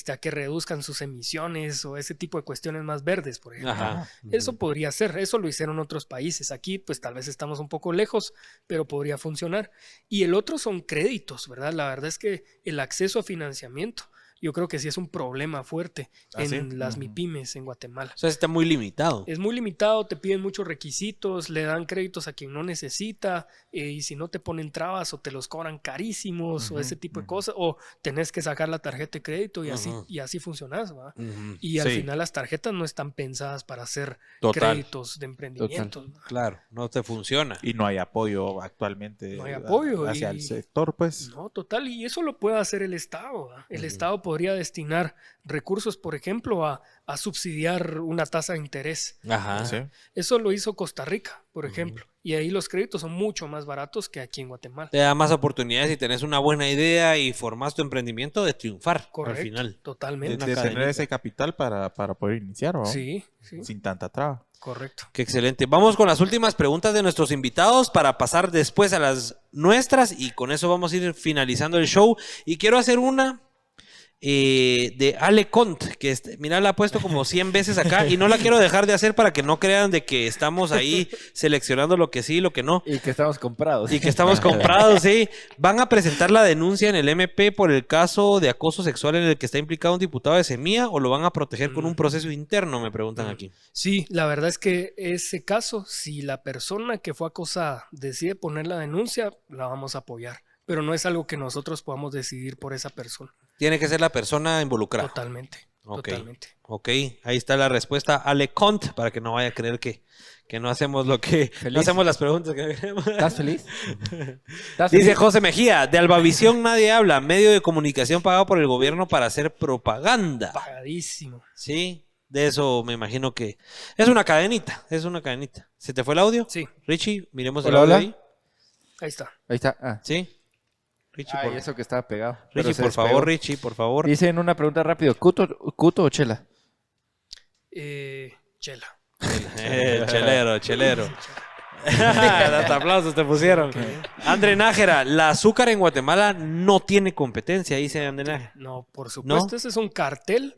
a que reduzcan sus emisiones o ese tipo de cuestiones más verdes, por ejemplo. Ajá. Eso podría ser, eso lo hicieron otros países. Aquí, pues tal vez estamos un poco lejos, pero podría funcionar. Y el otro son créditos, ¿verdad? La verdad es que el acceso a financiamiento, yo creo que sí es un problema fuerte en las MIPYMES en Guatemala. O sea, está muy limitado. Es muy limitado, te piden muchos requisitos, le dan créditos a quien no necesita, y si no te ponen trabas o te los cobran carísimos o ese tipo de cosas, o tenés que sacar la tarjeta de crédito y así funcionas, ¿va? Y al final las tarjetas no están pensadas para hacer créditos de emprendimiento. Claro, no te funciona. Y no hay apoyo actualmente No hay apoyo hacia el sector, pues. No, total, y eso lo puede hacer el Estado, ¿va? El Estado podría destinar recursos, por ejemplo, a subsidiar una tasa de interés. Ajá. Sí. Eso lo hizo Costa Rica, por ejemplo, y ahí los créditos son mucho más baratos que aquí en Guatemala. Te da más oportunidades si tenés una buena idea y formás tu emprendimiento de triunfar Correcto, al final. totalmente. De tener ese capital para poder iniciar, ¿no? Sí, Sin tanta traba. correcto. Qué excelente. Vamos con las últimas preguntas de nuestros invitados para pasar después a las nuestras y con eso vamos a ir finalizando el show. Y quiero hacer una de Ale Cont, que mira, la he puesto como 100 veces acá y no la quiero dejar de hacer para que no crean de que estamos ahí seleccionando lo que sí y lo que no. Y que estamos comprados. Y que estamos comprados, sí. Van a presentar la denuncia en el MP por el caso de acoso sexual en el que está implicado un diputado de Semilla o lo van a proteger con un proceso interno, me preguntan aquí. Sí, la verdad es que ese caso, si la persona que fue acosada decide poner la denuncia, la vamos a apoyar. Pero no es algo que nosotros podamos decidir por esa persona. Tiene que ser la persona involucrada. Totalmente. Totalmente. Ok, ahí está la respuesta. Ale Cont, para que no vaya a creer que no hacemos lo que... ¿Feliz? No hacemos las preguntas que queremos. ¿Estás feliz? Dice José Mejía, de Albavisión nadie habla, medio de comunicación pagado por el gobierno para hacer propaganda. Pagadísimo. Sí, de eso me imagino que... Es una cadenita. ¿Se te fue el audio? Sí. Richie, miremos el Hola, audio hola. ahí. Ahí está. Ahí está. Ah. Sí. Richie, Ay, eso que estaba pegado. Pero Richie, se por despegó. favor, Richie, por favor. Dicen una pregunta rápido. ¿Cuto o chela? Chela. Chelero. Hasta aplausos te pusieron. André Nájera, la azúcar en Guatemala no tiene competencia, dice André Nájera. No, por supuesto, ese es un cartel,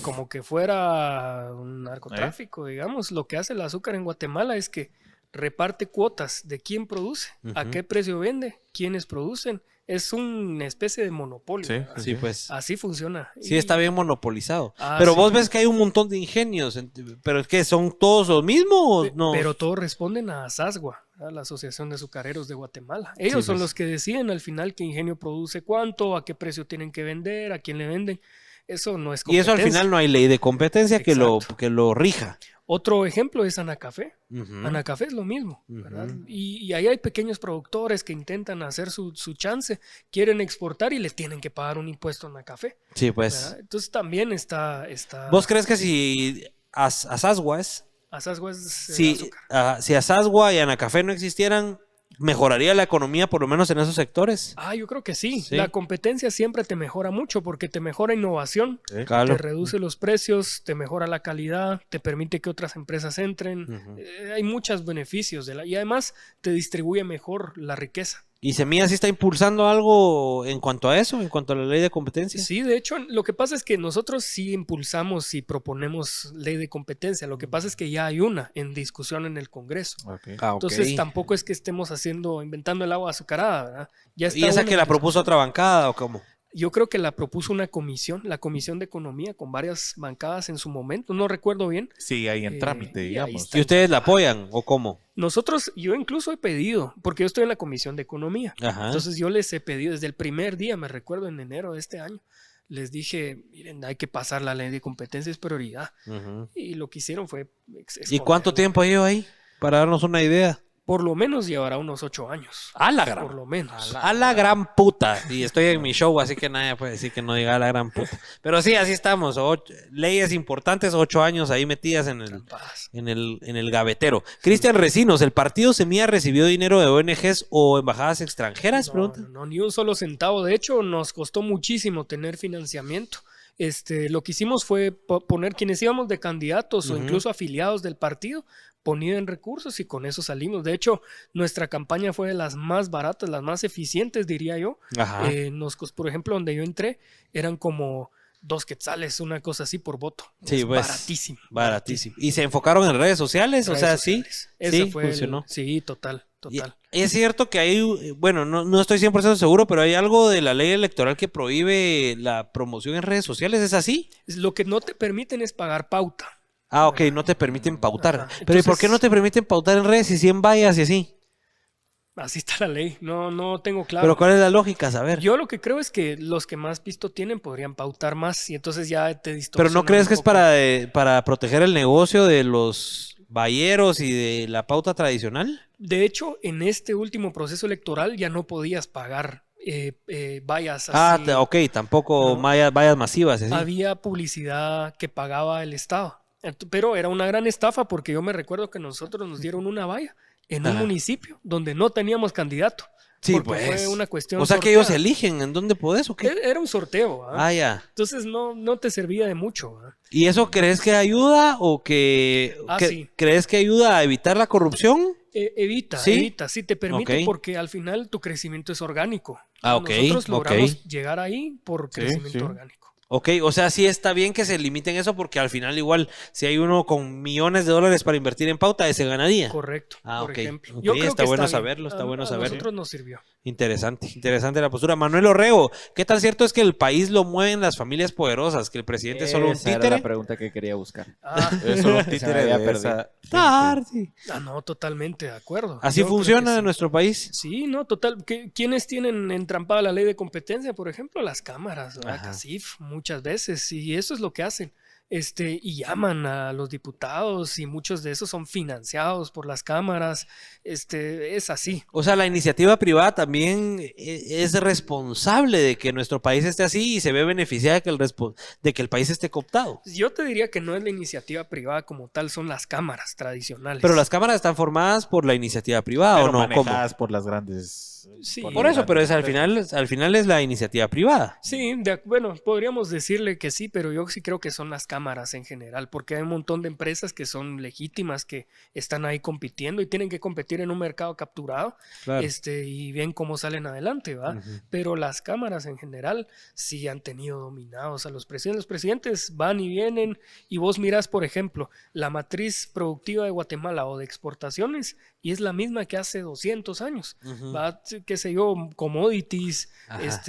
como que fuera un narcotráfico, digamos. Lo que hace el azúcar en Guatemala es que reparte cuotas de quién produce, a qué precio vende, quiénes producen. Es una especie de monopolio. ¿verdad? Sí, pues. Así funciona. Sí, está bien monopolizado. Ah, pero sí. vos ves que hay un montón de ingenios. ¿Pero es que son todos los mismos? No. Pero todos responden a ASASGUA, a la Asociación de Azucareros de Guatemala. Ellos son los que deciden al final qué ingenio produce cuánto, a qué precio tienen que vender, a quién le venden. Eso no es Y eso al final no hay ley de competencia que lo rija. Otro ejemplo es Anacafé. Ujú. Anacafé es lo mismo, ¿verdad? Y ahí hay pequeños productores que intentan hacer su chance, quieren exportar y les tienen que pagar un impuesto a Anacafé. Sí, pues. ¿verdad? Entonces también está... ¿Vos crees que si Asasgua es... ASASGUA es Si azúcar. si Asasgua y Anacafé no existieran, ¿mejoraría la economía por lo menos en esos sectores? Yo creo que sí. Sí. La competencia siempre te mejora mucho porque te mejora innovación, Claro. te reduce los precios, te mejora la calidad, te permite que otras empresas entren. Hay muchos beneficios y además te distribuye mejor la riqueza. ¿Y Semilla sí está impulsando algo en cuanto a eso, en cuanto a la ley de competencia? Sí, de hecho, lo que pasa es que nosotros sí impulsamos y proponemos ley de competencia. Lo que pasa es que ya hay una en discusión en el Congreso. Okay. Ah, ok. Entonces tampoco es que estemos inventando el agua azucarada, ¿verdad? Ya está ¿Y esa una que en la propuso discusión. otra bancada o cómo? Yo creo que la propuso una comisión, la Comisión de Economía, con varias bancadas en su momento, no recuerdo bien. Sí, ahí en trámite, y ahí digamos. está. ¿Y ustedes la apoyan o cómo? Nosotros, yo incluso he pedido, porque yo estoy en la Comisión de Economía, Ajá. entonces yo les he pedido desde el primer día, me recuerdo en enero de este año, les dije, miren, hay que pasar la ley de competencia, es prioridad. Ujú. Y lo que hicieron fue ¿Y cuánto esconderla. tiempo lleva ahí? Para darnos una idea. Por lo menos llevará unos 8 años. A la gran. Por lo menos. A la gran puta. Y estoy en mi show, así que nadie puede decir que no diga a la gran puta. Pero sí, así estamos. Leyes importantes, 8 años ahí metidas en Trampas. el gavetero. Cristian Recinos, ¿el partido Semilla recibió dinero de ONGs o embajadas extranjeras? No, Pregunta. no, ni un solo centavo. De hecho, nos costó muchísimo tener financiamiento. Lo que hicimos fue poner quienes íbamos de candidatos o Ujú. incluso afiliados del partido, ponían recursos y con eso salimos. De hecho, nuestra campaña fue de las más baratas, las más eficientes, diría yo. Ajá. Por ejemplo, donde yo entré, eran como 2 quetzales, una cosa así por voto. Sí, Es pues, baratísimo. Baratísimo. ¿Y se enfocaron en redes sociales? O Redes sea, sociales. sí. Esa Sí, fue funcionó. sí, total. Y es cierto que hay, bueno, no estoy 100% seguro, pero hay algo de la ley electoral que prohíbe la promoción en redes sociales, ¿es así? Lo que no te permiten es pagar pauta. Ah, ok, no te permiten pautar. Ajá. Pero ¿y por qué Entonces- no te permiten pautar en redes si 100 vallas y así? Así está la ley. No tengo claro. Pero ¿cuál es la lógica? Saber. Yo lo que creo es que los que más pisto tienen podrían pautar más y entonces ya te Pero distorsionan ¿no crees un que es poco. para proteger el negocio de los valleros y de la pauta tradicional? De hecho, en este último proceso electoral ya no podías pagar vallas Ah, así. ok, tampoco No. vallas masivas, y así. Había publicidad que pagaba el Estado. Pero era una gran estafa porque yo me recuerdo que nosotros nos dieron una valla en un Ajá. municipio donde no teníamos candidato. Sí, porque pues. fue una cuestión O sea que ellos sorteada. eligen en dónde podés o qué. Era un sorteo. ¿Ah? Ah, ya. Entonces no te servía de mucho. ¿Ah? ¿Y eso crees que ayuda o Sí. crees que ayuda a evitar la corrupción? Evita, ¿Sí? sí te permite Ok. porque al final tu crecimiento es orgánico. Ah, ok, Nosotros logramos ok. llegar ahí por Sí, crecimiento sí. orgánico. Ok, o sea, sí está bien que se limiten eso porque al final igual si hay uno con millones de dólares para invertir en pauta, ese ganaría. Correcto, Ah, por ok. ejemplo. Ok, Yo creo está que bueno bien. saberlo, está bueno A saberlo. nosotros nos sirvió. Interesante la postura. Manuel Orrego, ¿qué tan cierto es que el país lo mueven las familias poderosas? ¿Que el presidente es solo un Esa era títere? la pregunta que quería buscar. Ah, Es solo un Se títere me había de perdido. esa gente. Tarde. no, totalmente de acuerdo. ¿Así Yo creo funciona que en sí. nuestro país? Sí, no, total. ¿Quiénes tienen entrampada la ley de competencia? Por ejemplo, las cámaras, ¿verdad? Ajá. CACIF, muchas veces. Y eso es lo que hacen. Y llaman a los diputados y muchos de esos son financiados por las cámaras. Es así. O sea, la iniciativa privada también es responsable de que nuestro país esté así y se ve beneficiada de que el país esté cooptado. Yo te diría que no es la iniciativa privada como tal, son las cámaras tradicionales. Pero las cámaras están formadas por la iniciativa privada, Pero ¿o no? ¿Cómo? manejadas por las grandes. Sí. Por eso, pero al final es la iniciativa privada. Sí, bueno, podríamos decirle que sí, pero yo sí creo que son las cámaras en general, porque hay un montón de empresas que son legítimas, que están ahí compitiendo y tienen que competir en un mercado capturado, Claro. y ven cómo salen adelante, ¿va? Ujú. Pero las cámaras en general sí han tenido dominados a los presidentes. Los presidentes van y vienen y vos mirás, por ejemplo, la matriz productiva de Guatemala o de exportaciones y es la misma que hace 200 años. Ujú. Va, qué sé yo, commodities, Ajá.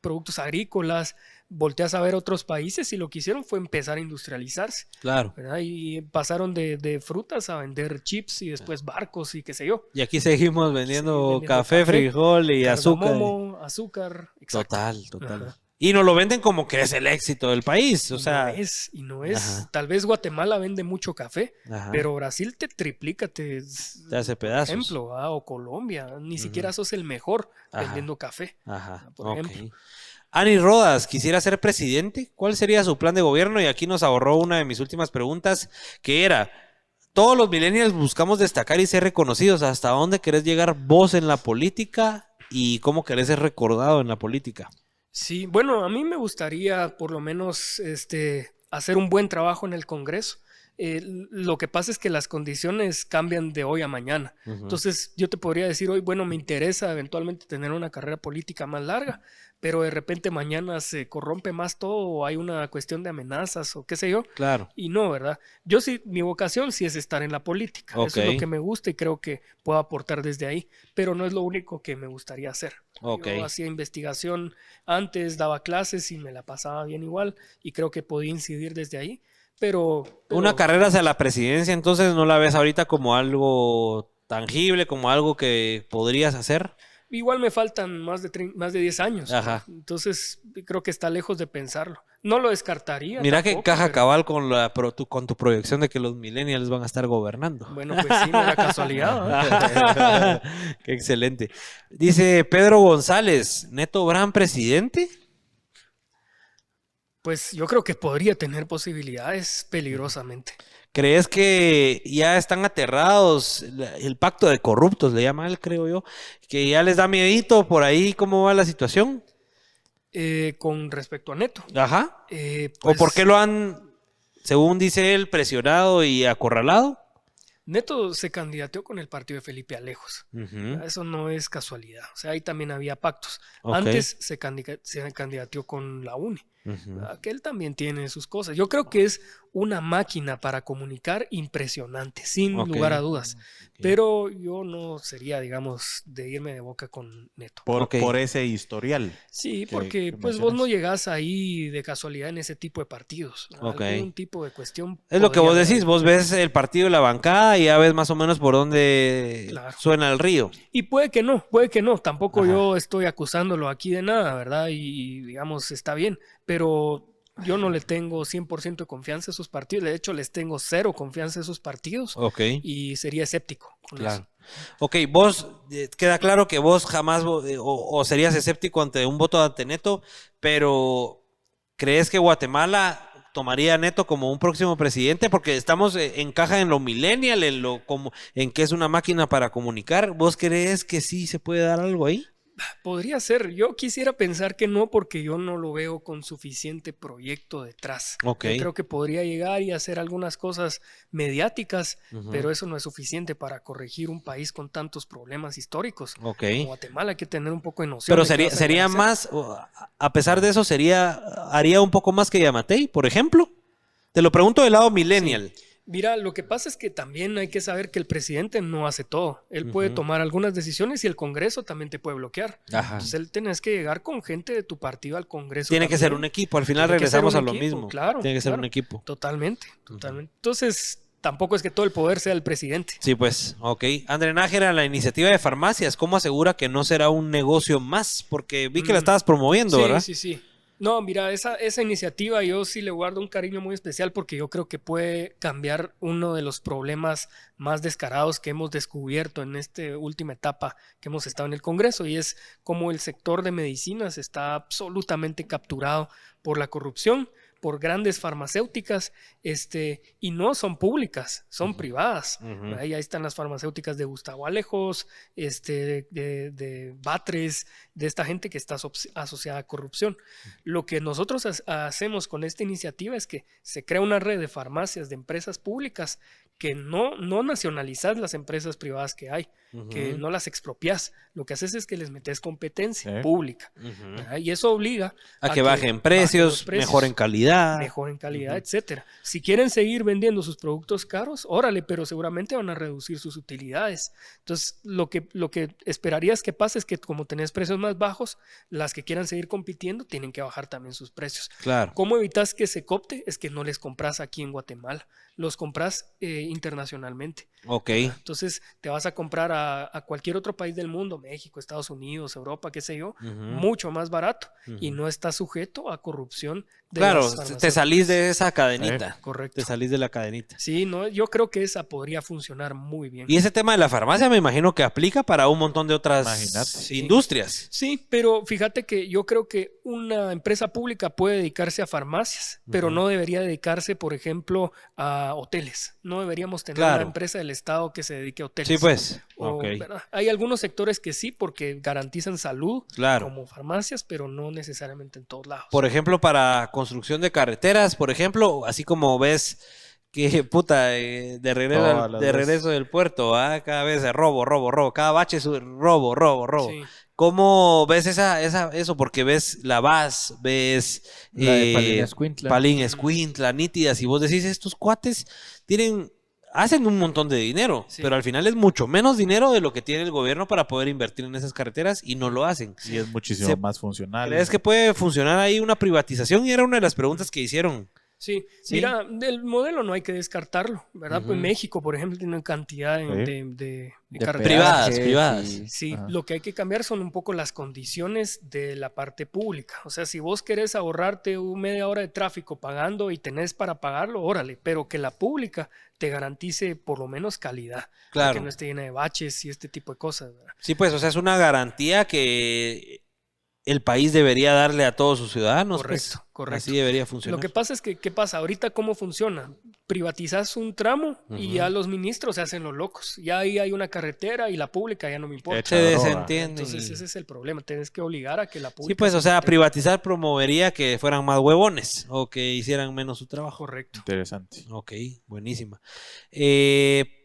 productos agrícolas. Volteas a ver otros países y lo que hicieron fue empezar a industrializarse, Claro. ¿verdad? Y pasaron de frutas a vender chips y después barcos y qué sé yo. Y aquí seguimos vendiendo, vendiendo café, café, frijol y azúcar. Cardamomo, azúcar, exacto. Total. Ajá. Y nos lo venden como que es el éxito del país. O sea, no es. Ajá. Tal vez Guatemala vende mucho café, ajá, pero Brasil te triplica, te hace pedazos. por ejemplo, o Colombia. Ni siquiera sos el mejor Ajá. vendiendo café. Ajá, por ok. ejemplo. Ani Rodas, quisiera ser presidente. ¿Cuál sería su plan de gobierno? Y aquí nos ahorró una de mis últimas preguntas, que era, todos los millennials buscamos destacar y ser reconocidos. ¿Hasta dónde querés llegar vos en la política y cómo querés ser recordado en la política? Sí, bueno, a mí me gustaría por lo menos hacer un buen trabajo en el Congreso. Lo que pasa es que las condiciones cambian de hoy a mañana. Entonces yo te podría decir hoy, bueno, me interesa eventualmente tener una carrera política más larga, pero de repente mañana se corrompe más todo o hay una cuestión de amenazas o qué sé yo. Claro. Y no, ¿verdad? Yo sí, mi vocación sí es estar en la política. Eso es lo que me gusta y creo que puedo aportar desde ahí, pero no es lo único que me gustaría hacer. Yo hacía investigación antes, daba clases y me la pasaba bien igual y creo que podía incidir desde ahí, pero Una carrera hacia la presidencia, entonces no la ves ahorita como algo tangible, como algo que podrías hacer. Igual me faltan más de 10 años. Ajá. Entonces creo que está lejos de pensarlo. No lo descartaría. Mira que tampoco, encaja pero... cabal con tu proyección de que los millennials van a estar gobernando. Bueno, pues sí, mera casualidad. Qué excelente. Dice Pedro González, ¿Neto Brand presidente? Pues yo creo que podría tener posibilidades peligrosamente. ¿Crees que ya están aterrados? El pacto de corruptos le llama él, creo yo. Que ya les da miedito por ahí cómo va la situación. Con respecto a Neto. Ajá. Pues, ¿O por qué lo han, según dice él, presionado y acorralado? Neto se candidateó con el partido de Felipe Alejos. Eso no es casualidad. O sea, ahí también había pactos. Antes se candidateó con la UNE. Que él también tiene sus cosas. Yo creo que es una máquina para comunicar impresionante, sin lugar a dudas. Pero yo no sería, digamos, de irme de boca con Neto. Por ese historial. Sí, porque pues vos no llegás ahí de casualidad en ese tipo de partidos. Algún tipo de cuestión. Es lo que vos decís, vos ves el partido de la bancada y ya ves más o menos por dónde suena el río. Y puede que no. Tampoco yo estoy acusándolo aquí de nada, ¿verdad? Y digamos, está bien. Pero yo no le tengo 100% de confianza a esos partidos. De hecho, les tengo 0 confianza a esos partidos. Y sería escéptico con eso. Ok, vos, queda claro que vos jamás o serías escéptico ante un voto ante Neto, pero ¿crees que Guatemala tomaría a Neto como un próximo presidente? Porque estamos encaja en lo millennial, en que es una máquina para comunicar. ¿Vos crees que sí se puede dar algo ahí? Podría ser. Yo quisiera pensar que no, porque yo no lo veo con suficiente proyecto detrás. Yo creo que podría llegar y hacer algunas cosas mediáticas, pero eso no es suficiente para corregir un país con tantos problemas históricos. Como Guatemala hay que tener un poco de noción. Pero sería más, a pesar de eso, haría un poco más que Yamatei, por ejemplo. Te lo pregunto del lado millennial. Sí. Mira, lo que pasa es que también hay que saber que el presidente no hace todo. Él puede tomar algunas decisiones y el Congreso también te puede bloquear. Entonces él tenés que llegar con gente de tu partido al Congreso. Tiene que ser un equipo. Al final regresamos a lo mismo. Claro. Tiene que ser un equipo. Totalmente. Entonces, tampoco es que todo el poder sea el presidente. Sí, pues, ok. André Nájera, la iniciativa de farmacias, ¿cómo asegura que no será un negocio más? Porque vi que la estabas promoviendo, ¿verdad? Sí. No, mira, esa iniciativa yo sí le guardo un cariño muy especial porque yo creo que puede cambiar uno de los problemas más descarados que hemos descubierto en esta última etapa que hemos estado en el Congreso, y es cómo el sector de medicinas está absolutamente capturado por la corrupción, por grandes farmacéuticas, y no son públicas, son privadas. Ahí están las farmacéuticas de Gustavo Alejos, de Batres, de esta gente que está asociada a corrupción. Lo que nosotros hacemos con esta iniciativa es que se crea una red de farmacias de empresas públicas que no nacionalizas las empresas privadas que hay, que no las expropias. Lo que haces es que les metes competencia pública. Y eso obliga a que bajen precios, mejoren calidad, etcétera. Si quieren seguir vendiendo sus productos caros, órale, pero seguramente van a reducir sus utilidades. Entonces, lo que esperarías que pase es que como tenés precios más bajos, las que quieran seguir compitiendo tienen que bajar también sus precios. Claro. ¿Cómo evitas que se copte? Es que no les compras aquí en Guatemala, los compras internacionalmente. Entonces te vas a comprar a cualquier otro país del mundo, México, Estados Unidos, Europa, qué sé yo, mucho más barato y no está sujeto a corrupción. Claro, te salís de esa cadenita. Correcto. Te salís de la cadenita. Sí, yo creo que esa podría funcionar muy bien. Y ese tema de la farmacia me imagino que aplica para un montón de otras industrias. Sí, pero fíjate que yo creo que una empresa pública puede dedicarse a farmacias, pero no debería dedicarse, por ejemplo, a hoteles. No deberíamos tener una empresa del Estado que se dedique a hoteles. Sí, pues. Hay algunos sectores que sí, porque garantizan salud, como farmacias, pero no necesariamente en todos lados. Por ejemplo, para construcción de carreteras, por ejemplo, así como ves Que puta, de regreso, Todas las de regreso del puerto, cada vez robo, cada bache es robo. Sí. ¿Cómo ves eso? Porque ves la VAS, ves La de Palín Escuintla. Palín Escuintla, nítidas, y vos decís, estos cuates hacen un montón de dinero, Sí. pero al final es mucho menos dinero de lo que tiene el gobierno para poder invertir en esas carreteras y no lo hacen. Y es muchísimo Se- más funcional. ¿Crees que puede funcionar ahí una privatización? Y era una de las preguntas que hicieron. Sí, Sí. mira, del modelo no hay que descartarlo, ¿verdad? Pues Ujú. México, por ejemplo, tiene una cantidad de carreteras. Privadas, peajes privadas. y- Sí, Ajá. lo que hay que cambiar son un poco las condiciones de la parte pública. O sea, si vos querés ahorrarte media hora de tráfico pagando y tenés para pagarlo, órale, pero que la pública te garantice por lo menos calidad. Claro. Que no esté llena de baches y este tipo de cosas, ¿verdad? Sí, pues, o sea, es una garantía que el país debería darle a todos sus ciudadanos. Correcto, pues. correcto. Así debería funcionar. Lo que pasa es que, ¿qué pasa? Ahorita, ¿cómo funciona? Privatizas un tramo y Ujú. ya los ministros se hacen los locos. Ya ahí hay una carretera y la pública ya no me importa. Se droga. desentiende. Entonces ese es el problema. Tienes que obligar a que la pública... Sí, pues, se o sea, mantenga. privatizar promovería que fueran más huevones o que hicieran menos su trabajo. Correcto. Interesante. Ok, buenísima.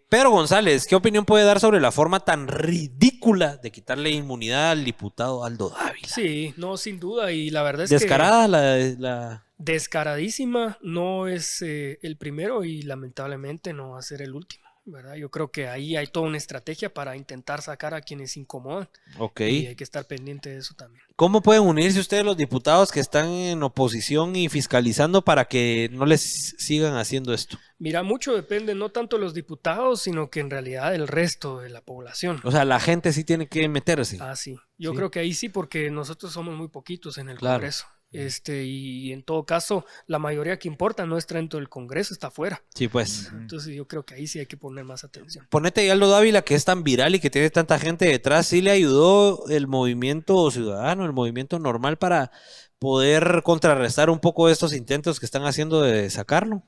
Pedro González, ¿qué opinión puede dar sobre la forma tan ridícula de quitarle inmunidad al diputado Aldo Dávila? Sí, no, sin duda. Y la verdad es Descarada que descaradísima, no es el primero y lamentablemente no va a ser el último, ¿verdad? Yo creo que ahí hay toda una estrategia para intentar sacar a quienes incomodan Ok. y hay que estar pendiente de eso también. ¿Cómo pueden unirse ustedes los diputados que están en oposición y fiscalizando para que no les sigan haciendo esto? Mira, mucho depende no tanto de los diputados, sino que en realidad del resto de la población. O sea, la gente sí tiene que meterse. Ah, sí. Yo Sí. creo que ahí sí, porque nosotros somos muy poquitos en el Claro. Congreso. Y en todo caso, la mayoría que importa no está dentro del Congreso, está afuera. Sí, pues. Entonces yo creo que ahí sí hay que poner más atención. Ponete ahí Aldo Dávila, que es tan viral y que tiene tanta gente detrás, sí le ayudó el movimiento ciudadano, el movimiento normal para poder contrarrestar un poco estos intentos que están haciendo de sacarlo.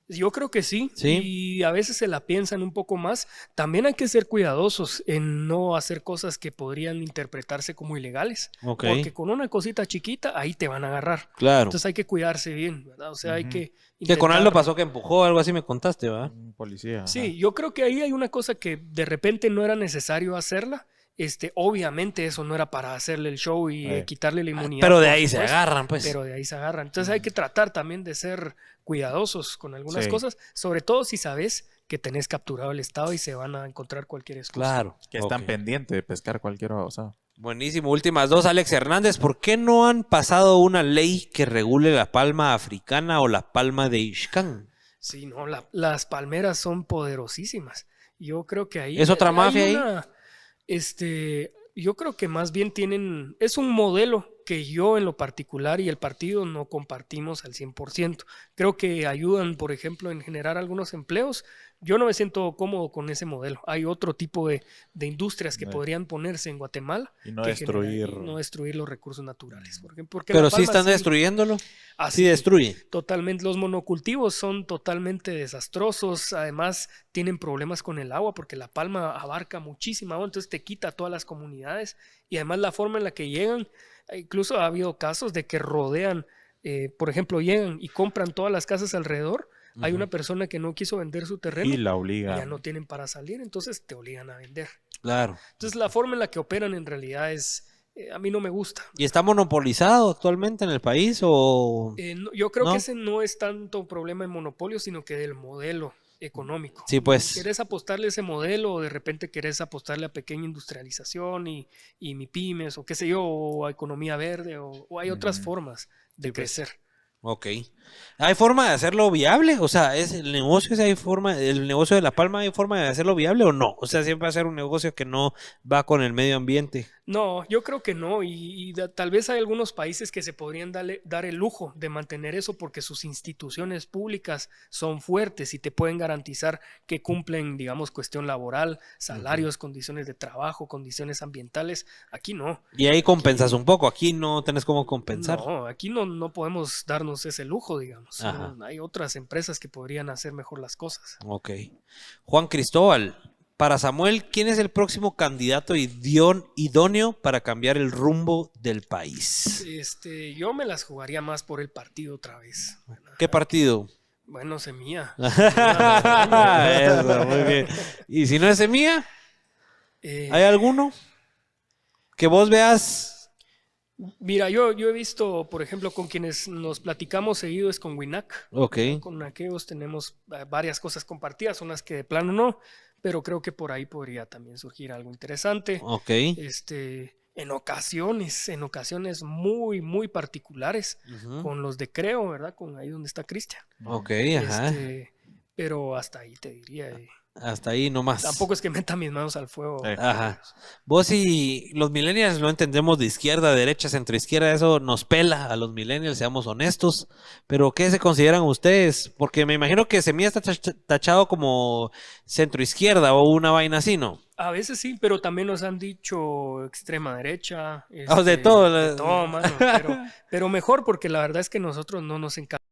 Yo creo que sí, Sí. y a veces se la piensan un poco más. También hay que ser cuidadosos en no hacer cosas que podrían interpretarse como ilegales, Ok, porque con una cosita chiquita ahí te van a agarrar. claro. Entonces hay que cuidarse bien, ¿verdad? O sea, hay Ujú. que Que con Aldo intentar- pasó que empujó, algo así me contaste, ¿va? Un policía. ajá. Sí, yo creo que ahí hay una cosa que de repente no era necesario hacerla. Obviamente eso no era para hacerle el show y quitarle la inmunidad. Pero de por ahí se supuesto, agarran, pues. Pero de ahí se agarran. Entonces hay que tratar también de ser cuidadosos con algunas Sí. cosas, sobre todo si sabes que tenés capturado el estado y se van a encontrar cualquier excusa. Claro. Que están Ok. pendientes de pescar cualquier babosada. Buenísimo. Últimas dos, Alex Hernández. ¿Por qué no han pasado una ley que regule la palma africana o la palma de Ixcán? Sí, no, las palmeras son poderosísimas. Yo creo que ahí ¿Es otra mafia ahí? Yo creo que más bien es un modelo que yo en lo particular y el partido no compartimos al 100%. Creo que ayudan, por ejemplo, en generar algunos empleos. Yo no me siento cómodo con ese modelo. Hay otro tipo de industrias que podrían ponerse en Guatemala Y no que destruir. no destruir los recursos naturales. Porque Pero La sí Palma están destruyéndolo. Sí destruye. Totalmente, los monocultivos son totalmente desastrosos, además tienen problemas con el agua porque La Palma abarca muchísima agua, entonces te quita a todas las comunidades y además la forma en la que llegan, incluso ha habido casos de que rodean, por ejemplo, llegan y compran todas las casas alrededor, hay una persona que no quiso vender su terreno Y la y obliga. ya no tienen para salir, entonces te obligan a vender. Claro. Entonces la forma en la que operan en realidad a mí no me gusta. ¿Y está monopolizado actualmente en el país o...? Yo creo ¿No? que ese no es tanto un problema de monopolio, sino que del modelo económico. Sí, pues. ¿Querés apostarle a ese modelo o de repente querés apostarle a pequeña industrialización y MIPYMES o qué sé yo, o a economía verde o hay otras formas de crecer? Ok. ¿Hay forma de hacerlo viable? O sea, el negocio de La Palma hay forma de hacerlo viable o no? O sea, siempre va a ser un negocio que no va con el medio ambiente. No, yo creo que no tal vez hay algunos países que se podrían dar el lujo de mantener eso porque sus instituciones públicas son fuertes y te pueden garantizar que cumplen, digamos, cuestión laboral, salarios, condiciones de trabajo, condiciones ambientales. Aquí no. Y ahí compensas un poco. Aquí no tenés cómo compensar. No, aquí no podemos darnos ese lujo, digamos. Ajá. Hay otras empresas que podrían hacer mejor las cosas. Ok. Juan Cristóbal, para Samuel, ¿quién es el próximo candidato idóneo para cambiar el rumbo del país? Yo me las jugaría más por el partido otra vez. ¿Qué partido? Bueno, semilla. Eso, muy bien. ¿Y si no es semilla? ¿Hay alguno que vos veas? Mira, yo he visto, por ejemplo, con quienes nos platicamos seguido es con Winac. Ok. Con aquellos tenemos varias cosas compartidas, unas que de plano no, pero creo que por ahí podría también surgir algo interesante. Ok. En ocasiones muy, muy particulares, Ujú. con los de Creo, ¿verdad? Con ahí donde está Cristian. Ok, ajá. Pero hasta ahí te diría. Hasta ahí nomás. Tampoco es que meta mis manos al fuego. Ajá. Vos y los millennials no entendemos de izquierda, derecha, centroizquierda, eso nos pela a los millennials, seamos honestos. Pero ¿qué se consideran ustedes? Porque me imagino que Semilla está tachado como centroizquierda o una vaina así, ¿no? A veces sí, pero también nos han dicho extrema derecha. De todo. De todo, mano. Pero mejor porque la verdad es que nosotros no nos encanta.